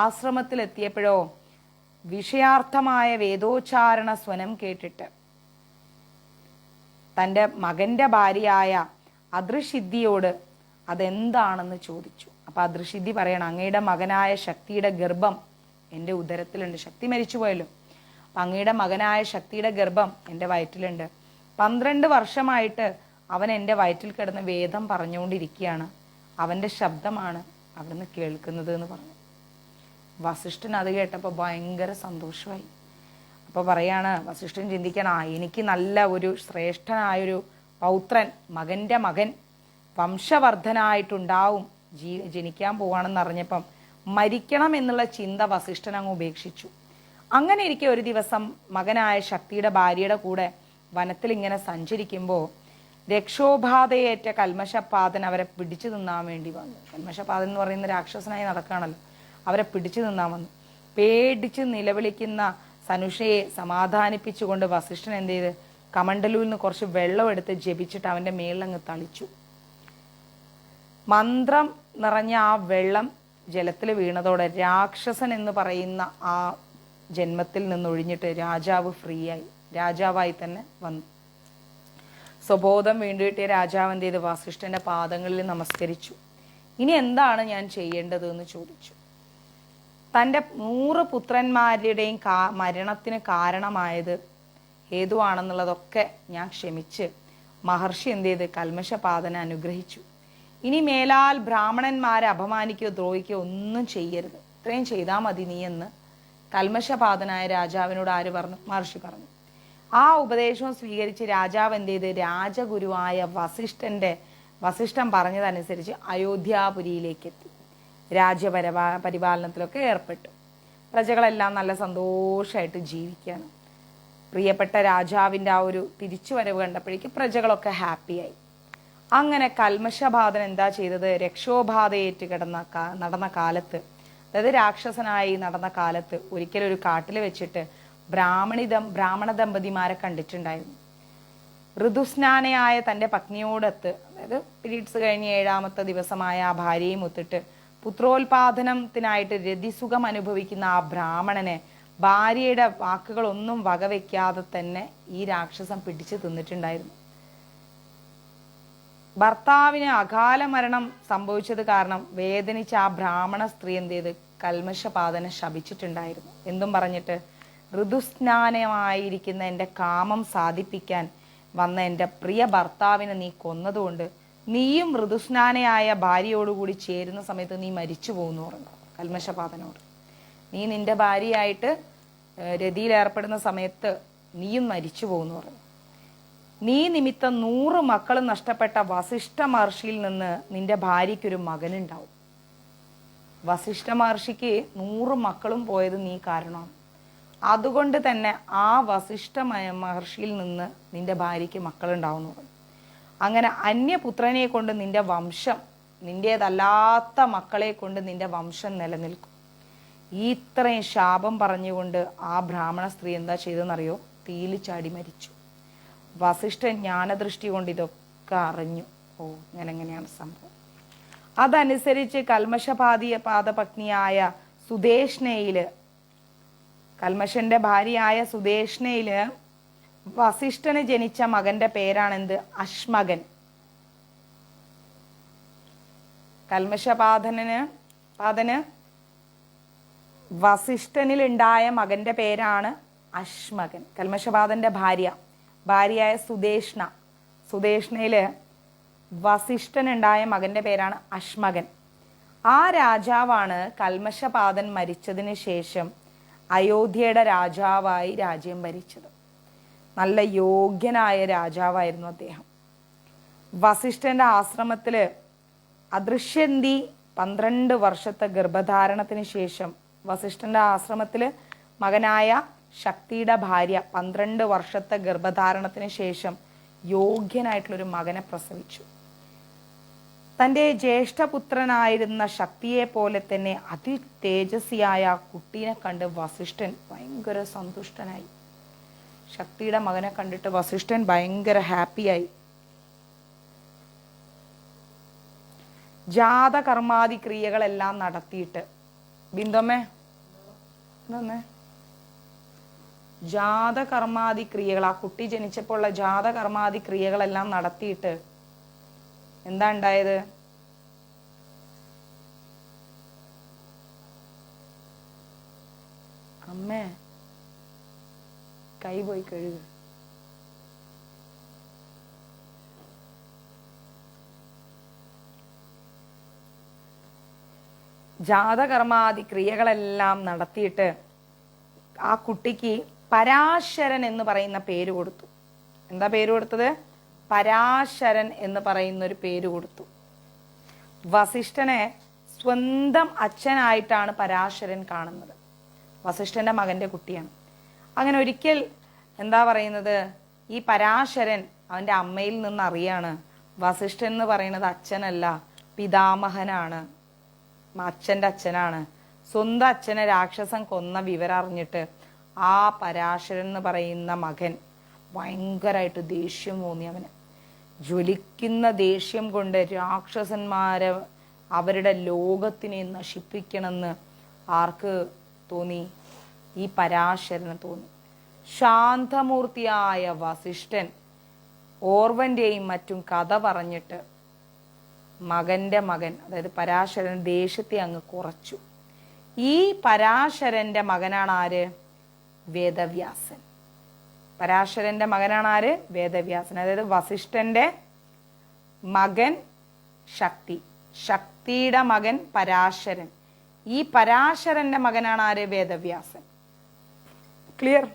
ആശ്രമത്തിലെത്തിയപ്പോഴോ വിഷയാർത്ഥമായ വേദോച്ചാരണ സ്വനം കേട്ടിട്ട് തൻ്റെ മകൻ്റെ ഭാര്യയായ അദൃഷിദ്ധിയോട് അതെന്താണെന്ന് ചോദിച്ചു. അപ്പം അദൃഷിദ്ധി പറയണം, അങ്ങയുടെ മകനായ ശക്തിയുടെ ഗർഭം എൻ്റെ ഉദരത്തിലുണ്ട്. ശക്തി മരിച്ചുപോയല്ലോ. അപ്പം അങ്ങയുടെ മകനായ ശക്തിയുടെ ഗർഭം എൻ്റെ വയറ്റിലുണ്ട്. 12 വർഷമായിട്ട് അവൻ എൻ്റെ വയറ്റിൽ കിടന്ന് വേദം പറഞ്ഞുകൊണ്ടിരിക്കുകയാണ്. അവൻ്റെ ശബ്ദമാണ് അവിടുന്ന് കേൾക്കുന്നത് എന്ന് പറഞ്ഞു. വസിഷ്ഠൻ അത് കേട്ടപ്പോൾ ഭയങ്കര സന്തോഷമായി. അപ്പോൾ പറയാണ്, വസിഷ്ഠൻ ചിന്തിക്കണം, എനിക്ക് നല്ല ഒരു ശ്രേഷ്ഠനായൊരു പൗത്രൻ, മകൻ്റെ മകൻ വംശവർദ്ധനായിട്ടുണ്ടാവും, ജനിക്കാൻ പോവാണെന്ന് അറിഞ്ഞപ്പം മരിക്കണം എന്നുള്ള ചിന്ത വസിഷ്ഠൻ അങ്ങ് ഉപേക്ഷിച്ചു. അങ്ങനെ ഇരിക്കെ ഒരു ദിവസം മകനായ ശക്തിയുടെ ഭാര്യയുടെ കൂടെ വനത്തിൽ ഇങ്ങനെ സഞ്ചരിക്കുമ്പോൾ രക്ഷോബാധയേറ്റ കൽമശപാതൻ അവരെ പിടിച്ചു നിന്നാൻ വേണ്ടി വന്നു. കൽമശപാതൻ എന്ന് പറയുന്ന രാക്ഷസനായി നടക്കുകയാണല്ലോ. അവരെ പിടിച്ചു നിന്നാൻ വന്നു. പേടിച്ച് നിലവിളിക്കുന്ന സനുഷയെ സമാധാനിപ്പിച്ചുകൊണ്ട് വസിഷ്ഠൻ എന്ത് ചെയ്ത് കമണ്ടലൂരിൽ നിന്ന് കുറച്ച് വെള്ളം എടുത്ത് ജപിച്ചിട്ട് അവൻ്റെ മേളിലങ്ങ് തളിച്ചു. മന്ത്രം നിറഞ്ഞ ആ വെള്ളം ജലത്തിൽ വീണതോടെ രാക്ഷസൻ എന്ന് പറയുന്ന ആ ജന്മത്തിൽ നിന്നൊഴിഞ്ഞിട്ട് രാജാവ് ഫ്രീ ആയി, രാജാവായി തന്നെ വന്നു. സ്വബോധം വീണ്ടുകിട്ടിയ രാജാവ് എന്ത് ചെയ്ത് വസിഷ്ഠൻ്റെ പാദങ്ങളിൽ നമസ്കരിച്ചു. ഇനി എന്താണ് ഞാൻ ചെയ്യേണ്ടത് എന്ന് ചോദിച്ചു. തൻ്റെ 100 പുത്രന്മാരുടെയും മരണത്തിന് കാരണമായത് ഹേതുവാണെന്നുള്ളതൊക്കെ ഞാൻ ക്ഷമിച്ച് മഹർഷി എന്ത് ചെയ്ത് കൽമശപാതനെ അനുഗ്രഹിച്ചു. ഇനി മേലാൽ ബ്രാഹ്മണന്മാരെ അപമാനിക്കുകയോ ദ്രോഹിക്കുകയോ ഒന്നും ചെയ്യരുത്, ഇത്രയും ചെയ്താൽ മതി നീ എന്ന് കൽമശപാതനായ രാജാവിനോട് ആര് പറഞ്ഞു? മഹർഷി പറഞ്ഞു. ആ ഉപദേശവും സ്വീകരിച്ച് രാജാവ് എന്ത് ചെയ്ത് രാജഗുരുവായ വസിഷ്ഠൻ പറഞ്ഞതനുസരിച്ച് അയോധ്യാപുരിയിലേക്ക് എത്തി. പരിപാലനത്തിലൊക്കെ ഏർപ്പെട്ടു. പ്രജകളെല്ലാം നല്ല സന്തോഷമായിട്ട് ജീവിക്കുകയാണ്. പ്രിയപ്പെട്ട രാജാവിൻ്റെ ആ ഒരു തിരിച്ചുവരവ് കണ്ടപ്പോഴേക്ക് പ്രജകളൊക്കെ ഹാപ്പിയായി. അങ്ങനെ കൽമശബാധൻ എന്താ ചെയ്തത്? രക്ഷോബാധയേറ്റ് നടന്ന കാലത്ത്, അതായത് രാക്ഷസനായി നടന്ന കാലത്ത് ഒരിക്കലൊരു കാട്ടിൽ വെച്ചിട്ട് ബ്രാഹ്മണ ദമ്പതിമാരെ കണ്ടിട്ടുണ്ടായിരുന്നു. ഋതുസ്നാനയായ തൻ്റെ പത്നിയോടൊത്ത്, അതായത് പീരീഡ്സ് കഴിഞ്ഞ് 7ാമത്തെ ദിവസമായ ആ ഭാര്യയും ഒത്തിട്ട് പുത്രോൽപാദനത്തിനായിട്ട് രതിസുഖം അനുഭവിക്കുന്ന ആ ബ്രാഹ്മണനെ ഭാര്യയുടെ വാക്കുകളൊന്നും വകവെക്കാതെ തന്നെ ഈ രാക്ഷസൻ പിടിച്ചു തിന്നിട്ടുണ്ടായിരുന്നു. ഭർത്താവിന് അകാല മരണം സംഭവിച്ചത് കാരണം വേദനിച്ച ആ ബ്രാഹ്മണ സ്ത്രീ എന്ത് ചെയ്ത് കൽമശപാതനെ ശപിച്ചിട്ടുണ്ടായിരുന്നു. എന്തും പറഞ്ഞിട്ട്, ഋതുസ്നാനമായിരിക്കുന്ന എൻ്റെ കാമം സാധിപ്പിക്കാൻ വന്ന എൻ്റെ പ്രിയ ഭർത്താവിനെ നീ കൊന്നതുകൊണ്ട് നീയും ഋതുസ്നാനയായ ഭാര്യയോടുകൂടി ചേരുന്ന സമയത്ത് നീ മരിച്ചു പോകുന്നു പറഞ്ഞു കൽമശപാതനോട്. നീ നിന്റെ ഭാര്യയായിട്ട് രതിയിലേർപ്പെടുന്ന സമയത്ത് നീയും മരിച്ചു പോകുന്നു പറഞ്ഞു. നീ നിമിത്തം 100 മക്കളും നഷ്ടപ്പെട്ട വസിഷ്ഠ മഹർഷിയിൽ നിന്ന് നിന്റെ ഭാര്യയ്ക്കൊരു മകനുണ്ടാവും. വസിഷ്ഠ മഹർഷിക്ക് 100 മക്കളും പോയത് നീ കാരണമാണ്. അതുകൊണ്ട് തന്നെ ആ വസിഷ്ഠ മഹർഷിയിൽ നിന്ന് നിന്റെ ഭാര്യയ്ക്ക് മക്കളുണ്ടാവുന്നു പറഞ്ഞു. അങ്ങനെ അന്യപുത്രനെ കൊണ്ട് നിന്റെ വംശം, നിന്റേതല്ലാത്ത മക്കളെ കൊണ്ട് നിന്റെ വംശം നിലനിൽക്കും. ഇത്രയും ശാപം പറഞ്ഞുകൊണ്ട് ആ ബ്രാഹ്മണ സ്ത്രീ എന്താ ചെയ്തെന്നറിയോ? തീയിൽ ചാടി മരിച്ചു. വസിഷ്ഠൻ ജ്ഞാനദൃഷ്ടി കൊണ്ട് ഇതൊക്കെ അറിഞ്ഞു. ഓ, ഇങ്ങനെയാണ് സംഭവം. അതനുസരിച്ച് പാദപത്നിയായ സുദേഷ്ണയില്, കൽമഷന്റെ ഭാര്യയായ സുദേഷ്ണയില് വസിഷ്ഠന് ജനിച്ച മകന്റെ പേരാണെന്ത്? അശ്മകൻ. പാദന് വസിഷ്ഠനിൽ ഉണ്ടായ മകന്റെ പേരാണ് അശ്മകൻ. കൽമഷപാദന്റെ ഭാര്യയായ സുദേഷ്ണയില് വസിഷ്ഠനുണ്ടായ മകന്റെ പേരാണ് അശ്മകൻ. ആ രാജാവാണ് കൽമഷപാദൻ മരിച്ചതിന് ശേഷം അയോധ്യയുടെ രാജാവായി രാജ്യം ഭരിച്ചത്. നല്ല യോഗ്യനായ രാജാവായിരുന്നു അദ്ദേഹം. വസിഷ്ഠന്റെ ആശ്രമത്തില് അദൃശ്യന്തി 12 വർഷത്തെ ഗർഭധാരണത്തിന് ശേഷം, വസിഷ്ഠന്റെ ആശ്രമത്തില് മകനായ ശക്തിയുടെ ഭാര്യ 12 വർഷത്തെ ഗർഭധാരണത്തിന് ശേഷം യോഗ്യനായിട്ടുള്ളൊരു മകനെ പ്രസവിച്ചു. തൻ്റെ ജ്യേഷ്ഠപുത്രനായിരുന്ന ശക്തിയെ പോലെ തന്നെ അതിതേജസ്വിയായ കുട്ടീനെ കണ്ട് വസിഷ്ഠൻ ഭയങ്കര സന്തുഷ്ടനായി. ശക്തിയുടെ മകനെ കണ്ടിട്ട് വസിഷ്ഠൻ ഭയങ്കര ഹാപ്പിയായി. ജാതകർമാദി ക്രിയകളെല്ലാം നടത്തിയിട്ട്, ബിന്ദുമ്മേ ജാതകർമാദി ക്രിയകൾ, ആ കുട്ടി ജനിച്ചപ്പോൾ ഉള്ള ജാതകർമാദി ക്രിയകളെല്ലാം നടത്തിയിട്ട് എന്താ ഉണ്ടായത്? അമ്മേ, കൈ പോയി കഴുകുക. ജാതകർമാദി ക്രിയകളെല്ലാം നടത്തിയിട്ട് ആ കുട്ടിക്ക് പരാശരൻ എന്ന് പറയുന്ന പേര് കൊടുത്തു. എന്താ പേര് കൊടുത്തത്? പരാശരൻ എന്ന് പറയുന്ന ഒരു പേര് കൊടുത്തു. വസിഷ്ഠനെ സ്വന്തം അച്ഛനായിട്ടാണ് പരാശരൻ കാണുന്നത്. വസിഷ്ഠന്റെ മകന്റെ കുട്ടിയാണ്. അങ്ങനെ ഒരിക്കൽ എന്താ പറയുന്നത്, ഈ പരാശരൻ അവന്റെ അമ്മയിൽ നിന്ന് അറിയാണ് വസിഷ്ഠൻ എന്ന് പറയുന്നത് അച്ഛനല്ല, പിതാമഹനാണ്, അച്ഛൻ്റെ അച്ഛനാണ്. സ്വന്തം അച്ഛനെ രാക്ഷസൻ കൊന്ന വിവരം അറിഞ്ഞിട്ട് ആ പരാശരൻ എന്ന് പറയുന്ന മകൻ ഭയങ്കരമായിട്ട് ദേഷ്യം തോന്നി. അവന് ജ്വലിക്കുന്ന ദേഷ്യം കൊണ്ട് രാക്ഷസന്മാരെ, അവരുടെ ലോകത്തിനെ നശിപ്പിക്കണമെന്ന് ആർക്ക് തോന്നി? ഈ പരാശരന് തോന്നി. ശാന്തമൂർത്തിയായ വസിഷ്ഠൻ ഓർവന്റെയും മറ്റും കഥ പറഞ്ഞിട്ട് മകന്റെ മകൻ, അതായത് പരാശരൻ ദേഷ്യത്തെ അങ്ങ് കുറച്ചു. ഈ പരാശരന്റെ മകനാണ് ആര്? വേദവ്യാസൻ. പരാശരന്റെ മകനാണ് ആര്? വേദവ്യാസൻ. അതായത് വസിഷ്ഠന്റെ മകൻ ശക്തി, ശക്തിയുടെ മകൻ പരാശരൻ. ഈ പരാശരന്റെ മകനാണ് ആര്? വേദവ്യാസൻ. ക്ലിയർ?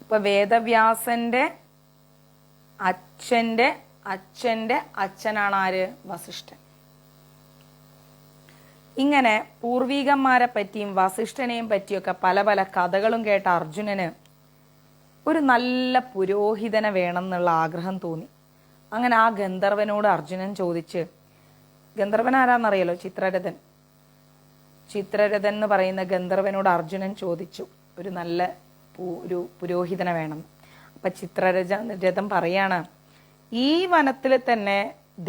ഇപ്പൊ വേദവ്യാസന്റെ അച്ഛന്റെ അച്ഛന്റെ അച്ഛനാണ് ആര്? വസിഷ്ഠൻ. ഇങ്ങനെ പൂർവികന്മാരെ പറ്റിയും വസിഷ്ഠനെയും പറ്റിയൊക്കെ പല പല കഥകളും കേട്ട അർജുനന് ഒരു നല്ല പുരോഹിതനെ വേണം എന്നുള്ള ആഗ്രഹം തോന്നി. അങ്ങനെ ആ ഗന്ധർവനോട് അർജുനൻ ചോദിച്ച്, ഗന്ധർവൻ ആരാന്നറിയാലോ? ചിത്രരഥൻ. ചിത്രരഥൻ എന്ന് പറയുന്ന ഗന്ധർവനോട് അർജുനൻ ചോദിച്ചു ഒരു നല്ല ഒരു പുരോഹിതനെ വേണം. അപ്പൊ ചിത്രരഥൻ പറയാണ്, ഈ വനത്തിൽ തന്നെ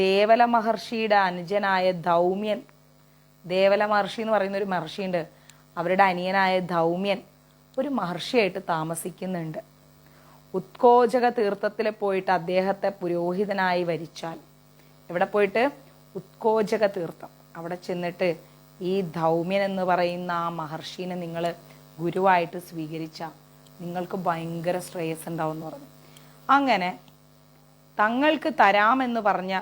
ദേവല മഹർഷിയുടെ അനുജനായ ധൗമ്യൻ, ദേവല മഹർഷി എന്ന് പറയുന്ന ഒരു മഹർഷിയുണ്ട്, അവരുടെ അനിയനായ ധൗമ്യൻ ഒരു മഹർഷിയായിട്ട് താമസിക്കുന്നുണ്ട്. ഉത്കോചക തീർത്ഥത്തിൽ പോയിട്ട് അദ്ദേഹത്തെ പുരോഹിതനായി വരിച്ചാൽ, എവിടെ പോയിട്ട്? ഉത്കോചക തീർത്ഥം. അവിടെ ചെന്നിട്ട് ഈ ധൗമ്യൻ എന്ന് പറയുന്ന ആ മഹർഷീനെ നിങ്ങൾ ഗുരുവായിട്ട് സ്വീകരിച്ച നിങ്ങൾക്ക് ഭയങ്കര ശ്രേയസ് ഉണ്ടാവും എന്ന് പറഞ്ഞു. അങ്ങനെ തങ്ങൾക്ക് തരാമെന്ന് പറഞ്ഞ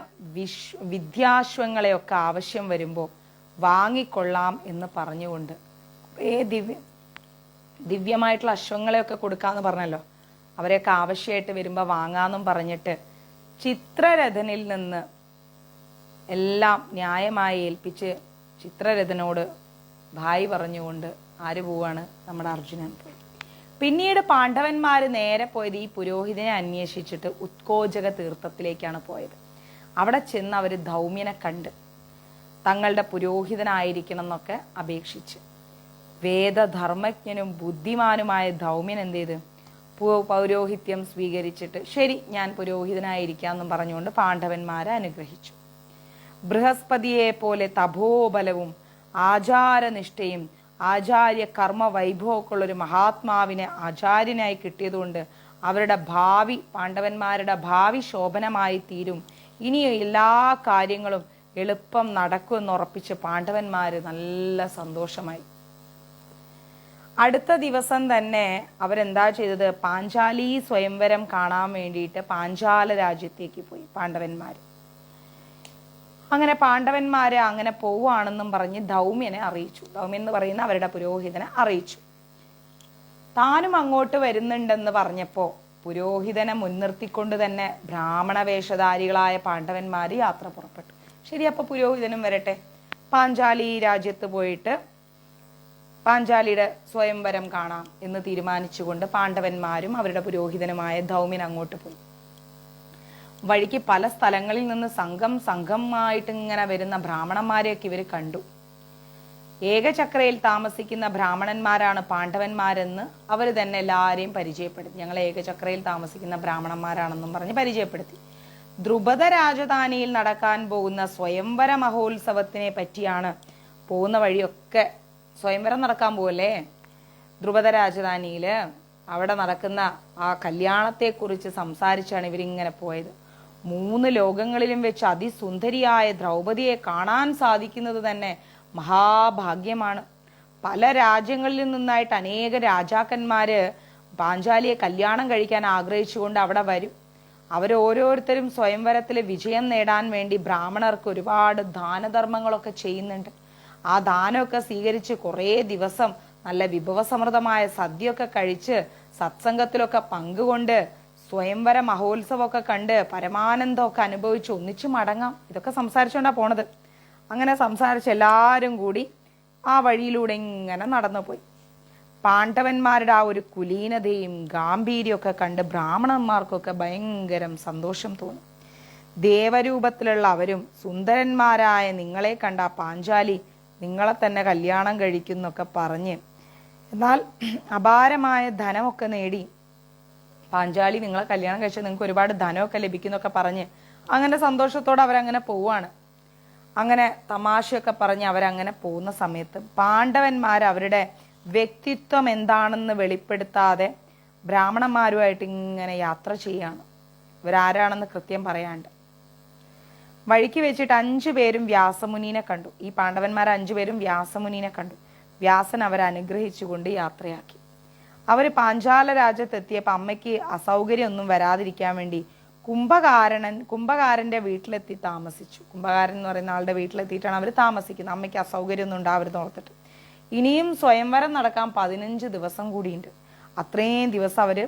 വിദ്യാശ്വങ്ങളെയൊക്കെ ആവശ്യം വരുമ്പോൾ വാങ്ങിക്കൊള്ളാം എന്ന് പറഞ്ഞുകൊണ്ട് കുറേ ദിവ്യമായിട്ടുള്ള അശ്വങ്ങളെയൊക്കെ കൊടുക്കാമെന്ന് പറഞ്ഞല്ലോ, അവരെയൊക്കെ ആവശ്യമായിട്ട് വരുമ്പോൾ വാങ്ങാമെന്നും പറഞ്ഞിട്ട് ചിത്രരഥനിൽ നിന്ന് എല്ലാം ന്യായമായി ഏൽപ്പിച്ച് ചിത്രരഥനോട് ഭായ് പറഞ്ഞുകൊണ്ട് ആര് പോവാണ്? നമ്മുടെ അർജുനൻ പോയി. പിന്നീട് പാണ്ഡവന്മാർ നേരെ പോയത് ഈ പുരോഹിതനെ അന്വേഷിച്ചിട്ട് ഉത്കോചക തീർത്ഥത്തിലേക്കാണ് പോയത്. അവിടെ ചെന്ന് അവർ ധൗമ്യനെ കണ്ട് തങ്ങളുടെ പുരോഹിതനായിരിക്കണം എന്നൊക്കെ അപേക്ഷിച്ച് വേദധർമ്മജ്ഞനും ബുദ്ധിമാനുമായ ധൗമ്യൻ എന്ത് ചെയ്ത് പൗരോഹിത്യം സ്വീകരിച്ചിട്ട് ശരി ഞാൻ പുരോഹിതനായിരിക്കാമെന്നും പറഞ്ഞുകൊണ്ട് പാണ്ഡവന്മാരെ അനുഗ്രഹിച്ചു. ബൃഹസ്പതിയെ പോലെ തപോബലവും ആചാരനിഷ്ഠയും ആചാര്യ കർമ്മ വൈഭവമൊക്കെയുള്ളൊരു മഹാത്മാവിനെ ആചാര്യനായി കിട്ടിയതുകൊണ്ട് അവരുടെ ഭാവി പാണ്ഡവന്മാരുടെ ഭാവി ശോഭനമായി തീരും. ഇനി എല്ലാ കാര്യങ്ങളും എളുപ്പം നടക്കുമെന്ന് ഉറപ്പിച്ച് പാണ്ഡവന്മാര് നല്ല സന്തോഷമായി. അടുത്ത ദിവസം തന്നെ അവരെന്താ ചെയ്തത്? പാഞ്ചാലി സ്വയംവരം കാണാൻ വേണ്ടിയിട്ട് പാഞ്ചാല രാജ്യത്തേക്ക് പോയി പാണ്ഡവന്മാര്. അങ്ങനെ പാണ്ഡവന്മാര് അങ്ങനെ പോവുകയാണെന്നും പറഞ്ഞ് ധൗമ്യനെ അറിയിച്ചു. ധൗമ്യൻ എന്ന് പറയുന്ന അവരുടെ പുരോഹിതനെ അറിയിച്ചു. താനും അങ്ങോട്ട് വരുന്നുണ്ടെന്ന് പറഞ്ഞപ്പോൾ പുരോഹിതനെ മുൻനിർത്തിക്കൊണ്ട് തന്നെ ബ്രാഹ്മണ വേഷധാരികളായ പാണ്ഡവന്മാര് യാത്ര പുറപ്പെട്ടു. ശരി, അപ്പൊ പുരോഹിതനും വരട്ടെ. പാഞ്ചാലി രാജ്യത്ത് പോയിട്ട് പാഞ്ചാലിയുടെ സ്വയംവരം കാണാം എന്ന് തീരുമാനിച്ചുകൊണ്ട് പാണ്ഡവന്മാരും അവരുടെ പുരോഹിതനുമായ ധൗമ്യൻ അങ്ങോട്ട് പോയി. വഴിക്ക് പല സ്ഥലങ്ങളിൽ നിന്ന് സംഘമായിട്ട് ഇങ്ങനെ വരുന്ന ബ്രാഹ്മണന്മാരെയൊക്കെ ഇവർ കണ്ടു. ഏകചക്രയിൽ താമസിക്കുന്ന ബ്രാഹ്മണന്മാരാണ് പാണ്ഡവന്മാരെന്ന് അവർ തന്നെ എല്ലാവരെയും പരിചയപ്പെടുത്തി. ഞങ്ങൾ ഏകചക്രയിൽ താമസിക്കുന്ന ബ്രാഹ്മണന്മാരാണെന്നും പറഞ്ഞ് പരിചയപ്പെടുത്തി. ദ്രുപദ രാജധാനിയിൽ നടക്കാൻ പോകുന്ന സ്വയംവര മഹോത്സവത്തിനെ പറ്റിയാണ് പോകുന്ന വഴിയൊക്കെ. സ്വയംവരം നടക്കാൻ പോവല്ലേ ദ്രുപദ രാജധാനിയില്, അവിടെ നടക്കുന്ന ആ കല്യാണത്തെക്കുറിച്ച് സംസാരിച്ചാണ് ഇവരിങ്ങനെ പോയത്. 3 ലോകങ്ങളിലും വെച്ച് അതിസുന്ദരിയായ ദ്രൗപദിയെ കാണാൻ സാധിക്കുന്നത് തന്നെ മഹാഭാഗ്യമാണ്. പല രാജ്യങ്ങളിൽ നിന്നായിട്ട് അനേക രാജാക്കന്മാര് പാഞ്ചാലിയെ കല്യാണം കഴിക്കാൻ ആഗ്രഹിച്ചുകൊണ്ട് അവിടെ വരും. അവരോരോരുത്തരും സ്വയംവരത്തിൽ വിജയം നേടാൻ വേണ്ടി ബ്രാഹ്മണർക്ക് ഒരുപാട് ദാനധർമ്മങ്ങളൊക്കെ ചെയ്യുന്നുണ്ട്. ആ ദാനമൊക്കെ സ്വീകരിച്ച് കുറേ ദിവസം നല്ല വിഭവസമൃദ്ധമായ സദ്യയൊക്കെ കഴിച്ച് സത്സംഗത്തിലൊക്കെ പങ്കുകൊണ്ട് സ്വയംവര മഹോത്സവമൊക്കെ കണ്ട് പരമാനന്ദമൊക്കെ അനുഭവിച്ച് ഒന്നിച്ചു മടങ്ങാം. ഇതൊക്കെ സംസാരിച്ചുകൊണ്ടാണ് പോണത്. അങ്ങനെ സംസാരിച്ച് എല്ലാവരും കൂടി ആ വഴിയിലൂടെ ഇങ്ങനെ നടന്നു പോയി. പാണ്ഡവന്മാരുടെ ആ ഒരു കുലീനതയും ഗാംഭീര്യമൊക്കെ കണ്ട് ബ്രാഹ്മണന്മാർക്കൊക്കെ ഭയങ്കര സന്തോഷം തോന്നി. ദേവരൂപത്തിലുള്ള അവരും സുന്ദരന്മാരായ നിങ്ങളെ കണ്ട പാഞ്ചാലി നിങ്ങളെ തന്നെ കല്യാണം കഴിക്കുന്നൊക്കെ പറഞ്ഞ്, എന്നാൽ അപാരമായ ധനമൊക്കെ നേടി പാഞ്ചാലി നിങ്ങളെ കല്യാണം കഴിച്ചാൽ നിങ്ങൾക്ക് ഒരുപാട് ധനമൊക്കെ ലഭിക്കുന്നൊക്കെ പറഞ്ഞ് അങ്ങനെ സന്തോഷത്തോടെ അവരങ്ങനെ പോവാണ്. അങ്ങനെ തമാശയൊക്കെ പറഞ്ഞ് അവരങ്ങനെ പോകുന്ന സമയത്ത് പാണ്ഡവന്മാർ അവരുടെ വ്യക്തിത്വം എന്താണെന്ന് വെളിപ്പെടുത്താതെ ബ്രാഹ്മണന്മാരുമായിട്ട് ഇങ്ങനെ യാത്ര ചെയ്യാണ്. ഇവരാരാണെന്ന് കൃത്യം പറയാണ്ട്. വഴിക്ക് വെച്ചിട്ട് 5 പേരും വ്യാസമുനീനെ കണ്ടു. ഈ പാണ്ഡവന്മാർ 5 പേരും വ്യാസമുനീനെ കണ്ടു. വ്യാസൻ അവരെ അനുഗ്രഹിച്ചുകൊണ്ട് യാത്രയാക്കി. അവർ പാഞ്ചാല രാജ്യത്തെത്തിയപ്പോൾ അമ്മയ്ക്ക് അസൗകര്യമൊന്നും വരാതിരിക്കാൻ വേണ്ടി കുംഭകാരന്റെ വീട്ടിലെത്തി താമസിച്ചു. കുംഭകാരൻ എന്ന് പറയുന്ന ആളുടെ വീട്ടിലെത്തിയിട്ടാണ് അവർ താമസിക്കുന്നത്. അമ്മയ്ക്ക് അസൗകര്യമൊന്നും ഉണ്ടാവരുത് ഓർത്തിട്ട്. ഇനിയും സ്വയംവരം നടക്കാൻ 15 ദിവസം കൂടിയുണ്ട്. അത്രയും ദിവസം അവർ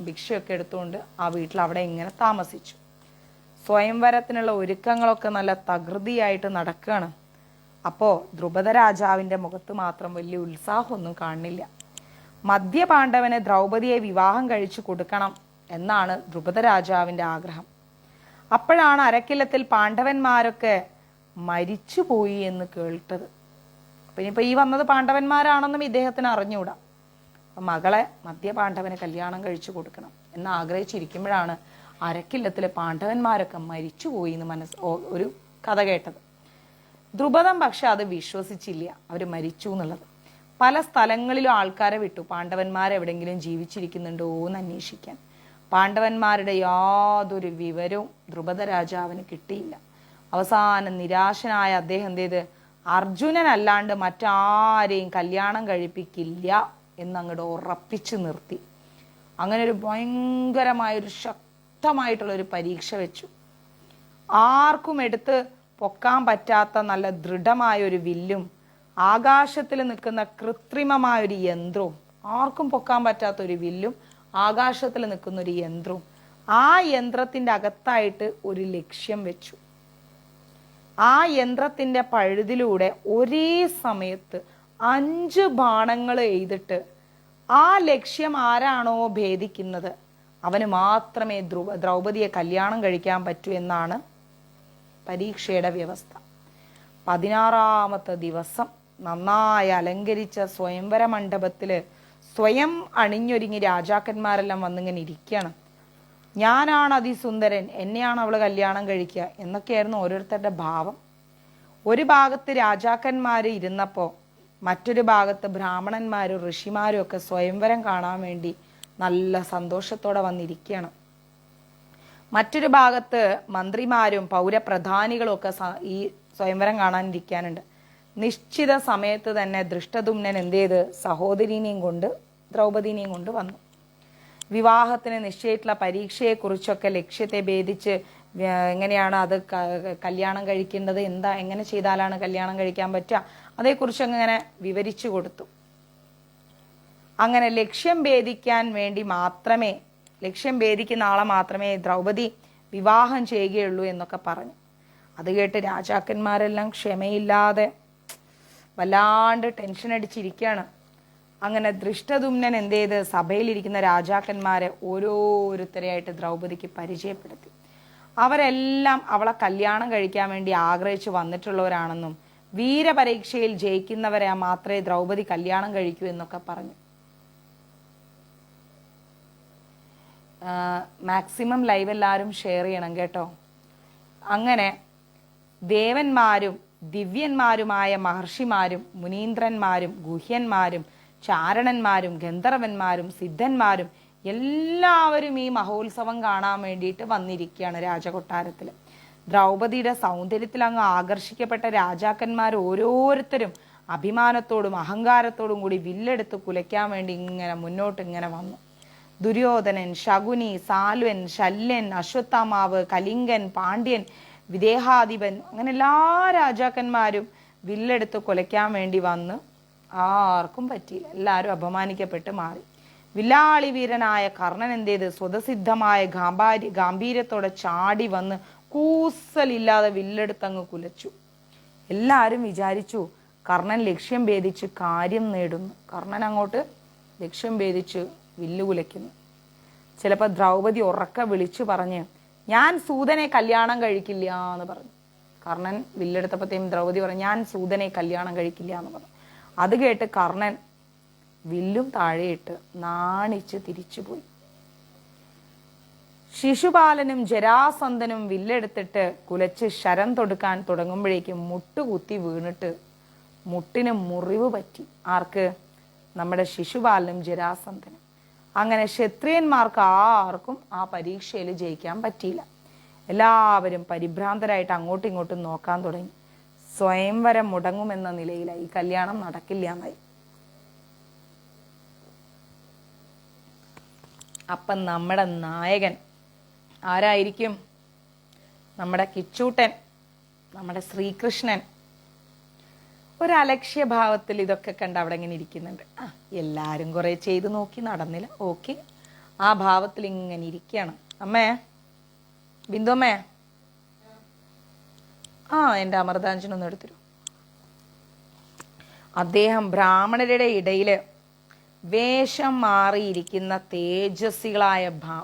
ഭിക്ഷയൊക്കെ എടുത്തുകൊണ്ട് ആ വീട്ടിൽ അവിടെ ഇങ്ങനെ താമസിച്ചു. സ്വയംവരത്തിനുള്ള ഒരുക്കങ്ങളൊക്കെ നല്ല തകൃതിയായിട്ട് നടക്കുകയാണ്. അപ്പോൾ ദ്രുപദ രാജാവിൻ്റെ മുഖത്ത് മാത്രം വലിയ ഉത്സാഹമൊന്നും കാണുന്നില്ല. മധ്യപാണ്ഡവന് ദ്രൗപദിയെ വിവാഹം കഴിച്ചു കൊടുക്കണം എന്നാണ് ദ്രുപദ രാജാവിൻ്റെ ആഗ്രഹം. അപ്പോഴാണ് അരക്കില്ലത്തിൽ പാണ്ഡവന്മാരൊക്കെ മരിച്ചുപോയി എന്ന് കേട്ടത്. അപ്പം ഇനിയിപ്പോൾ ഈ വന്നത് പാണ്ഡവന്മാരാണെന്നും ഇദ്ദേഹത്തിന് അറിഞ്ഞുകൂടാ. അപ്പം മകളെ മധ്യപാണ്ഡവന് കല്യാണം കഴിച്ചു കൊടുക്കണം എന്ന് ആഗ്രഹിച്ചിരിക്കുമ്പോഴാണ് അരക്കില്ലത്തിലെ പാണ്ഡവന്മാരൊക്കെ മരിച്ചുപോയി എന്ന് ഒരു കഥ കേട്ടത്. ദ്രുപദം പക്ഷെ അത് വിശ്വസിച്ചില്ല, അവർ മരിച്ചു എന്നുള്ളത്. പല സ്ഥലങ്ങളിലും ആൾക്കാരെ വിട്ടു പാണ്ഡവന്മാരെവിടെങ്കിലും ജീവിച്ചിരിക്കുന്നുണ്ടോ എന്ന് അന്വേഷിക്കാൻ. പാണ്ഡവന്മാരുടെ യാതൊരു വിവരവും ദ്രുപദ രാജാവിന് കിട്ടിയില്ല. അവസാനം നിരാശനായ അദ്ദേഹം എന്ത് ചെയ്ത്, അർജുനനല്ലാണ്ട് മറ്റാരെയും കല്യാണം കഴിപ്പിക്കില്ല എന്നങ്ങോട്ട് ഉറപ്പിച്ചു നിർത്തി. അങ്ങനെ ഒരു ഭയങ്കരമായൊരു ശക്തമായിട്ടുള്ളൊരു പരീക്ഷ വെച്ചു. ആർക്കും എടുത്ത് പൊക്കാൻ പറ്റാത്ത നല്ല ദൃഢമായൊരു വില്ലും ആകാശത്തിൽ നിൽക്കുന്ന കൃത്രിമമായൊരു യന്ത്രവും, ആർക്കും പൊക്കാൻ പറ്റാത്തൊരു വില്ലും ആകാശത്തിൽ നിൽക്കുന്ന ഒരു യന്ത്രവും, ആ യന്ത്രത്തിൻ്റെ അകത്തായിട്ട് ഒരു ലക്ഷ്യം വെച്ചു. ആ യന്ത്രത്തിൻ്റെ പഴുതിലൂടെ ഒരേ സമയത്ത് 5 ബാണങ്ങൾ എയ്തിട്ട് ആ ലക്ഷ്യം ആരാണോ ഭേദിക്കുന്നത് അവന് മാത്രമേ ദ്രൗപദിയെ കല്യാണം കഴിക്കാൻ പറ്റൂ എന്നാണ് പരീക്ഷയുടെ വ്യവസ്ഥ. 16-ാമത്തെ ദിവസം നന്നായി അലങ്കരിച്ച സ്വയംവര മണ്ഡപത്തില് സ്വയം അണിഞ്ഞൊരുങ്ങി രാജാക്കന്മാരെല്ലാം വന്നിങ്ങനെ ഇരിക്കുകയാണ്. ഞാനാണ് അതിസുന്ദരൻ, എന്നെയാണ് അവള് കല്യാണം കഴിക്കുക എന്നൊക്കെയായിരുന്നു ഓരോരുത്തരുടെ ഭാവം. ഒരു ഭാഗത്ത് രാജാക്കന്മാര് ഇരുന്നപ്പോൾ മറ്റൊരു ഭാഗത്ത് ബ്രാഹ്മണന്മാരും ഋഷിമാരും ഒക്കെ സ്വയംവരം കാണാൻ വേണ്ടി നല്ല സന്തോഷത്തോടെ വന്നിരിക്കുകയാണ്. മറ്റൊരു ഭാഗത്ത് മന്ത്രിമാരും പൗരപ്രധാനികളും ഒക്കെ ഈ സ്വയംവരം കാണാനിരിക്കാനുണ്ട്. നിശ്ചിത സമയത്ത് തന്നെ ദൃഷ്ടദുമ്നൻ എന്ത് ചെയ്ത് സഹോദരിനെയും കൊണ്ട് ദ്രൗപദീനെയും കൊണ്ട് വന്നു. വിവാഹത്തിന് നിശ്ചയിച്ചിട്ടുള്ള പരീക്ഷയെക്കുറിച്ചൊക്കെ ലക്ഷ്യത്തെ ഭേദിച്ച് എങ്ങനെയാണ് അത് കല്യാണം കഴിക്കേണ്ടത്, എങ്ങനെ ചെയ്താലാണ് കല്യാണം കഴിക്കാൻ പറ്റുക, അതേക്കുറിച്ചൊക്കെ ഇങ്ങനെ വിവരിച്ചു കൊടുത്തു. അങ്ങനെ ലക്ഷ്യം ഭേദിക്കുന്ന ആളെ മാത്രമേ ദ്രൗപദി വിവാഹം ചെയ്യുകയുള്ളൂ എന്നൊക്കെ പറഞ്ഞു. അത് കേട്ട് രാജാക്കന്മാരെല്ലാം ക്ഷമയില്ലാതെ വല്ലാണ്ട് ടെൻഷൻ അടിച്ചിരിക്കുകയാണ്. അങ്ങനെ ദൃഷ്ടദുമ്നൻ എന്ത് ചെയ്ത് സഭയിലിരിക്കുന്ന രാജാക്കന്മാരെ ഓരോരുത്തരെയായിട്ട് ദ്രൗപദിക്ക് പരിചയപ്പെടുത്തി. അവരെല്ലാം അവളെ കല്യാണം കഴിക്കാൻ വേണ്ടി ആഗ്രഹിച്ചു വന്നിട്ടുള്ളവരാണെന്നും വീരപരീക്ഷയിൽ ജയിക്കുന്നവരെ മാത്രമേ ദ്രൗപദി കല്യാണം കഴിക്കൂ എന്നൊക്കെ പറഞ്ഞു. മാക്സിമം ലൈവ് എല്ലാവരും ഷെയർ ചെയ്യണം കേട്ടോ. അങ്ങനെ ദേവന്മാരും ദിവ്യന്മാരുമായ മഹർഷിമാരും മുനീന്ദ്രന്മാരും ഗുഹ്യന്മാരും ചാരണന്മാരും ഗന്ധർവന്മാരും സിദ്ധന്മാരും എല്ലാവരും ഈ മഹോത്സവം കാണാൻ വേണ്ടിയിട്ട് വന്നിരിക്കുകയാണ് രാജകൊട്ടാരത്തിൽ. ദ്രൗപദിയുടെ സൗന്ദര്യത്തിൽ അങ്ങ് ആകർഷിക്കപ്പെട്ട രാജാക്കന്മാർ ഓരോരുത്തരും അഭിമാനത്തോടും അഹങ്കാരത്തോടും കൂടി വില്ലെടുത്ത് കുലയ്ക്കാൻ വേണ്ടി ഇങ്ങനെ മുന്നോട്ട് ഇങ്ങനെ വന്നു. ദുര്യോധനൻ, ശകുനി, സാൽവൻ, ശല്യൻ, അശ്വത്ഥാമാവ്, കലിംഗൻ, പാണ്ഡ്യൻ, വിദേഹാധിപൻ, അങ്ങനെ എല്ലാ രാജാക്കന്മാരും വില്ലെടുത്ത് കൊലയ്ക്കാൻ വേണ്ടി വന്ന് ആർക്കും പറ്റിയില്ല. എല്ലാവരും അപമാനിക്കപ്പെട്ട് മാറി. വില്ലാളി വീരനായ കർണൻ എന്ത് ചെയ്ത് സ്വതസിദ്ധമായ ഗാംഭീര്യത്തോടെ ചാടി വന്ന് കൂസലില്ലാതെ വില്ലെടുത്തങ്ങ് കുലച്ചു. എല്ലാവരും വിചാരിച്ചു കർണൻ ലക്ഷ്യം ഭേദിച്ച് കാര്യം നേടുന്നു. കർണൻ അങ്ങോട്ട് ലക്ഷ്യം ഭേദിച്ച് വില്ല് കുലയ്ക്കുന്നു. ചിലപ്പോൾ ദ്രൗപദി ഉറക്കെ വിളിച്ചു പറഞ്ഞ് ഞാൻ സൂതനെ കല്യാണം കഴിക്കില്ല എന്ന് പറഞ്ഞു. കർണൻ വില്ലെടുത്തപ്പോഴത്തേക്കും ദ്രൗപദി പറഞ്ഞു ഞാൻ സൂതനെ കല്യാണം കഴിക്കില്ല എന്ന് പറഞ്ഞു. അത് കേട്ട് കർണൻ വില്ലും താഴെയിട്ട് നാണിച്ച് തിരിച്ചുപോയി. ശിശുപാലനും ജരാസന്ധനും വില്ലെടുത്തിട്ട് കുലച്ച് ശരം തൊടുക്കാൻ തുടങ്ങുമ്പോഴേക്കും മുട്ടുകുത്തി വീണിട്ട് മുട്ടിന് മുറിവ് പറ്റി. ആർക്ക്? നമ്മുടെ ശിശുപാലനും ജരാസന്ധനും. അങ്ങനെ ക്ഷത്രിയന്മാർക്ക് ആർക്കും ആ പരീക്ഷയിൽ ജയിക്കാൻ പറ്റിയില്ല. എല്ലാവരും പരിഭ്രാന്തരായിട്ട് അങ്ങോട്ടും ഇങ്ങോട്ടും നോക്കാൻ തുടങ്ങി. സ്വയംവരം മുടങ്ങുമെന്ന നിലയിലായി, ഈ കല്യാണം നടക്കില്ല എന്നായി. അപ്പം നമ്മുടെ നായകൻ ആരായിരിക്കും? നമ്മുടെ കിച്ചൂട്ടൻ, നമ്മുടെ ശ്രീകൃഷ്ണൻ. ഒരലക്ഷ്യ ഭാവത്തിൽ ഇതൊക്കെ കണ്ട് അവിടെ ഇങ്ങനെ ഇരിക്കുന്നുണ്ട്. എല്ലാവരും കുറെ ചെയ്ത് നോക്കി, നടന്നില്ല, ഓക്കെ. ആ ഭാവത്തിൽ ഇങ്ങനെ ഇരിക്കുകയാണ്. അമ്മേ, ബിന്ദുമ്മേ, എൻ്റെ അമൃതാഞ്ജനൊന്നും എടുത്തിരു. അദ്ദേഹം ബ്രാഹ്മണരുടെ ഇടയിൽ വേഷം മാറിയിരിക്കുന്ന തേജസ്വികളായ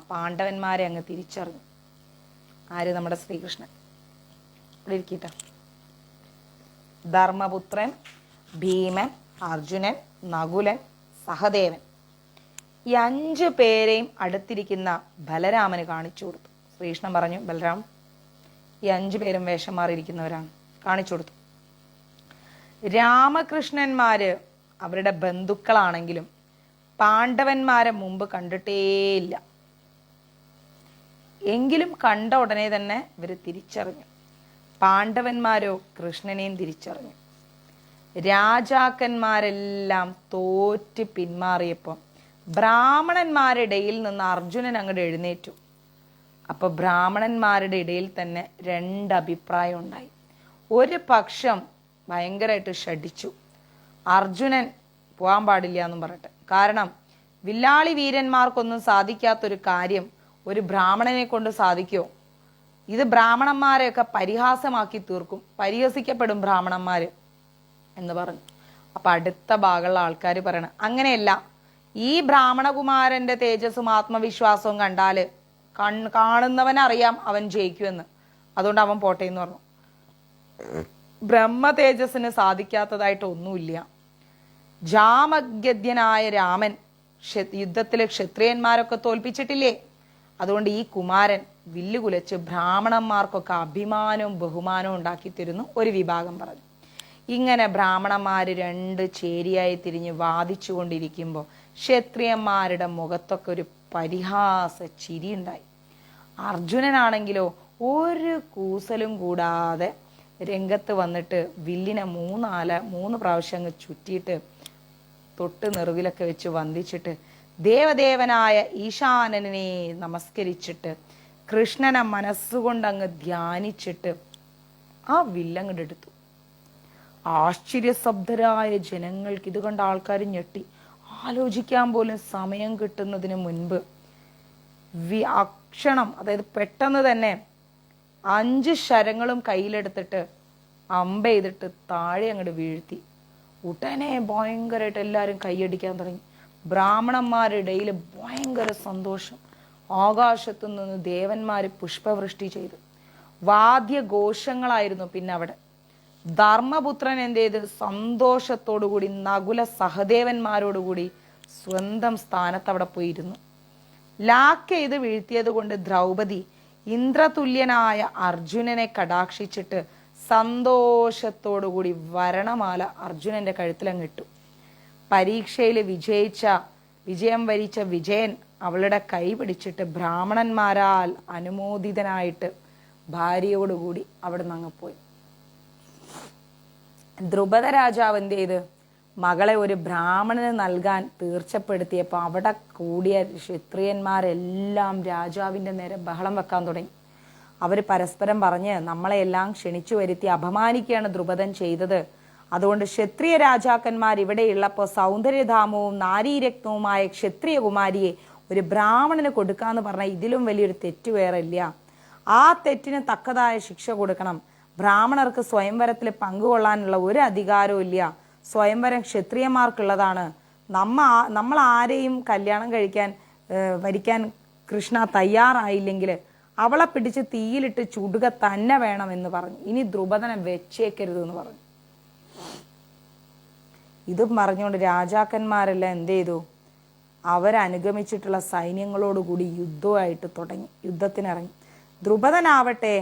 പാണ്ഡവന്മാരെ അങ്ങ് തിരിച്ചറിഞ്ഞു. ആര്? നമ്മുടെ ശ്രീകൃഷ്ണൻ. ഇവിടെ ഇരിക്കട്ടെ. ധർമ്മപുത്രൻ, ഭീമൻ, അർജുനൻ, നകുലൻ, സഹദേവൻ, ഈ 5 പേരെയും അടുത്തിരിക്കുന്ന ബലരാമന് കാണിച്ചു കൊടുത്തു. ശ്രീകൃഷ്ണൻ പറഞ്ഞു, ബലരാം, ഈ 5 പേരും വേഷം മാറിയിരിക്കുന്നവരാണ്, കാണിച്ചു കൊടുത്തു. രാമകൃഷ്ണന്മാര് അവരുടെ ബന്ധുക്കളാണെങ്കിലും പാണ്ഡവന്മാരെ മുമ്പ് കണ്ടിട്ടേയില്ല. എങ്കിലും കണ്ട ഉടനെ തന്നെ ഇവർ തിരിച്ചറിഞ്ഞു. പാണ്ഡവന്മാരോ കൃഷ്ണനെയും തിരിച്ചറിഞ്ഞു. രാജാക്കന്മാരെല്ലാം തോറ്റ് പിന്മാറിയപ്പോൾ ബ്രാഹ്മണന്മാരുടെ ഇടയിൽ നിന്ന് അർജുനൻ അങ്ങോട്ട് എഴുന്നേറ്റു. അപ്പൊ ബ്രാഹ്മണന്മാരുടെ ഇടയിൽ തന്നെ 2 അഭിപ്രായം ഉണ്ടായി. ഒരു പക്ഷം ഭയങ്കരമായിട്ട് ഷടിച്ചു, അർജുനൻ പോകാൻ പാടില്ല എന്നും പറഞ്ഞിട്ട്. കാരണം വില്ലാളി വീരന്മാർക്കൊന്നും സാധിക്കാത്തൊരു കാര്യം ഒരു ബ്രാഹ്മണനെ കൊണ്ട് സാധിക്കുമോ? ഇത് ബ്രാഹ്മണന്മാരെയൊക്കെ പരിഹാസമാക്കി തീർക്കും, പരിഹസിക്കപ്പെടും ബ്രാഹ്മണന്മാര് എന്ന് പറഞ്ഞു. അപ്പൊ അടുത്ത ഭാഗമുള്ള ആൾക്കാർ പറയണ അങ്ങനെയല്ല, ഈ ബ്രാഹ്മണകുമാരന്റെ തേജസ്സും ആത്മവിശ്വാസവും കണ്ടാല് കാണുന്നവനറിയാം അവൻ ജയിക്കുമെന്ന്, അതുകൊണ്ട് അവൻ പോട്ടെ എന്ന് പറഞ്ഞു. ബ്രഹ്മ തേജസ്സിന് സാധിക്കാത്തതായിട്ട് ഒന്നുമില്ല. ജാമഗദ്യനായ രാമൻ യുദ്ധത്തിലെ ക്ഷത്രിയന്മാരൊക്കെ തോൽപ്പിച്ചിട്ടില്ലേ? അതുകൊണ്ട് ഈ കുമാരൻ വില്ലുകുലച്ച് ബ്രാഹ്മണന്മാർക്കൊക്കെ അഭിമാനവും ബഹുമാനവും ഉണ്ടാക്കി തരുന്നു ഒരു വിഭാഗം പറഞ്ഞു. ഇങ്ങനെ ബ്രാഹ്മണന്മാർ രണ്ട് ചേരിയായി തിരിഞ്ഞ് വാദിച്ചു കൊണ്ടിരിക്കുമ്പോൾ ക്ഷത്രിയന്മാരുടെ മുഖത്തൊക്കെ ഒരു പരിഹാസ ചിരി ഉണ്ടായി. അർജുനനാണെങ്കിലോ ഒരു കൂസലും കൂടാതെ രംഗത്ത് വന്നിട്ട് വില്ലിനെ മൂന്ന് പ്രാവശ്യം അങ്ങ് ചുറ്റിയിട്ട് തൊട്ട് നെറുകിലൊക്കെ വെച്ച് വന്ദിച്ചിട്ട് ദേവദേവനായ ഈശാനനെ നമസ്കരിച്ചിട്ട് കൃഷ്ണനെ മനസ്സുകൊണ്ട് അങ്ങ് ധ്യാനിച്ചിട്ട് ആ വില്ലങ്ങോട്ട് എടുത്തു. ആശ്ചര്യശബ്ദരായ ജനങ്ങൾക്ക് ഇത് കണ്ട ആൾക്കാർ ഞെട്ടി. ആലോചിക്കാൻ പോലും സമയം കിട്ടുന്നതിന് മുൻപ് അക്ഷണം, അതായത് പെട്ടെന്ന് തന്നെ 5 ശരങ്ങളും കയ്യിലെടുത്തിട്ട് അമ്പെയ്തിട്ട് താഴെ അങ്ങോട്ട് വീഴ്ത്തി. ഉടനെ ഭയങ്കരമായിട്ട് എല്ലാവരും കൈയടിക്കാൻ തുടങ്ങി. ബ്രാഹ്മണന്മാരുടെ ഇടയിൽ ഭയങ്കര സന്തോഷം. ആകാശത്തു നിന്ന് ദേവന്മാർ പുഷ്പവൃഷ്ടി ചെയ്തു. വാദ്യഘോഷങ്ങളായിരുന്നു. പിന്നെ അവിടെ ധർമ്മപുത്രൻ എന്ത് ചെയ്ത് സന്തോഷത്തോടുകൂടി നകുല സഹദേവന്മാരോടുകൂടി സ്വന്തം സ്ഥാനത്ത് അവിടെ പോയിരുന്നു. ലാക്ക് ചെയ്ത് വീഴ്ത്തിയത് കൊണ്ട് ദ്രൗപദി ഇന്ദ്രതുല്യനായ അർജുനനെ കടാക്ഷിച്ചിട്ട് സന്തോഷത്തോടുകൂടി വരണമാല അർജുനന്റെ കഴുത്തിലങ്ങിട്ടു. പരീക്ഷയിൽ വിജയം വരിച്ച വിജയൻ അവളുടെ കൈ പിടിച്ചിട്ട് ബ്രാഹ്മണന്മാരാൽ അനുമോദിതനായിട്ട് ഭാര്യയോടുകൂടി അവിടെ നിന്ന് അങ്ങ് പോയി. ദ്രുപദ രാജാവ് എന്ത് ചെയ്ത് മകളെ ഒരു ബ്രാഹ്മണന് നൽകാൻ തീർച്ചപ്പെടുത്തിയപ്പോൾ അവിടെ കൂടിയ ക്ഷത്രിയന്മാരെല്ലാം രാജാവിൻ്റെ നേരെ ബഹളം വെക്കാൻ തുടങ്ങി. അവർ പരസ്പരം പറഞ്ഞ് നമ്മളെല്ലാം ക്ഷണിച്ചു വരുത്തി അപമാനിക്കുകയാണ് ദ്രുപദൻ ചെയ്തത്. അതുകൊണ്ട് ക്ഷത്രിയ രാജാക്കന്മാർ ഇവിടെയുള്ളപ്പോൾ സൗന്ദര്യധാമവും നാരീരത്നവുമായ ക്ഷത്രിയ കുമാരിയെ ഒരു ബ്രാഹ്മണന് കൊടുക്കാന്ന് പറഞ്ഞാൽ ഇതിലും വലിയൊരു തെറ്റ് വേറെ ഇല്ല. ആ തെറ്റിന് തക്കതായ ശിക്ഷ കൊടുക്കണം. ബ്രാഹ്മണർക്ക് സ്വയംവരത്തിൽ പങ്കുകൊള്ളാനുള്ള ഒരു അധികാരവും ഇല്ല. സ്വയംവരം ക്ഷത്രിയന്മാർക്കുള്ളതാണ്. നമ്മൾ ആരെയും കല്യാണം വരിക്കാൻ കൃഷ്ണ തയ്യാറായില്ലെങ്കിൽ അവളെ പിടിച്ച് തീയിലിട്ട് ചുടുക തന്നെ വേണമെന്ന് പറഞ്ഞു. ഇനി ദ്രുപദനെ വെച്ചേക്കരുത് എന്ന് പറഞ്ഞു. ഇതും പറഞ്ഞുകൊണ്ട് രാജാക്കന്മാരെല്ലാം എന്ത് ചെയ്തു? അവരനുഗമിച്ചിട്ടുള്ള സൈന്യങ്ങളോടുകൂടി യുദ്ധത്തിനിറങ്ങി. ദ്രുപദനാവട്ടെ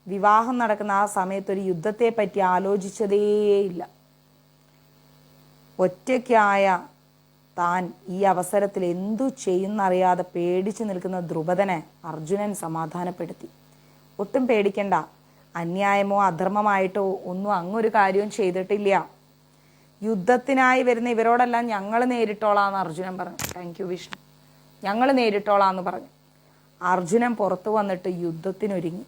വിവാഹം നടക്കുന്ന ആ സമയത്ത് ഒരു യുദ്ധത്തെ പറ്റി ആലോചിച്ചതേയില്ല. ഒറ്റയ്ക്കായ താൻ ഈ അവസരത്തിൽ എന്തു ചെയ്യുന്നറിയാതെ പേടിച്ചു നിൽക്കുന്ന ദ്രുപദനെ അർജുനൻ സമാധാനപ്പെടുത്തി. ഒട്ടും പേടിക്കണ്ട, അന്യായമോ അധർമ്മമായിട്ടോ ഒന്നും അങ്ങൊരു കാര്യവും ചെയ്തിട്ടില്ല. യുദ്ധത്തിനായി വരുന്ന ഇവരോടെല്ലാം ഞങ്ങൾ നേരിട്ടോളാന്ന് അർജുനൻ പറഞ്ഞു. Thank you Vishnu. ഞങ്ങൾ നേരിട്ടോളാന്ന് പറഞ്ഞു. അർജുനൻ പുറത്തു വന്നിട്ട് യുദ്ധത്തിനൊരുങ്ങി.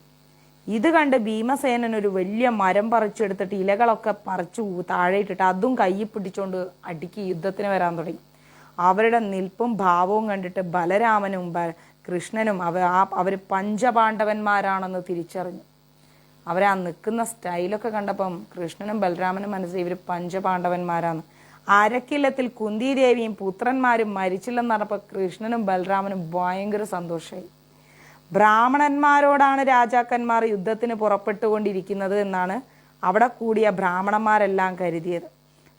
ഇത് കണ്ട് ഭീമസേനൻ ഒരു വലിയ മരം പറിച്ചെടുത്തിട്ട് ഇലകളൊക്കെ പറിച്ചു താഴെ ഇട്ടിട്ട് അതും കയ്യിൽ പിടിച്ചുകൊണ്ട് അടുക്കി യുദ്ധത്തിന് വരാൻ തുടങ്ങി. അവരുടെ നിൽപ്പും ഭാവവും കണ്ടിട്ട് ബലരാമനും കൃഷ്ണനും അവർ പഞ്ചപാണ്ഡവന്മാരാണെന്ന് തിരിച്ചറിഞ്ഞു. അവരെ ആ നിൽക്കുന്ന സ്റ്റൈലൊക്കെ കണ്ടപ്പം കൃഷ്ണനും ബലരാമനും മനസ്സിൽ ഇവർ പഞ്ചപാണ്ഡവന്മാരാണ്. അരക്കില്ലത്തിൽ കുന്തിദേവിയും പുത്രന്മാരും മരിച്ചില്ലെന്ന് പറഞ്ഞപ്പോൾ കൃഷ്ണനും ബലരാമനും ഭയങ്കര സന്തോഷമായി. ബ്രാഹ്മണന്മാരോടാണ് രാജാക്കന്മാർ യുദ്ധത്തിന് പുറപ്പെട്ടുകൊണ്ടിരിക്കുന്നത് എന്നാണ് അവിടെ കൂടിയ ബ്രാഹ്മണന്മാരെല്ലാം കരുതിയത്.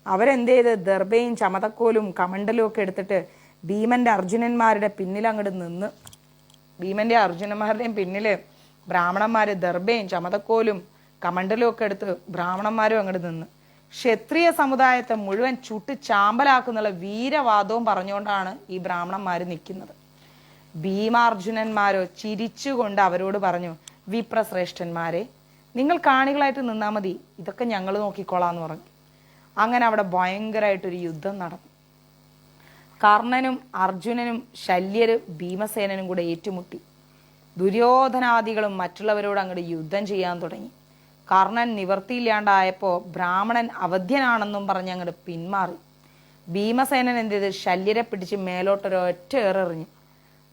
അവരെന്ത് ചെയ്ത് ദർഭയും ചമതക്കോലും കമണ്ടലും ഒക്കെ എടുത്തിട്ട് ഭീമന്റെ അർജുനന്മാരുടെ പിന്നിൽ അങ്ങോട്ട് നിന്ന്. ഭീമന്റെ അർജുനന്മാരുടെയും പിന്നില് ബ്രാഹ്മണന്മാര് ദർഭയും ചമതക്കോലും കമണ്ടലും ഒക്കെ എടുത്ത് ബ്രാഹ്മണന്മാരും അങ്ങോട്ട് നിന്ന് ക്ഷത്രിയ സമുദായത്തെ മുഴുവൻ ചുട്ട് ചാമ്പലാക്കുന്നുള്ള വീരവാദവും പറഞ്ഞുകൊണ്ടാണ് ഈ ബ്രാഹ്മണന്മാര് നിൽക്കുന്നത്. ഭീമാർജുനന്മാരോ ചിരിച്ചുകൊണ്ട് അവരോട് പറഞ്ഞു, വിപ്രശ്രേഷ്ഠന്മാരെ, നിങ്ങൾ കാണികളായിട്ട് നിന്നാൽ മതി, ഇതൊക്കെ ഞങ്ങൾ നോക്കിക്കോളാന്ന് പറഞ്ഞു. അങ്ങനെ അവിടെ ഭയങ്കരമായിട്ടൊരു യുദ്ധം നടന്നു. കർണനും അർജുനനും ശല്യര് ഭീമസേനനും കൂടെ ഏറ്റുമുട്ടി. ദുര്യോധനാദികളും മറ്റുള്ളവരോട് അങ്ങോട്ട് യുദ്ധം ചെയ്യാൻ തുടങ്ങി. കർണൻ നിവർത്തിയില്ലാണ്ടായപ്പോൾ ബ്രാഹ്മണൻ അവധ്യനാണെന്നും പറഞ്ഞ് അങ്ങോട്ട് പിന്മാറി. ഭീമസേനൻ എന്ത് ചെയ്ത് ശല്യരെ പിടിച്ച് മേലോട്ടൊരൊറ്റ ഏറെറിഞ്ഞു.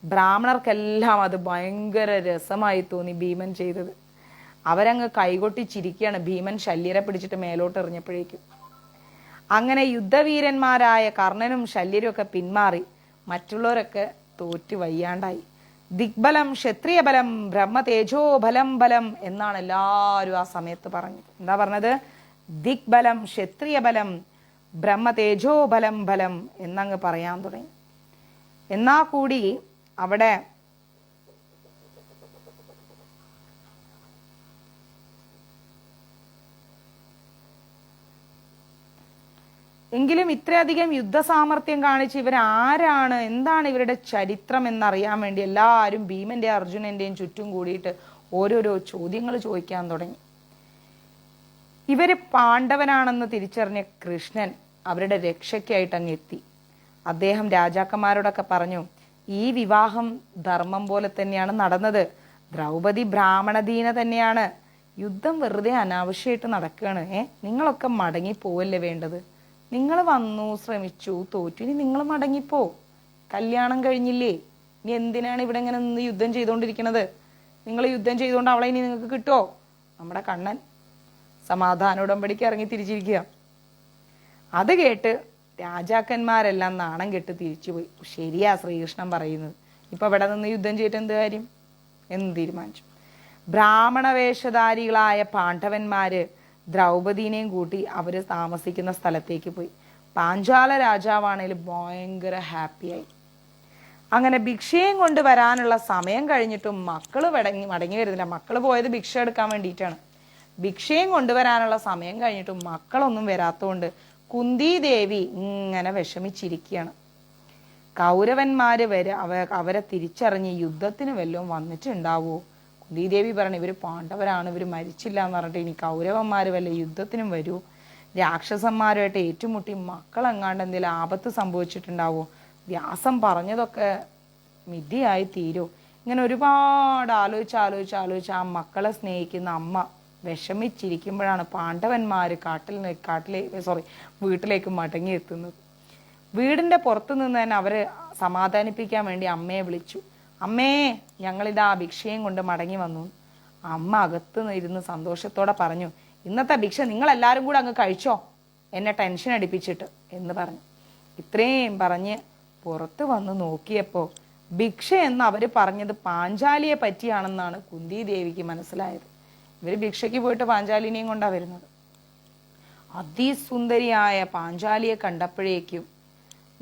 ബ്രാഹ്മണർക്കെല്ലാം അത് ഭയങ്കര രസമായി തോന്നി ഭീമൻ ചെയ്തത്. അവരങ്ങ് കൈകൊട്ടി ചിരിക്കുകയാണ് ഭീമൻ ശല്യരെ പിടിച്ചിട്ട് മേലോട്ട് എറിഞ്ഞപ്പോഴേക്കും. അങ്ങനെ യുദ്ധവീരന്മാരായ കർണനും ശല്യരും ഒക്കെ പിന്മാറി. മറ്റുള്ളവരൊക്കെ തോറ്റു വയ്യാണ്ടായി. ദിഗ്ബലം ക്ഷത്രിയബലം ബ്രഹ്മ തേജോ ബലം ബലം എന്നാണ് എല്ലാവരും ആ സമയത്ത് പറഞ്ഞത്. എന്താ പറഞ്ഞത്? ദിഗ്ബലം, ക്ഷത്രിയബലം, ബ്രഹ്മതേജോബലം ബലം എന്നങ്ങ് പറയാൻ തുടങ്ങി. എന്നാ കൂടി അവിടെ എങ്കിലും ഇത്രയധികം യുദ്ധസാമർഥ്യം കാണിച്ച് ഇവരാരാണ്, എന്താണ് ഇവരുടെ ചരിത്രം എന്നറിയാൻ വേണ്ടി എല്ലാവരും ഭീമന്റെ അർജുനന്റെയും ചുറ്റും കൂടിയിട്ട് ഓരോരോ ചോദ്യങ്ങൾ ചോദിക്കാൻ തുടങ്ങി. ഇവര് പാണ്ഡവനാണെന്ന് തിരിച്ചറിഞ്ഞ കൃഷ്ണൻ അവരുടെ രക്ഷയ്ക്കായിട്ട് അങ്ങ് എത്തി. അദ്ദേഹം രാജാക്കന്മാരോടൊക്കെ പറഞ്ഞു, ഈ വിവാഹം ധർമ്മം പോലെ തന്നെയാണ് നടന്നത്. ദ്രൗപദി ബ്രാഹ്മണദീന തന്നെയാണ്. യുദ്ധം വെറുതെ അനാവശ്യമായിട്ട് നടക്കുകയാണ്. നിങ്ങളൊക്കെ മടങ്ങി പോവല്ലേ വേണ്ടത്? നിങ്ങൾ വന്നു, ശ്രമിച്ചു, തോറ്റു, ഇനി നിങ്ങൾ മടങ്ങിപ്പോ. കല്യാണം കഴിഞ്ഞില്ലേ? ഇനി എന്തിനാണ് ഇവിടെ ഇങ്ങനെ നിന്ന് യുദ്ധം ചെയ്തുകൊണ്ടിരിക്കുന്നത്? നിങ്ങൾ യുദ്ധം ചെയ്തുകൊണ്ട് അവളെ ഇനി നിങ്ങൾക്ക് കിട്ടുമോ? നമ്മുടെ കണ്ണൻ സമാധാന ഉടമ്പടിക്ക് ഇറങ്ങി തിരിച്ചിരിക്കുക. അത് കേട്ട് രാജാക്കന്മാരെല്ലാം നാണം കെട്ട് തിരിച്ചുപോയി. ശരിയാ ശ്രീകൃഷ്ണൻ പറയുന്നത്, ഇപ്പൊ ഇവിടെ നിന്ന് യുദ്ധം ചെയ്തിട്ട് എന്ത് കാര്യം എന്ന് തീരുമാനിച്ചു. ബ്രാഹ്മണ വേഷധാരികളായ പാണ്ഡവന്മാര് ദ്രൗപദീനെയും കൂട്ടി അവര് താമസിക്കുന്ന സ്ഥലത്തേക്ക് പോയി. പാഞ്ചാല രാജാവാണേലും ഭയങ്കര ഹാപ്പിയായി. അങ്ങനെ ഭിക്ഷയും കൊണ്ട് വരാനുള്ള സമയം കഴിഞ്ഞിട്ടും മക്കള് മടങ്ങി വരുന്നില്ല. മക്കള് പോയത് ഭിക്ഷ എടുക്കാൻ വേണ്ടിയിട്ടാണ്. ഭിക്ഷയും കൊണ്ടുവരാനുള്ള സമയം കഴിഞ്ഞിട്ടും മക്കളൊന്നും വരാത്തതുകൊണ്ട് കുന്തിദേവി ഇങ്ങനെ വിഷമിച്ചിരിക്കുകയാണ്. കൗരവന്മാര് അവരെ തിരിച്ചറിഞ്ഞ് യുദ്ധത്തിന് വല്ലതും വന്നിട്ടുണ്ടാവോ? കുന്തിദേവി പറഞ്ഞു, ഇവര് പാണ്ഡവരാണ്, ഇവര് മരിച്ചില്ല എന്ന് പറഞ്ഞിട്ട് ഇനി കൗരവന്മാര് വല്ല യുദ്ധത്തിനും വരൂ, രാക്ഷസന്മാരുമായിട്ട് ഏറ്റുമുട്ടി മക്കളെങ്ങാണ്ട് എന്തെങ്കിലും ആപത്ത് സംഭവിച്ചിട്ടുണ്ടാവോ, വ്യാസം പറഞ്ഞതൊക്കെ മിഥ്യയായി തീരോ? ഇങ്ങനെ ഒരുപാട് ആലോചിച്ച് ആ മക്കളെ സ്നേഹിക്കുന്ന അമ്മ വിഷമിച്ചിരിക്കുമ്പോഴാണ് പാണ്ഡവന്മാര് വീട്ടിലേക്ക് മടങ്ങിയെത്തുന്നത്. വീടിന്റെ പുറത്തു നിന്ന് തന്നെ അവര് സമാധാനിപ്പിക്കാൻ വേണ്ടി അമ്മയെ വിളിച്ചു. അമ്മേ, ഞങ്ങളിതാ ഭിക്ഷയും കൊണ്ട് മടങ്ങി വന്നു. അമ്മ അകത്ത് ഇരുന്ന് സന്തോഷത്തോടെ പറഞ്ഞു, ഇന്നത്തെ ഭിക്ഷ നിങ്ങൾ എല്ലാവരും കൂടെ അങ്ങ് കഴിച്ചോ, എന്നെ ടെൻഷൻ അടിപ്പിച്ചിട്ട് എന്ന് പറഞ്ഞു. ഇത്രയും പറഞ്ഞ് പുറത്ത് വന്ന് നോക്കിയപ്പോ ഭിക്ഷ എന്ന് അവര് പറഞ്ഞത് പാഞ്ചാലിയെ പറ്റിയാണെന്നാണ് കുന്തിദേവിക്ക് മനസ്സിലായത്. ഇവര് ഭിക്ഷയ്ക്ക് പോയിട്ട് പാഞ്ചാലിനെയും കൊണ്ടാ വരുന്നത്. അതിസുന്ദരിയായ പാഞ്ചാലിയെ കണ്ടപ്പോഴേക്കും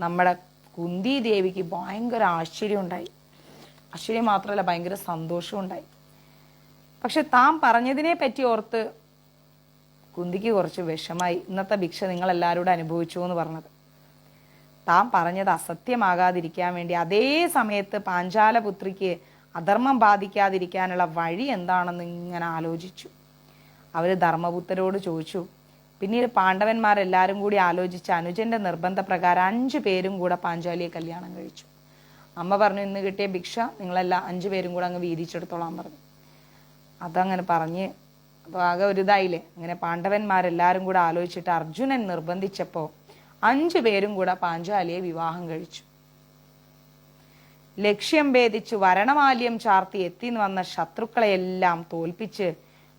നമ്മുടെ കുന്തിദേവിക്ക് ഭയങ്കര ആശ്ചര്യം ഉണ്ടായി. ആശ്ചര്യം മാത്രമല്ല, ഭയങ്കര സന്തോഷം ഉണ്ടായി. പക്ഷെ താൻ പറഞ്ഞതിനെ പറ്റി ഓർത്ത് കുന്തിക്ക് കുറച്ച് വിഷമായി. ഇന്നത്തെ ഭിക്ഷ നിങ്ങൾ എല്ലാവരോടും അനുഭവിച്ചു എന്ന് പറഞ്ഞത് താൻ പറഞ്ഞത് അസത്യമാകാതിരിക്കാൻ വേണ്ടി അതേ സമയത്ത് പാഞ്ചാലപുത്രിക്ക് അധർമ്മം ബാധിക്കാതിരിക്കാനുള്ള വഴി എന്താണെന്ന് ഇങ്ങനെ ആലോചിച്ചു. അവര് ധർമ്മപുത്രരോട് ചോദിച്ചു. പിന്നീട് പാണ്ഡവന്മാരെല്ലാവരും കൂടി ആലോചിച്ച് അനുജന്റെ നിർബന്ധപ്രകാരം 5 പേരും കൂടെ പാഞ്ചാലിയെ കല്യാണം കഴിച്ചു. അമ്മ പറഞ്ഞു, ഇന്ന് കിട്ടിയ ഭിക്ഷ നിങ്ങളെല്ലാം 5 പേരും കൂടെ അങ്ങ് വീതിച്ചെടുത്തോളാൻ പറഞ്ഞു. അതങ്ങനെ പറഞ്ഞ് അപ്പോൾ ആകെ ഒരു ഇതായില്ലേ. അങ്ങനെ പാണ്ഡവന്മാരെല്ലാവരും കൂടെ ആലോചിച്ചിട്ട് അർജുനൻ നിർബന്ധിച്ചപ്പോൾ 5 പേരും കൂടെ പാഞ്ചാലിയെ വിവാഹം കഴിച്ചു. ലക്ഷ്യം ഭേദിച്ച് വരണമാല്യം ചാർത്തി എത്തി വന്ന ശത്രുക്കളെയെല്ലാം തോൽപ്പിച്ച്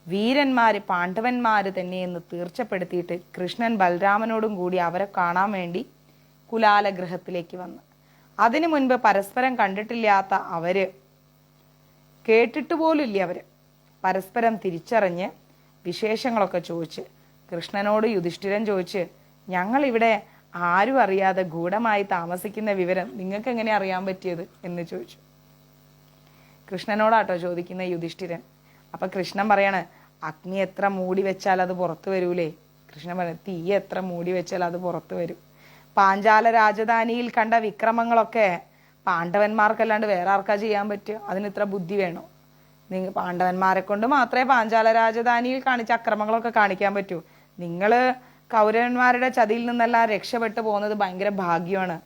വീരന്മാര് പാണ്ഡവന്മാര് തന്നെയെന്ന് തീർച്ചപ്പെടുത്തിയിട്ട് കൃഷ്ണൻ ബലരാമനോടും കൂടി അവരെ കാണാൻ വേണ്ടി കുലാലഗൃഹത്തിലേക്ക് വന്നു. അതിനു മുൻപ് പരസ്പരം കണ്ടിട്ടില്ലാത്ത അവര്, കേട്ടിട്ട് പോലുമില്ല അവര്, പരസ്പരം തിരിച്ചറിഞ്ഞ് വിശേഷങ്ങളൊക്കെ ചോദിച്ച് കൃഷ്ണനോട് യുധിഷ്ഠിരൻ ചോദിച്ച്, ഞങ്ങളിവിടെ ആരും അറിയാതെ ഗൂഢമായി താമസിക്കുന്ന വിവരം നിങ്ങൾക്ക് എങ്ങനെ അറിയാൻ പറ്റിയത് എന്ന് ചോദിച്ചു. കൃഷ്ണനോടാട്ടോ ചോദിക്കുന്ന യുധിഷ്ഠിരൻ. അപ്പൊ കൃഷ്ണൻ പറയാണ്, അഗ്നി എത്ര മൂടി വെച്ചാൽ അത് പുറത്തു വരൂലേ? കൃഷ്ണൻ പറയും, തീ എത്ര മൂടി വെച്ചാൽ അത് പുറത്തു വരും. പാഞ്ചാല രാജധാനിയിൽ കണ്ട വിക്രമങ്ങളൊക്കെ പാണ്ഡവന്മാർക്കല്ലാണ്ട് വേറെ ആർക്കാ ചെയ്യാൻ പറ്റുക? അതിന് ഇത്ര ബുദ്ധി വേണോ? പാണ്ഡവന്മാരെ കൊണ്ട് മാത്രമേ പാഞ്ചാല രാജധാനിയിൽ കാണിച്ച അക്രമങ്ങളൊക്കെ കാണിക്കാൻ പറ്റൂ. നിങ്ങള് കൗരവന്മാരുടെ ചതിയിൽ നിന്നെല്ലാം രക്ഷപ്പെട്ടു പോകുന്നത് ഭയങ്കര ഭാഗ്യമാണ്.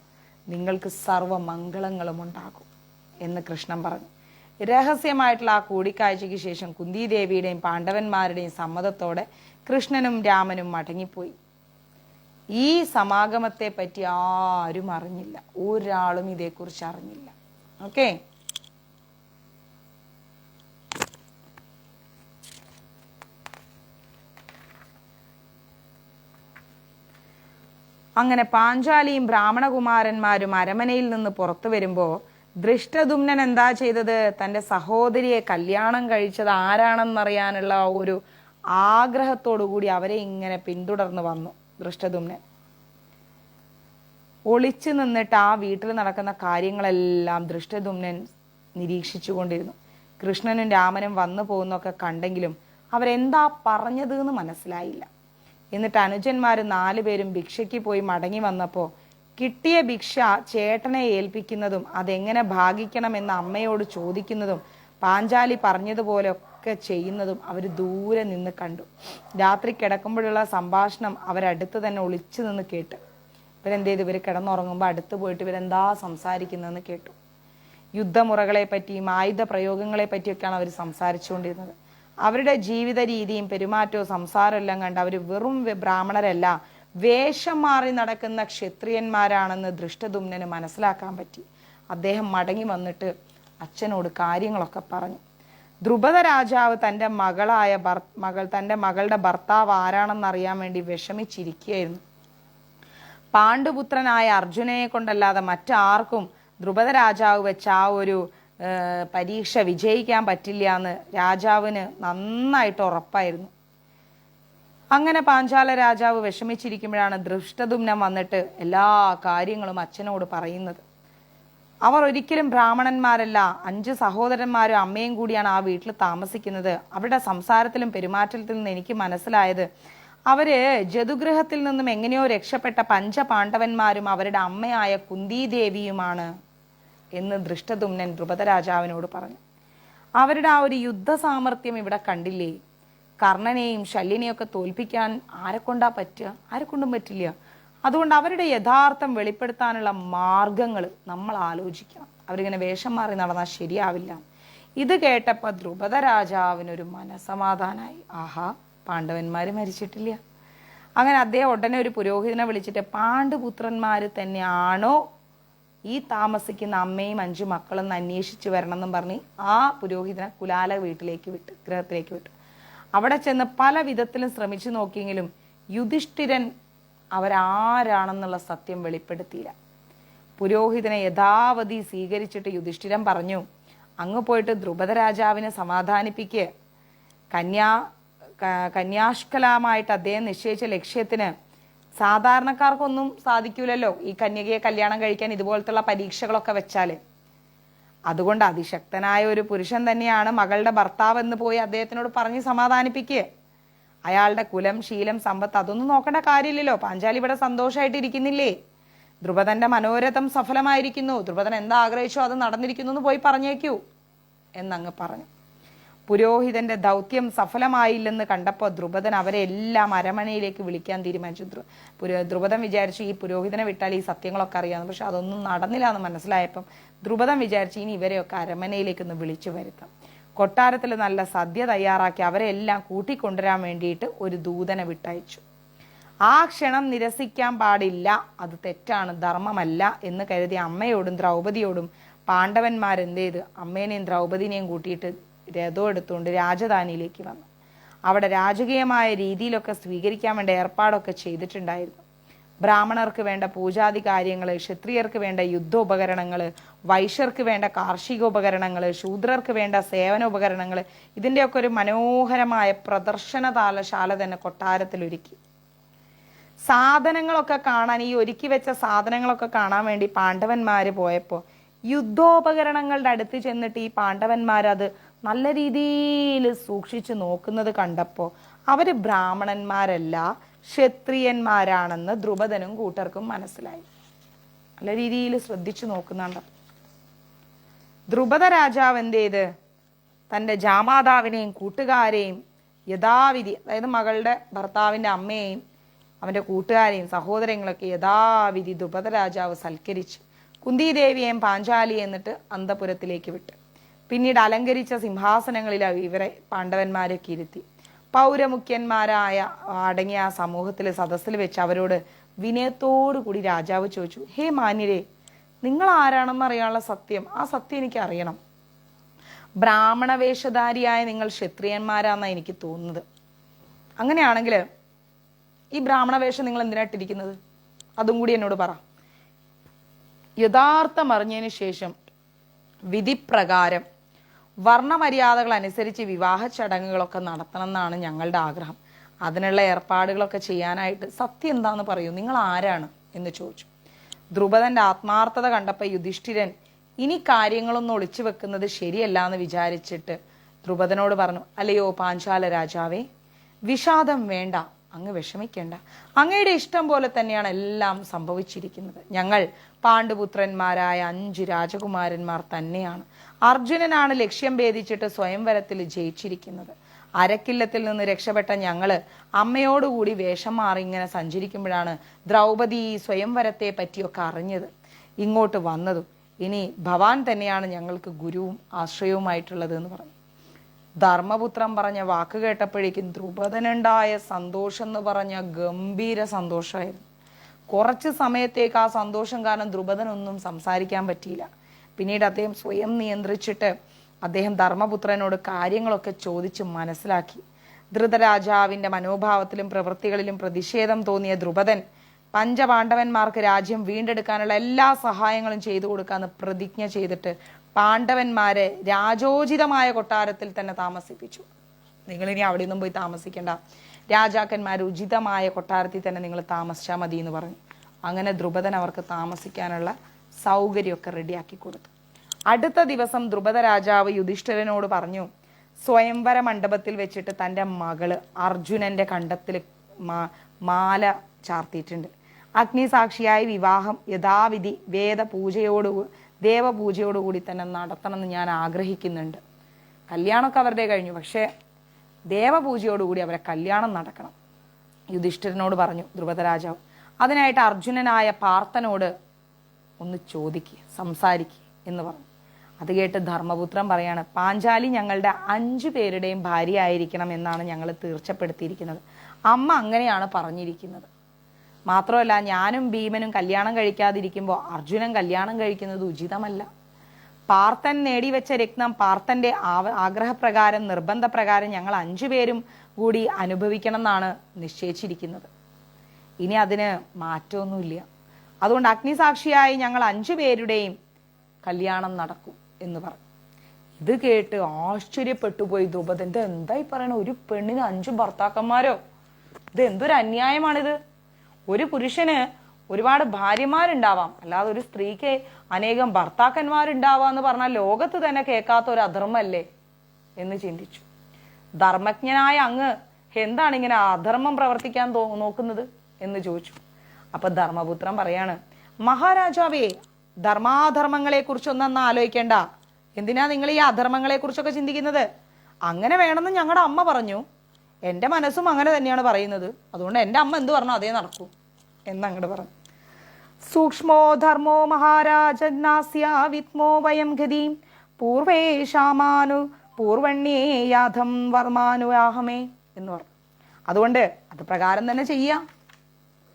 നിങ്ങൾക്ക് സർവ്വ മംഗളങ്ങളും ഉണ്ടാകും എന്ന് കൃഷ്ണൻ പറഞ്ഞു. രഹസ്യമായിട്ടുള്ള ആ കൂടിക്കാഴ്ചയ്ക്ക് ശേഷം കുന്തിദേവിയുടെയും പാണ്ഡവന്മാരുടെയും സമ്മതത്തോടെ കൃഷ്ണനും രാമനും മടങ്ങിപ്പോയി. ഈ സമാഗമത്തെ പറ്റി ആരും അറിഞ്ഞില്ല, ഒരാളും ഇതേക്കുറിച്ച് അറിഞ്ഞില്ല. ഓക്കെ, അങ്ങനെ പാഞ്ചാലിയും ബ്രാഹ്മണകുമാരന്മാരും അരമനയിൽ നിന്ന് പുറത്തു വരുമ്പോ ദൃഷ്ടദുമ്നൻ എന്താ ചെയ്തത്? തൻ്റെ സഹോദരിയെ കല്യാണം കഴിച്ചത് ആരാണെന്നറിയാനുള്ള ഒരു ആഗ്രഹത്തോടുകൂടി അവരെ ഇങ്ങനെ പിന്തുടർന്ന് വന്നു ദൃഷ്ടദ്യുമ്നൻ. ഒളിച്ചു നിന്നിട്ട് ആ വീട്ടിൽ നടക്കുന്ന കാര്യങ്ങളെല്ലാം ദൃഷ്ടദ്യുമ്നൻ നിരീക്ഷിച്ചു കൊണ്ടിരുന്നു. കൃഷ്ണനും രാമനും വന്നു പോകുന്നൊക്കെ കണ്ടെങ്കിലും അവരെന്താ പറഞ്ഞത് എന്ന് മനസ്സിലായില്ല. എന്നിട്ട് അനുജന്മാർ 4 പേരും ഭിക്ഷയ്ക്ക് പോയി മടങ്ങി വന്നപ്പോൾ കിട്ടിയ ഭിക്ഷ ചേട്ടനെ ഏൽപ്പിക്കുന്നതും അതെങ്ങനെ ഭാഗിക്കണമെന്ന് അമ്മയോട് ചോദിക്കുന്നതും പാഞ്ചാലി പറഞ്ഞതുപോലെയൊക്കെ ചെയ്യുന്നതും അവർ ദൂരെ നിന്ന് കണ്ടു. രാത്രി കിടക്കുമ്പോഴുള്ള സംഭാഷണം അവരടുത്ത് തന്നെ ഒളിച്ചു നിന്ന് കേട്ട്. ഇവരെന്ത് ചെയ്തു? ഇവർ കിടന്നുറങ്ങുമ്പോൾ അടുത്ത് പോയിട്ട് ഇവരെന്താ സംസാരിക്കുന്നതെന്ന് കേട്ടു. യുദ്ധമുറകളെ പറ്റിയും ആയുധ പ്രയോഗങ്ങളെ പറ്റിയൊക്കെയാണ് അവർ സംസാരിച്ചുകൊണ്ടിരുന്നത്. അവരുടെ ജീവിത രീതിയും പെരുമാറ്റവും സംസാരവും എല്ലാം കണ്ട് അവർ വെറും ബ്രാഹ്മണരല്ല, വേഷം മാറി നടക്കുന്ന ക്ഷത്രിയന്മാരാണെന്ന് ദൃഷ്ടദ്യുമ്നന് മനസ്സിലാക്കാൻ പറ്റി. അദ്ദേഹം മടങ്ങി വന്നിട്ട് അച്ഛനോട് കാര്യങ്ങളൊക്കെ പറഞ്ഞു. ദ്രുപദ രാജാവ് തൻ്റെ തൻ്റെ മകളുടെ ഭർത്താവ് ആരാണെന്നറിയാൻ വേണ്ടി വിഷമിച്ചിരിക്കുകയായിരുന്നു. പാണ്ഡുപുത്രനായ അർജുനനെ കൊണ്ടല്ലാതെ മറ്റാർക്കും ദ്രുപദ രാജാവ് വെച്ച ആ ഒരു പരീക്ഷ വിജയിക്കാൻ പറ്റില്ല എന്ന് രാജാവിന് നന്നായിട്ട് ഉറപ്പായിരുന്നു. അങ്ങനെ പാഞ്ചാല രാജാവ് വിഷമിച്ചിരിക്കുമ്പോഴാണ് ദൃഷ്ടദ്യുമ്നൻ വന്നിട്ട് എല്ലാ കാര്യങ്ങളും അച്ഛനോട് പറയുന്നത്. അവർ ഒരിക്കലും ബ്രാഹ്മണന്മാരല്ല, 5 സഹോദരന്മാരും അമ്മയും കൂടിയാണ് ആ വീട്ടിൽ താമസിക്കുന്നത്. അവരുടെ സംസാരത്തിലും പെരുമാറ്റത്തിൽ നിന്ന് എനിക്ക് മനസ്സിലായത് അവര് ജതുഗൃഹത്തിൽ നിന്നും എങ്ങനെയോ രക്ഷപ്പെട്ട 5 പാണ്ഡവന്മാരും അവരുടെ അമ്മയായ കുന്തിദേവിയുമാണ് എന്ന് ദൃഷ്ടദ്യുമ്നൻ ദ്രുപദ രാജാവിനോട് പറഞ്ഞു. അവരുടെ ആ ഒരു യുദ്ധ സാമർഥ്യം ഇവിടെ കണ്ടില്ലേ? കർണനെയും ശല്യനെയും ഒക്കെ തോൽപ്പിക്കാൻ ആരെക്കൊണ്ടാ പറ്റുക? ആരെക്കൊണ്ടും പറ്റില്ല. അതുകൊണ്ട് അവരുടെ യഥാർത്ഥം വെളിപ്പെടുത്താനുള്ള മാർഗങ്ങൾ നമ്മൾ ആലോചിക്കണം. അവരിങ്ങനെ വേഷം മാറി നടന്നാൽ ശരിയാവില്ല. ഇത് കേട്ടപ്പോൾ ദ്രുപദ രാജാവിനൊരു മനസമാധാനായി. ആഹാ, പാണ്ഡവന്മാര് മരിച്ചിട്ടില്ല. അങ്ങനെ അദ്ദേഹം ഉടനെ ഒരു പുരോഹിതനെ വിളിച്ചിട്ട് പാണ്ഡുപുത്രന്മാർ തന്നെയാണോ ഈ താമസിക്കുന്ന അമ്മയും 5 മക്കളും അന്വേഷിച്ച് വരണമെന്നും പറഞ്ഞ് ആ പുരോഹിതനെ കുലാല ഗൃഹത്തിലേക്ക് വിട്ടു. അവിടെ ചെന്ന് പല വിധത്തിലും ശ്രമിച്ചു നോക്കിയെങ്കിലും യുധിഷ്ഠിരൻ അവരാരാണെന്നുള്ള സത്യം വെളിപ്പെടുത്തിയില്ല. പുരോഹിതനെ യഥാവധി സ്വീകരിച്ചിട്ട് യുധിഷ്ഠിരൻ പറഞ്ഞു, അങ്ങ് പോയിട്ട് ദ്രുപദ രാജാവിനെ സമാധാനിപ്പിക്കുക. കന്യാഷ്കലമായിട്ട് അദ്ദേഹം നിശ്ചയിച്ച ലക്ഷ്യത്തിന് സാധാരണക്കാർക്കൊന്നും സാധിക്കൂലല്ലോ ഈ കന്യകയെ കല്യാണം കഴിക്കാൻ ഇതുപോലത്തുള്ള പരീക്ഷകളൊക്കെ വെച്ചാല്. അതുകൊണ്ട് അതിശക്തനായ ഒരു പുരുഷൻ തന്നെയാണ് മകളുടെ ഭർത്താവ് എന്ന് പോയി അദ്ദേഹത്തിനോട് പറഞ്ഞ് സമാധാനിപ്പിക്കുക. അയാളുടെ കുലം, ശീലം, സമ്പത്ത് അതൊന്നും നോക്കേണ്ട കാര്യമില്ലല്ലോ. പാഞ്ചാലി ഇവിടെ സന്തോഷമായിട്ട് ഇരിക്കുന്നില്ലേ? ദ്രുപദന്റെ മനോരഥം സഫലമായിരിക്കുന്നു, ദ്രുപദൻ എന്താ ആഗ്രഹിച്ചോ അത് നടന്നിരിക്കുന്നു എന്ന് പോയി പറഞ്ഞേക്കൂ എന്നങ്ങ് പറഞ്ഞു. പുരോഹിതന്റെ ദൗത്യം സഫലമായില്ലെന്ന് കണ്ടപ്പോൾ ദ്രുപദൻ അവരെല്ലാം അരമനയിലേക്ക് വിളിക്കാൻ തീരുമാനിച്ചു. ദ്രുപദൻ വിചാരിച്ചു ഈ പുരോഹിതനെ വിട്ടാൽ ഈ സത്യങ്ങളൊക്കെ അറിയാമെന്ന്. പക്ഷെ അതൊന്നും നടന്നില്ല എന്ന് മനസ്സിലായപ്പം ദ്രുപദൻ വിചാരിച്ചു ഇനി ഇവരെയൊക്കെ അരമനയിലേക്ക് ഒന്ന് വിളിച്ചു വരുത്താം. കൊട്ടാരത്തിൽ നല്ല സദ്യ തയ്യാറാക്കി അവരെല്ലാം കൂട്ടിക്കൊണ്ടുവരാൻ വേണ്ടിയിട്ട് ഒരു ദൂതനെ വിട്ടയച്ചു. ആ ക്ഷണം നിരസിക്കാൻ പാടില്ല, അത് തെറ്റാണ്, ധർമ്മമല്ല എന്ന് കരുതി അമ്മയോടും ദ്രൗപദിയോടും പാണ്ഡവന്മാരെന്ത് ചെയ്ത് അമ്മേനെയും ദ്രൗപദിനെയും കൂട്ടിയിട്ട് രഥം എടുത്തുകൊണ്ട് രാജധാനിയിലേക്ക് വന്നു. അവിടെ രാജകീയമായ രീതിയിലൊക്കെ സ്വീകരിക്കാൻ വേണ്ട ഏർപ്പാടൊക്കെ ചെയ്തിട്ടുണ്ടായിരുന്നു. ബ്രാഹ്മണർക്ക് വേണ്ട പൂജാതി കാര്യങ്ങൾ, ക്ഷത്രിയർക്ക് വേണ്ട യുദ്ധോപകരണങ്ങൾ, വൈശ്യർക്ക് വേണ്ട കാർഷികോപകരണങ്ങൾ, ശൂദ്രർക്ക് വേണ്ട സേവനോപകരണങ്ങൾ, ഇതിൻ്റെയൊക്കെ ഒരു മനോഹരമായ പ്രദർശനശാല തന്നെ കൊട്ടാരത്തിൽ ഒരുക്കി. സാധനങ്ങളൊക്കെ കാണാൻ, ഈ ഒരുക്കി വെച്ച സാധനങ്ങളൊക്കെ കാണാൻ വേണ്ടി പാണ്ഡവന്മാർ പോയപ്പോൾ യുദ്ധോപകരണങ്ങളുടെ അടുത്ത് ചെന്നിട്ട് ഈ പാണ്ഡവന്മാരത് നല്ല രീതിയിൽ സൂക്ഷിച്ചു നോക്കുന്നത് കണ്ടപ്പോൾ അവർ ബ്രാഹ്മണന്മാരല്ല ക്ഷത്രിയന്മാരാണെന്ന് ദ്രുപദനും കൂട്ടർക്കും മനസ്സിലായി. നല്ല രീതിയിൽ ശ്രദ്ധിച്ചു നോക്കുന്നുണ്ട്. ദ്രുപദ രാജാവ് എന്ത് ചെയ്ത് തൻ്റെ ജാമാതാവിനെയും കൂട്ടുകാരെയും യഥാവിധി, അതായത് മകളുടെ ഭർത്താവിൻ്റെ അമ്മയെയും അവൻ്റെ കൂട്ടുകാരെയും സഹോദരങ്ങളൊക്കെ യഥാവിധി ദ്രുപദ രാജാവ് സൽക്കരിച്ച് കുന്തിദേവിയെയും പാഞ്ചാലിയെ എന്നിട്ട് അന്തപുരത്തിലേക്ക് വിട്ട് പിന്നീട് അലങ്കരിച്ച സിംഹാസനങ്ങളിൽ ഇവരെ പാണ്ഡവന്മാരൊക്കെ ഇരുത്തി. പൗരമുഖ്യന്മാരായ അടങ്ങിയ ആ സമൂഹത്തിൽ സദസ്സിൽ വെച്ച് അവരോട് വിനയത്തോടു കൂടി രാജാവ് ചോദിച്ചു, ഹേ മാന്യരെ, നിങ്ങൾ ആരാണെന്ന് അറിയാനുള്ള സത്യം, ആ സത്യം എനിക്ക് അറിയണം. ബ്രാഹ്മണ വേഷധാരിയായ നിങ്ങൾ ക്ഷത്രിയന്മാരാണെന്നാണ് എനിക്ക് തോന്നുന്നത്. അങ്ങനെയാണെങ്കിൽ ഈ ബ്രാഹ്മണ വേഷം നിങ്ങൾ എന്തിനായിട്ടിരിക്കുന്നത്? അതും കൂടി എന്നോട് പറ. യഥാർത്ഥം അറിഞ്ഞതിന് ശേഷം വിധിപ്രകാരം വർണ്ണമര്യാദകൾ അനുസരിച്ച് വിവാഹ ചടങ്ങുകളൊക്കെ നടത്തണം എന്നാണ് ഞങ്ങളുടെ ആഗ്രഹം. അതിനുള്ള ഏർപ്പാടുകളൊക്കെ ചെയ്യാനായിട്ട് സത്യം എന്താന്ന് പറയൂ, നിങ്ങൾ ആരാണ് എന്ന് ചോദിച്ചു. ദ്രുപദന്റെ ആത്മാർത്ഥത കണ്ടപ്പോൾ യുധിഷ്ഠിരൻ ഇനി കാര്യങ്ങളൊന്നും ഒളിച്ചു വെക്കുന്നത് ശരിയല്ല എന്ന് വിചാരിച്ചിട്ട് ദ്രുപദനോട് പറഞ്ഞു, അല്ലയോ പാഞ്ചാല രാജാവേ, വിഷാദം വേണ്ട, അങ്ങ് വിഷമിക്കേണ്ട. അങ്ങയുടെ ഇഷ്ടം പോലെ തന്നെയാണ് എല്ലാം സംഭവിച്ചിരിക്കുന്നത്. ഞങ്ങൾ പാണ്ഡുപുത്രന്മാരായ 5 രാജകുമാരന്മാർ തന്നെയാണ്. അർജുനനാണ് ലക്ഷ്യം ഭേദിച്ചിട്ട് സ്വയംവരത്തിൽ ജയിച്ചിരിക്കുന്നത്. അരക്കില്ലത്തിൽ നിന്ന് രക്ഷപ്പെട്ട ഞങ്ങള് അമ്മയോടുകൂടി വേഷം മാറി ഇങ്ങനെ സഞ്ചരിക്കുമ്പോഴാണ് ദ്രൗപദി ഈ സ്വയംവരത്തെ പറ്റിയൊക്കെ അറിഞ്ഞത്, ഇങ്ങോട്ട് വന്നതും. ഇനി ഭവാൻ തന്നെയാണ് ഞങ്ങൾക്ക് ഗുരുവും ആശ്രയവുമായിട്ടുള്ളത് എന്ന് പറഞ്ഞു. ധർമ്മപുത്രൻ പറഞ്ഞ വാക്ക് കേട്ടപ്പോഴേക്കും ദ്രുപദനുണ്ടായ സന്തോഷം എന്ന് പറഞ്ഞ ഗംഭീര സന്തോഷമായിരുന്നു. കുറച്ച് സമയത്തേക്ക് ആ സന്തോഷം കാരണം ദ്രുപദനൊന്നും സംസാരിക്കാൻ പറ്റിയില്ല. പിന്നീട് അദ്ദേഹം സ്വയം നിയന്ത്രിച്ചിട്ട് അദ്ദേഹം ധർമ്മപുത്രനോട് കാര്യങ്ങളൊക്കെ ചോദിച്ച് മനസ്സിലാക്കി. ധൃതരാജാവിന്റെ മനോഭാവത്തിലും പ്രവൃത്തികളിലും പ്രതിഷേധം തോന്നിയ ദ്രുപദൻ പഞ്ചപാണ്ഡവന്മാർക്ക് രാജ്യം വീണ്ടെടുക്കാനുള്ള എല്ലാ സഹായങ്ങളും ചെയ്തു കൊടുക്കാന്ന് പ്രതിജ്ഞ ചെയ്തിട്ട് പാണ്ഡവന്മാരെ രാജോചിതമായ കൊട്ടാരത്തിൽ തന്നെ താമസിപ്പിച്ചു. നിങ്ങളിനി അവിടെ ഒന്നും പോയി താമസിക്കേണ്ട, രാജാക്കന്മാർ ഉചിതമായ കൊട്ടാരത്തിൽ തന്നെ നിങ്ങൾ താമസിച്ചാൽ മതി എന്ന് പറഞ്ഞു. അങ്ങനെ ദ്രുപദൻ അവർക്ക് താമസിക്കാനുള്ള സൗകര്യമൊക്കെ റെഡിയാക്കി കൊടുത്തു. അടുത്ത ദിവസം ദ്രുപദ രാജാവ് യുധിഷ്ഠിരനോട് പറഞ്ഞു, സ്വയംവര മണ്ഡപത്തിൽ വെച്ചിട്ട് തൻ്റെ മകള് അർജുനന്റെ കണ്ടത്തിൽ മാല ചാർത്തിയിട്ടുണ്ട്. അഗ്നിസാക്ഷിയായി വിവാഹം യഥാവിധി ദേവപൂജയോടുകൂടി തന്നെ നടത്തണമെന്ന് ഞാൻ ആഗ്രഹിക്കുന്നുണ്ട്. കല്യാണമൊക്കെ അവരുടെ കഴിഞ്ഞു, പക്ഷേ ദേവപൂജയോടുകൂടി അവരെ കല്യാണം നടക്കണം. യുധിഷ്ഠിരനോട് പറഞ്ഞു ദ്രുപദരാജാവ്. അതിനായിട്ട് അർജുനനായ പാർത്ഥനോട് ഒന്ന് ചോദിക്കുക, സംസാരിക്കുക എന്ന് പറഞ്ഞു. അത് കേട്ട് ധർമ്മപുത്രൻ പറയാണ്, പാഞ്ചാലി ഞങ്ങളുടെ 5 പേരുടെയും ഭാര്യ ആയിരിക്കണം എന്നാണ് ഞങ്ങൾ തീർച്ചപ്പെടുത്തിയിരിക്കുന്നത്. അമ്മ അങ്ങനെയാണ് പറഞ്ഞിരിക്കുന്നത്. മാത്രമല്ല, ഞാനും ഭീമനും കല്യാണം കഴിക്കാതിരിക്കുമ്പോൾ അർജുനൻ കല്യാണം കഴിക്കുന്നത് ഉചിതമല്ല. പാർത്ഥൻ നേടിവെച്ച രത്നം പാർത്ഥന്റെ ആഗ്രഹപ്രകാരം നിർബന്ധപ്രകാരം ഞങ്ങൾ 5 പേരും കൂടി അനുഭവിക്കണം എന്നാണ് നിശ്ചയിച്ചിരിക്കുന്നത്. ഇനി അതിന് മാറ്റമൊന്നുമില്ല. അതുകൊണ്ട് അഗ്നിസാക്ഷിയായി ഞങ്ങൾ 5 പേരുടെയും കല്യാണം നടക്കും എന്ന് പറഞ്ഞു. ഇത് കേട്ട് ആശ്ചര്യപ്പെട്ടു പോയി ദ്രുപദൻ. ഇത് എന്തായി പറയണ, ഒരു പെണ്ണിന് 5 ഭർത്താക്കന്മാരോ? ഇത് എന്തൊരു അന്യായമാണിത്. ഒരു പുരുഷന് ഒരുപാട് ഭാര്യമാരുണ്ടാവാം, അല്ലാതെ ഒരു സ്ത്രീക്ക് അനേകം ഭർത്താക്കന്മാരുണ്ടാവാന്ന് പറഞ്ഞാൽ ലോകത്ത് തന്നെ കേൾക്കാത്ത ഒരു അധർമ്മല്ലേ എന്ന് ചിന്തിച്ചു. ധർമ്മജ്ഞനായ അങ്ങ് എന്താണ് ഇങ്ങനെ അധർമ്മം പ്രവർത്തിക്കാൻ നോക്കുന്നത് എന്ന് ചോദിച്ചു. അപ്പൊ ധർമ്മപുത്രൻ പറയാണ്, മഹാരാജാവേ, ധർമാധർമ്മങ്ങളെ കുറിച്ചൊന്നും ആലോചിക്കേണ്ട. എന്തിനാ നിങ്ങൾ ഈ അധർമ്മങ്ങളെ കുറിച്ചൊക്കെ ചിന്തിക്കുന്നത്? അങ്ങനെ വേണമെന്ന് ഞങ്ങളുടെ അമ്മ പറഞ്ഞു, എൻ്റെ മനസ്സും അങ്ങനെ തന്നെയാണ് പറയുന്നത്. അതുകൊണ്ട് എൻ്റെ അമ്മ എന്ത് പറഞ്ഞോ അതേ നടക്കൂ എന്നങ്ങോട്ട് പറഞ്ഞു. സൂക്ഷ്മോ ധർമ്മോ മഹാരാജന്നാസ്യ വിത്മോ വയം ഗതിം പൂർവേഷാമാനു പൂർവണ്യേ യാഥം വർമാനുയാഹമേ എന്ന് പറഞ്ഞു. അതുകൊണ്ട് അത് പ്രകാരം തന്നെ ചെയ്യാം.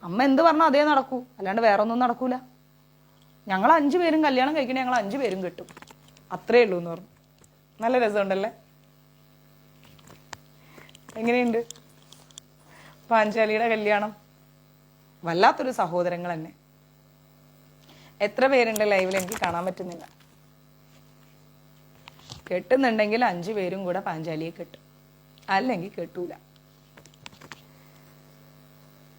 അമ്മ എന്ത് പറഞ്ഞോ അതേ നടക്കൂ, അല്ലാണ്ട് വേറെ ഒന്നും നടക്കൂല. ഞങ്ങൾ 5 പേരും കല്യാണം കഴിക്കണേ, ഞങ്ങൾ 5 പേരും കിട്ടും, അത്രേ ഉള്ളൂ എന്ന് പറഞ്ഞു. നല്ല രസമുണ്ടല്ലേ? എങ്ങനെയുണ്ട് പാഞ്ചാലിയുടെ കല്യാണം? വല്ലാത്തൊരു സഹോദരങ്ങൾ തന്നെ. എത്ര പേരുണ്ട് ലൈവിൽ? എനിക്ക് കാണാൻ പറ്റുന്നില്ല. കെട്ടുന്നുണ്ടെങ്കിൽ 5 പേരും കൂടെ പാഞ്ചാലിയെ കെട്ടും, അല്ലെങ്കിൽ കെട്ടൂല.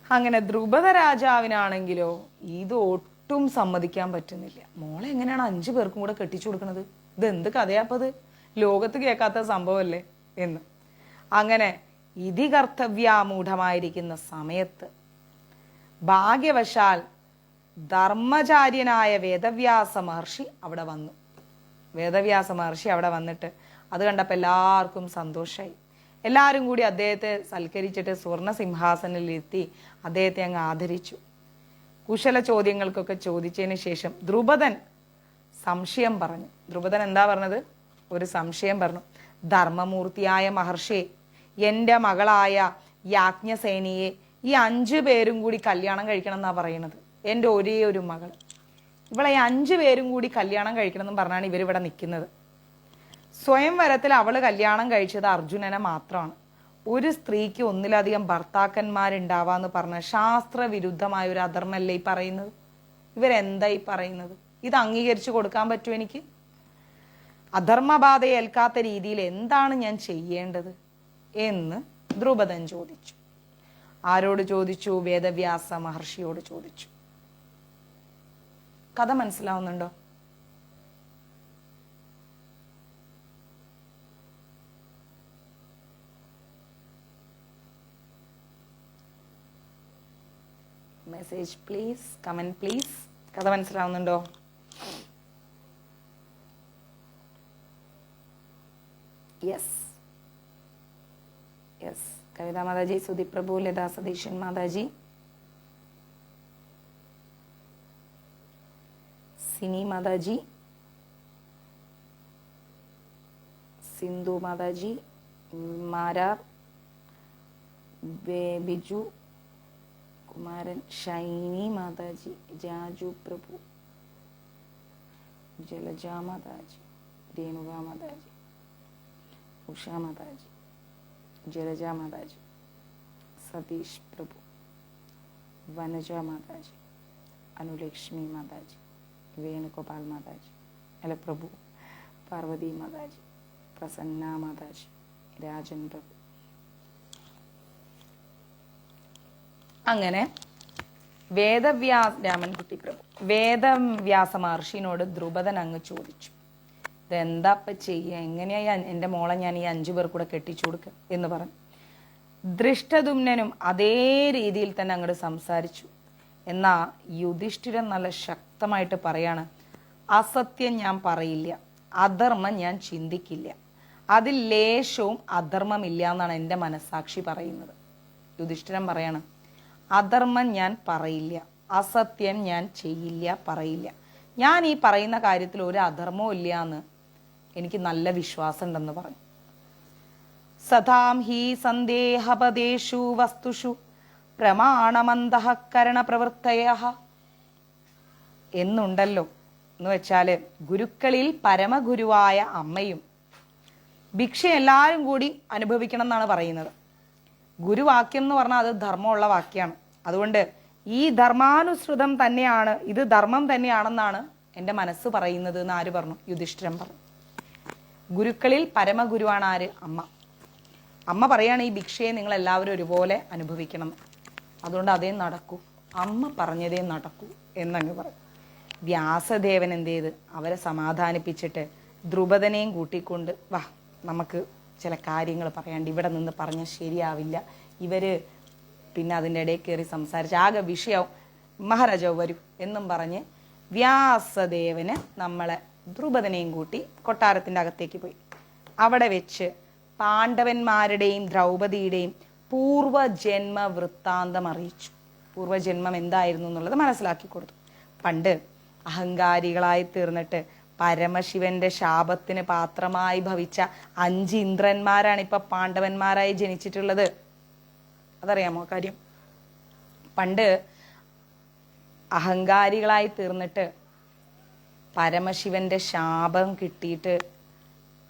അങ്ങനെ ദ്രുപദ രാജാവിനാണെങ്കിലോ ഇത് ഒട്ടും സമ്മതിക്കാൻ പറ്റുന്നില്ല. മോളെ എങ്ങനെയാണ് 5 പേർക്കും കൂടെ കെട്ടിച്ചു കൊടുക്കുന്നത്? ഇത് എന്ത് കഥയാപ്പത്? ലോകത്ത് കേൾക്കാത്ത സംഭവമല്ലേ എന്ന്. അങ്ങനെ ഇതികർത്തവ്യാമൂഢമായിരിക്കുന്ന സമയത്ത് ഭാഗ്യവശാൽ ധർമ്മചാര്യനായ വേദവ്യാസ മഹർഷി അവിടെ വന്നു. വേദവ്യാസ മഹർഷി അവിടെ വന്നിട്ട് അത് കണ്ടപ്പോൾ എല്ലാവർക്കും സന്തോഷമായി. എല്ലാവരും കൂടി അദ്ദേഹത്തെ സൽക്കരിച്ചിട്ട് സുവർണ സിംഹാസനത്തിലിരുത്തി അദ്ദേഹത്തെ അങ്ങ് ആദരിച്ചു. കുശല ചോദ്യങ്ങൾക്കൊക്കെ ചോദിച്ചതിന് ശേഷം ദ്രുപദൻ സംശയം പറഞ്ഞു. ദ്രുപദൻ എന്താ പറഞ്ഞത്? ഒരു സംശയം പറഞ്ഞു. ധർമ്മമൂർത്തിയായ മഹർഷിയെ, എൻ്റെ മകളായ യാജ്ഞസേനിയെ ഈ 5 പേരും കൂടി കല്യാണം കഴിക്കണം എന്നാ പറയുന്നത്. എൻ്റെ ഒരേ ഒരു മകൾ, ഇവളെ 5 പേരും കൂടി കല്യാണം കഴിക്കണം എന്ന് പറഞ്ഞാണ് ഇവരിവിടെ നിൽക്കുന്നത്. സ്വയംവരത്തിൽ അവള് കല്യാണം കഴിച്ചത് അർജുനനെ മാത്രമാണ്. ഒരു സ്ത്രീക്ക് ഒന്നിലധികം ഭർത്താക്കന്മാരുണ്ടാവാന്ന് പറഞ്ഞ ശാസ്ത്രവിരുദ്ധമായ ഒരു അധർമ്മല്ലേ ഈ പറയുന്നത്? ഇവരെന്തായി പറയുന്നത്? ഇത് അംഗീകരിച്ചു കൊടുക്കാൻ പറ്റുമോ എനിക്ക്? അധർമ്മബാധ ഏൽക്കാത്ത രീതിയിൽ എന്താണ് ഞാൻ ചെയ്യേണ്ടത് എന്ന് ദ്രുപദൻ ചോദിച്ചു. ആരോട് ചോദിച്ചു? വേദവ്യാസ മഹർഷിയോട് ചോദിച്ചു. കഥ മനസ്സിലാവുന്നുണ്ടോ? Message please, comment please. കഥ മനസ്സിലാവുന്നുണ്ടോ? Yes yes. കവിതാ മാതാജി, സുദീപ് പ്രഭു, ലതാ സതീശൻ മാതാജി, സിനി മാതാജി, സിന്ധു മാതാജി, മാരാർ, ബിജു കുമാരൻ, ഷൈനി മാതാജി, ജാജു പ്രഭു, ജലജ മാതാജി, രേണുക മാതാജി, ഉഷ മാതാജി, ജലജ മാതാജി, സതീഷ് പ്രഭു, വനജ മാതാജി, അനുലക്ഷ്മി മാതാജി, വേണുഗോപാൽ മാതാജി, അല്ല പ്രഭു, പാർവതി മാതാജി, പ്രസന്ന മാതാജി, രാജൻ പ്രഭു. അങ്ങനെ രാമൻകുട്ടി പ്രഭു വേദവ്യാസ മഹർഷിനോട് ദ്രുപദൻ അങ്ങ് ചോദിച്ചു, ഇതെന്താപ്പ ചെയ്യുക, എങ്ങനെയാ എൻ്റെ മോളെ ഞാൻ ഈ 5 പേർ കൂടെ കെട്ടിച്ചു കൊടുക്കുക എന്ന് പറഞ്ഞു. ദൃഷ്ടദുമ്നനും അതേ രീതിയിൽ തന്നെ അങ്ങോട്ട് സംസാരിച്ചു. എന്നാ യുധിഷ്ഠിരൻ നല്ല ശക്തമായിട്ട് പറയാണ്, അസത്യം ഞാൻ പറയില്ല, അധർമ്മം ഞാൻ ചിന്തിക്കില്ല, അതിൽ ലേശവും അധർമ്മമില്ല എന്നാണ് എൻ്റെ മനസ്സാക്ഷി പറയുന്നത്. യുധിഷ്ഠിരൻ പറയാണ്, അധർമ്മം ഞാൻ പറയില്ല, അസത്യം ഞാൻ ചെയ്യില്ല, പറയില്ല. ഞാൻ ഈ പറയുന്ന കാര്യത്തിൽ ഒരു അധർമ്മവും ഇല്ല എന്ന് എനിക്ക് നല്ല വിശ്വാസം ഉണ്ടെന്ന് പറഞ്ഞു. സദാം ഹി സന്ദേഹപദേഷു വസ്തുഷു പ്രമാണമന്തഃകരണ പ്രവൃത്തയ എന്നുണ്ടല്ലോ. എന്ന് വെച്ചാല് ഗുരുക്കളിൽ പരമഗുരുവായ അമ്മയും ഭിക്ഷ എല്ലാവരും കൂടി അനുഭവിക്കണം എന്നാണ് പറയുന്നത്. ഗുരുവാക്യം എന്ന് പറഞ്ഞാൽ അത് ധർമ്മമുള്ള വാക്യമാണ്. അതുകൊണ്ട് ഈ ധർമാനുസൃതം തന്നെയാണ്, ഇത് ധർമ്മം തന്നെയാണെന്നാണ് എൻ്റെ മനസ്സ് പറയുന്നത് എന്ന് ആര് പറഞ്ഞു? യുധിഷ്ഠിരൻ പറഞ്ഞു. ഗുരുക്കളിൽ പരമഗുരുവാണ് ആര്? അമ്മ. അമ്മ പറയാണ് ഈ ഭിക്ഷയെ നിങ്ങൾ എല്ലാവരും ഒരുപോലെ അനുഭവിക്കണം, അതുകൊണ്ട് അതേ നടക്കൂ, അമ്മ പറഞ്ഞതേ നടക്കൂ എന്നങ്ങ് പറഞ്ഞു. വ്യാസദേവൻ എന്ത് ചെയ്ത് അവരെ സമാധാനിപ്പിച്ചിട്ട് ദ്രുപദനെയും കൂട്ടിക്കൊണ്ട് വാ, നമുക്ക് ചില കാര്യങ്ങൾ പറയാണ്ട്, ഇവിടെ നിന്ന് പറഞ്ഞാൽ ശരിയാവില്ല, ഇവര് പിന്നെ അതിൻ്റെ ഇടയിൽ കയറി സംസാരിച്ച് ആകെ വിഷയാവും, മഹാരാജാവ് വരൂ എന്നും പറഞ്ഞ് വ്യാസദേവന് നമ്മളെ ദ്രുപദനെയും കൂട്ടി കൊട്ടാരത്തിൻ്റെ അകത്തേക്ക് പോയി. അവിടെ വെച്ച് പാണ്ഡവന്മാരുടെയും ദ്രൗപദിയുടെയും പൂർവജന്മ വൃത്താന്തം അറിയിച്ചു. പൂർവജന്മം എന്തായിരുന്നു എന്നുള്ളത് മനസ്സിലാക്കി കൊടുത്തു. പണ്ട് അഹങ്കാരികളായി തീർന്നിട്ട് പരമശിവന്റെ ശാപത്തിന് പാത്രമായി ഭവിച്ച 5 ഇന്ദ്രന്മാരാണ് ഇപ്പൊ പാണ്ഡവന്മാരായി ജനിച്ചിട്ടുള്ളത്. അതറിയാമോ കാര്യം? പണ്ട് അഹങ്കാരികളായി തീർന്നിട്ട് പരമശിവന്റെ ശാപം കിട്ടിയ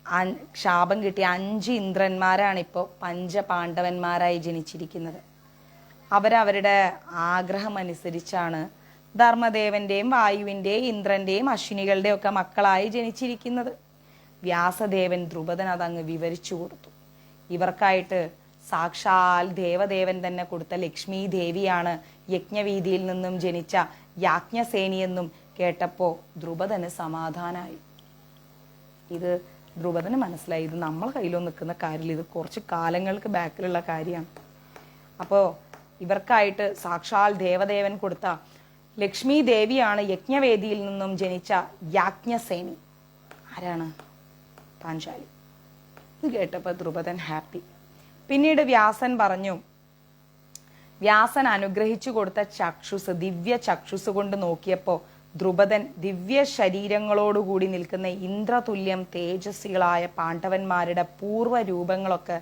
5 ഇന്ദ്രന്മാരാണ് ഇപ്പോൾ പഞ്ചപാണ്ഡവന്മാരായി ജനിച്ചിരിക്കുന്നത്. അവരവരുടെ ആഗ്രഹമനുസരിച്ചാണ് ധർമ്മദേവന്റെയും വായുവിന്റെയും ഇന്ദ്രന്റെയും അശ്വിനികളുടെയും ഒക്കെ മക്കളായി ജനിച്ചിരിക്കുന്നത്. വ്യാസദേവൻ ദ്രുപദൻ അതങ്ങ് വിവരിച്ചു കൊടുത്തു. ഇവർക്കായിട്ട് സാക്ഷാൽ ദേവദേവൻ തന്നെ കൊടുത്ത ലക്ഷ്മി ദേവിയാണ് യജ്ഞവീതിയിൽ നിന്നും ജനിച്ച യാജ്ഞസേനിയെന്നും കേട്ടപ്പോൾ ദ്രുപദന് സമാധാനായി. ഇത് ദ്രുപദന് മനസ്സിലായി, ഇത് നമ്മളെ കയ്യിലൊന്നും നിൽക്കുന്ന കാര്യമില്ല, ഇത് കുറച്ച് കാലങ്ങൾക്ക് ബാക്കിലുള്ള കാര്യമാണ്. അപ്പോൾ ഇവർക്കായിട്ട് സാക്ഷാൽ ദേവദേവൻ കൊടുത്ത ലക്ഷ്മി ദേവിയാണ് യജ്ഞവേദിയിൽ നിന്നും ജനിച്ച യാജ്ഞസേനി. ആരാണ്? പാഞ്ചാലി. ഇത് കേട്ടപ്പോൾ ദ്രുപദൻ ഹാപ്പി. പിന്നീട് വ്യാസൻ പറഞ്ഞു, വ്യാസൻ അനുഗ്രഹിച്ചു കൊടുത്ത ചക്ഷുസ്, ദിവ്യ ചക്ഷുസ് കൊണ്ട് നോക്കിയപ്പോൾ ദ്രുപദൻ ദിവ്യ ശരീരങ്ങളോടുകൂടി നിൽക്കുന്ന ഇന്ദ്രതുല്യം തേജസ്വികളായ പാണ്ഡവന്മാരുടെ പൂർവ്വരൂപങ്ങളൊക്കെ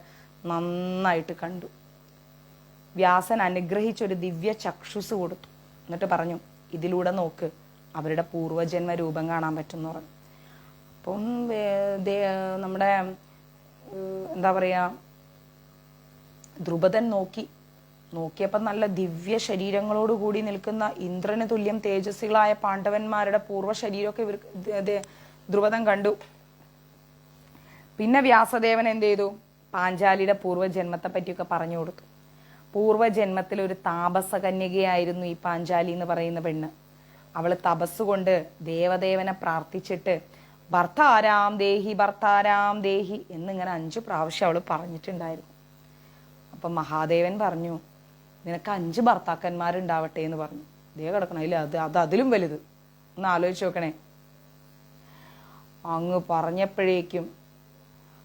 നന്നായിട്ട് കണ്ടു. വ്യാസൻ അനുഗ്രഹിച്ചൊരു ദിവ്യ ചക്ഷുസ് കൊടുത്തു. എന്നിട്ട് പറഞ്ഞു, ഇതിലൂടെ നോക്ക്, അവരുടെ പൂർവ്വജന്മ രൂപം കാണാൻ പറ്റുമെന്ന് പറഞ്ഞു. അപ്പം നമ്മുടെ എന്താ പറയുക, ദ്രുപദൻ നോക്കിയപ്പോൾ നല്ല ദിവ്യ ശരീരങ്ങളോടുകൂടി നിൽക്കുന്ന ഇന്ദ്രന് തുല്യം തേജസ്വികളായ പാണ്ഡവന്മാരുടെ പൂർവ്വ ശരീരമൊക്കെ ദ്രുപദൻ കണ്ടു. പിന്നെ വ്യാസദേവൻ എന്ത് ചെയ്തു? പാഞ്ചാലിയുടെ പൂർവ്വജന്മത്തെ പറ്റിയൊക്കെ പറഞ്ഞു കൊടുത്തു. പൂർവ്വജന്മത്തിൽ ഒരു താപസകന്യകയായിരുന്നു ഈ പാഞ്ചാലി എന്ന് പറയുന്ന പെണ്ണ്. അവള് തപസ്സുകൊണ്ട് ദേവദേവനെ പ്രാർത്ഥിച്ചിട്ട് ഭർത്താരാം ദേഹി ഭർത്താരാം ദേഹി എന്നിങ്ങനെ 5 പ്രാവശ്യം അവള് പറഞ്ഞിട്ടുണ്ടായിരുന്നു. അപ്പം മഹാദേവൻ പറഞ്ഞു, നിനക്ക് 5 ഭർത്താക്കന്മാരുണ്ടാവട്ടെ എന്ന് പറഞ്ഞു. ദേ കിടക്കണം ഇല്ല, അതിലും വലുത്. ഒന്ന് ആലോചിച്ച് നോക്കണേ. അങ്ങ് പറഞ്ഞപ്പോഴേക്കും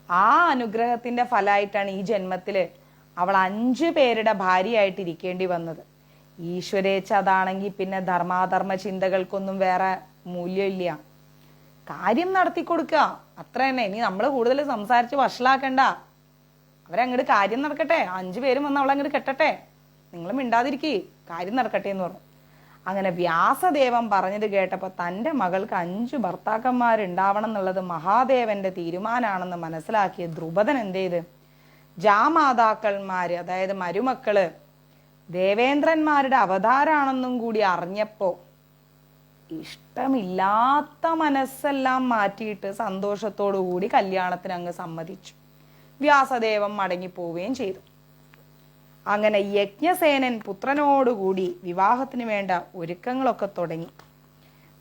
ആ അനുഗ്രഹത്തിന്റെ ഫലമായിട്ടാണ് ഈ ജന്മത്തില് അവൾ 5 പേരുടെ ഭാര്യയായിട്ട് ഇരിക്കേണ്ടി വന്നത്. ഈശ്വരേച്ഛ അതാണെങ്കിൽ പിന്നെ ധർമാധർമ്മ ചിന്തകൾക്കൊന്നും വേറെ മൂല്യമില്ല. കാര്യം നടത്തി കൊടുക്കുക, അത്ര തന്നെ. ഇനി നമ്മൾ കൂടുതൽ സംസാരിച്ച് വഷളാക്കണ്ട. അവരങ്ങോട്ട് കാര്യം നടക്കട്ടെ. 5 പേരും വന്ന് അവളങ്ങോട്ട് കെട്ടട്ടെ. നിങ്ങൾ മിണ്ടാതിരിക്കേ, കാര്യം നടക്കട്ടെ എന്ന് പറഞ്ഞു. അങ്ങനെ വ്യാസദേവൻ പറഞ്ഞത് കേട്ടപ്പോൾ തൻ്റെ മകൾക്ക് 5 ഭർത്താക്കന്മാരുണ്ടാവണം എന്നുള്ളത് മഹാദേവന്റെ തീരുമാനമാണെന്ന് മനസ്സിലാക്കിയ ദ്രുപദൻ എന്ത് ചെയ്ത്, ജാമാതാക്കന്മാര് അതായത് മരുമക്കള് ദേവേന്ദ്രന്മാരുടെ അവതാരാണെന്നും കൂടി അറിഞ്ഞപ്പോ ഇഷ്ടമില്ലാത്ത മനസ്സെല്ലാം മാറ്റിയിട്ട് സന്തോഷത്തോടു കൂടി കല്യാണത്തിന് അങ്ങ് സമ്മതിച്ചു. വ്യാസദേവൻ മടങ്ങിപ്പോവുകയും ചെയ്തു. അങ്ങനെ യജ്ഞസേനൻ പുത്രനോടുകൂടി വിവാഹത്തിന് വേണ്ട ഒരുക്കങ്ങളൊക്കെ തുടങ്ങി.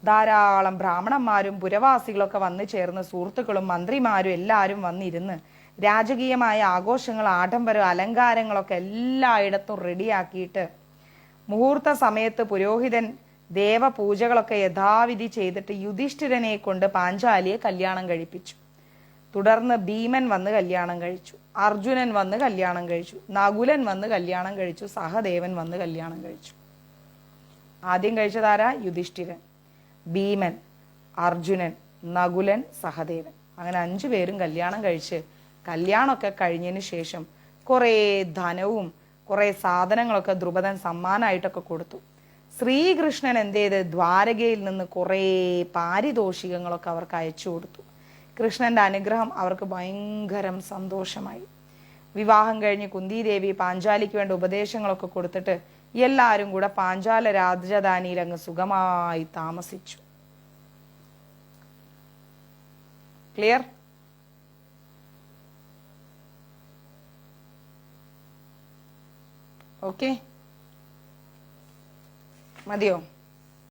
ധാരാളം ബ്രാഹ്മണന്മാരും പുരവാസികളൊക്കെ വന്നു ചേർന്ന് സുഹൃത്തുക്കളും മന്ത്രിമാരും എല്ലാവരും വന്നിരുന്ന് രാജകീയമായ ആഘോഷങ്ങൾ, ആഡംബരം, അലങ്കാരങ്ങളൊക്കെ എല്ലായിടത്തും റെഡിയാക്കിയിട്ട് മുഹൂർത്ത സമയത്ത് പുരോഹിതൻ ദേവപൂജകളൊക്കെ യഥാവിധി ചെയ്തിട്ട് യുധിഷ്ഠിരനെ കൊണ്ട് പാഞ്ചാലിയെ കല്യാണം കഴിപ്പിച്ചു. തുടർന്ന് ഭീമൻ വന്ന് കല്യാണം കഴിച്ചു, അർജുനൻ വന്ന് കല്യാണം കഴിച്ചു, നകുലൻ വന്ന് കല്യാണം കഴിച്ചു, സഹദേവൻ വന്ന് കല്യാണം കഴിച്ചു. ആദ്യം കഴിച്ചതാരാ? യുധിഷ്ഠിരൻ, ഭീമൻ, അർജുനൻ, നകുലൻ, സഹദേവൻ. അങ്ങനെ 5 പേരും കല്യാണം കഴിച്ച് കല്യാണമൊക്കെ കഴിഞ്ഞതിന് ശേഷം കുറേ ധനവും കുറേ സാധനങ്ങളൊക്കെ ദ്രുപദൻ സമ്മാനമായിട്ടൊക്കെ കൊടുത്തു. ശ്രീകൃഷ്ണൻ എന്ത് ചെയ്ത് ദ്വാരകയിൽ നിന്ന് കുറേ പാരിതോഷികങ്ങളൊക്കെ അവർക്ക് അയച്ചു കൊടുത്തു. കൃഷ്ണന്റെ അനുഗ്രഹം അവർക്ക് ഭയങ്കരം സന്തോഷമായി. വിവാഹം കഴിഞ്ഞ് കുന്തിദേവി പാഞ്ചാലിക്ക് വേണ്ട ഉപദേശങ്ങളൊക്കെ കൊടുത്തിട്ട് എല്ലാവരും കൂടെ പാഞ്ചാല രാജധാനിയിൽ അങ്ങ് സുഖമായി താമസിച്ചു. ക്ലിയർ? ഓക്കെ, മതിയോ?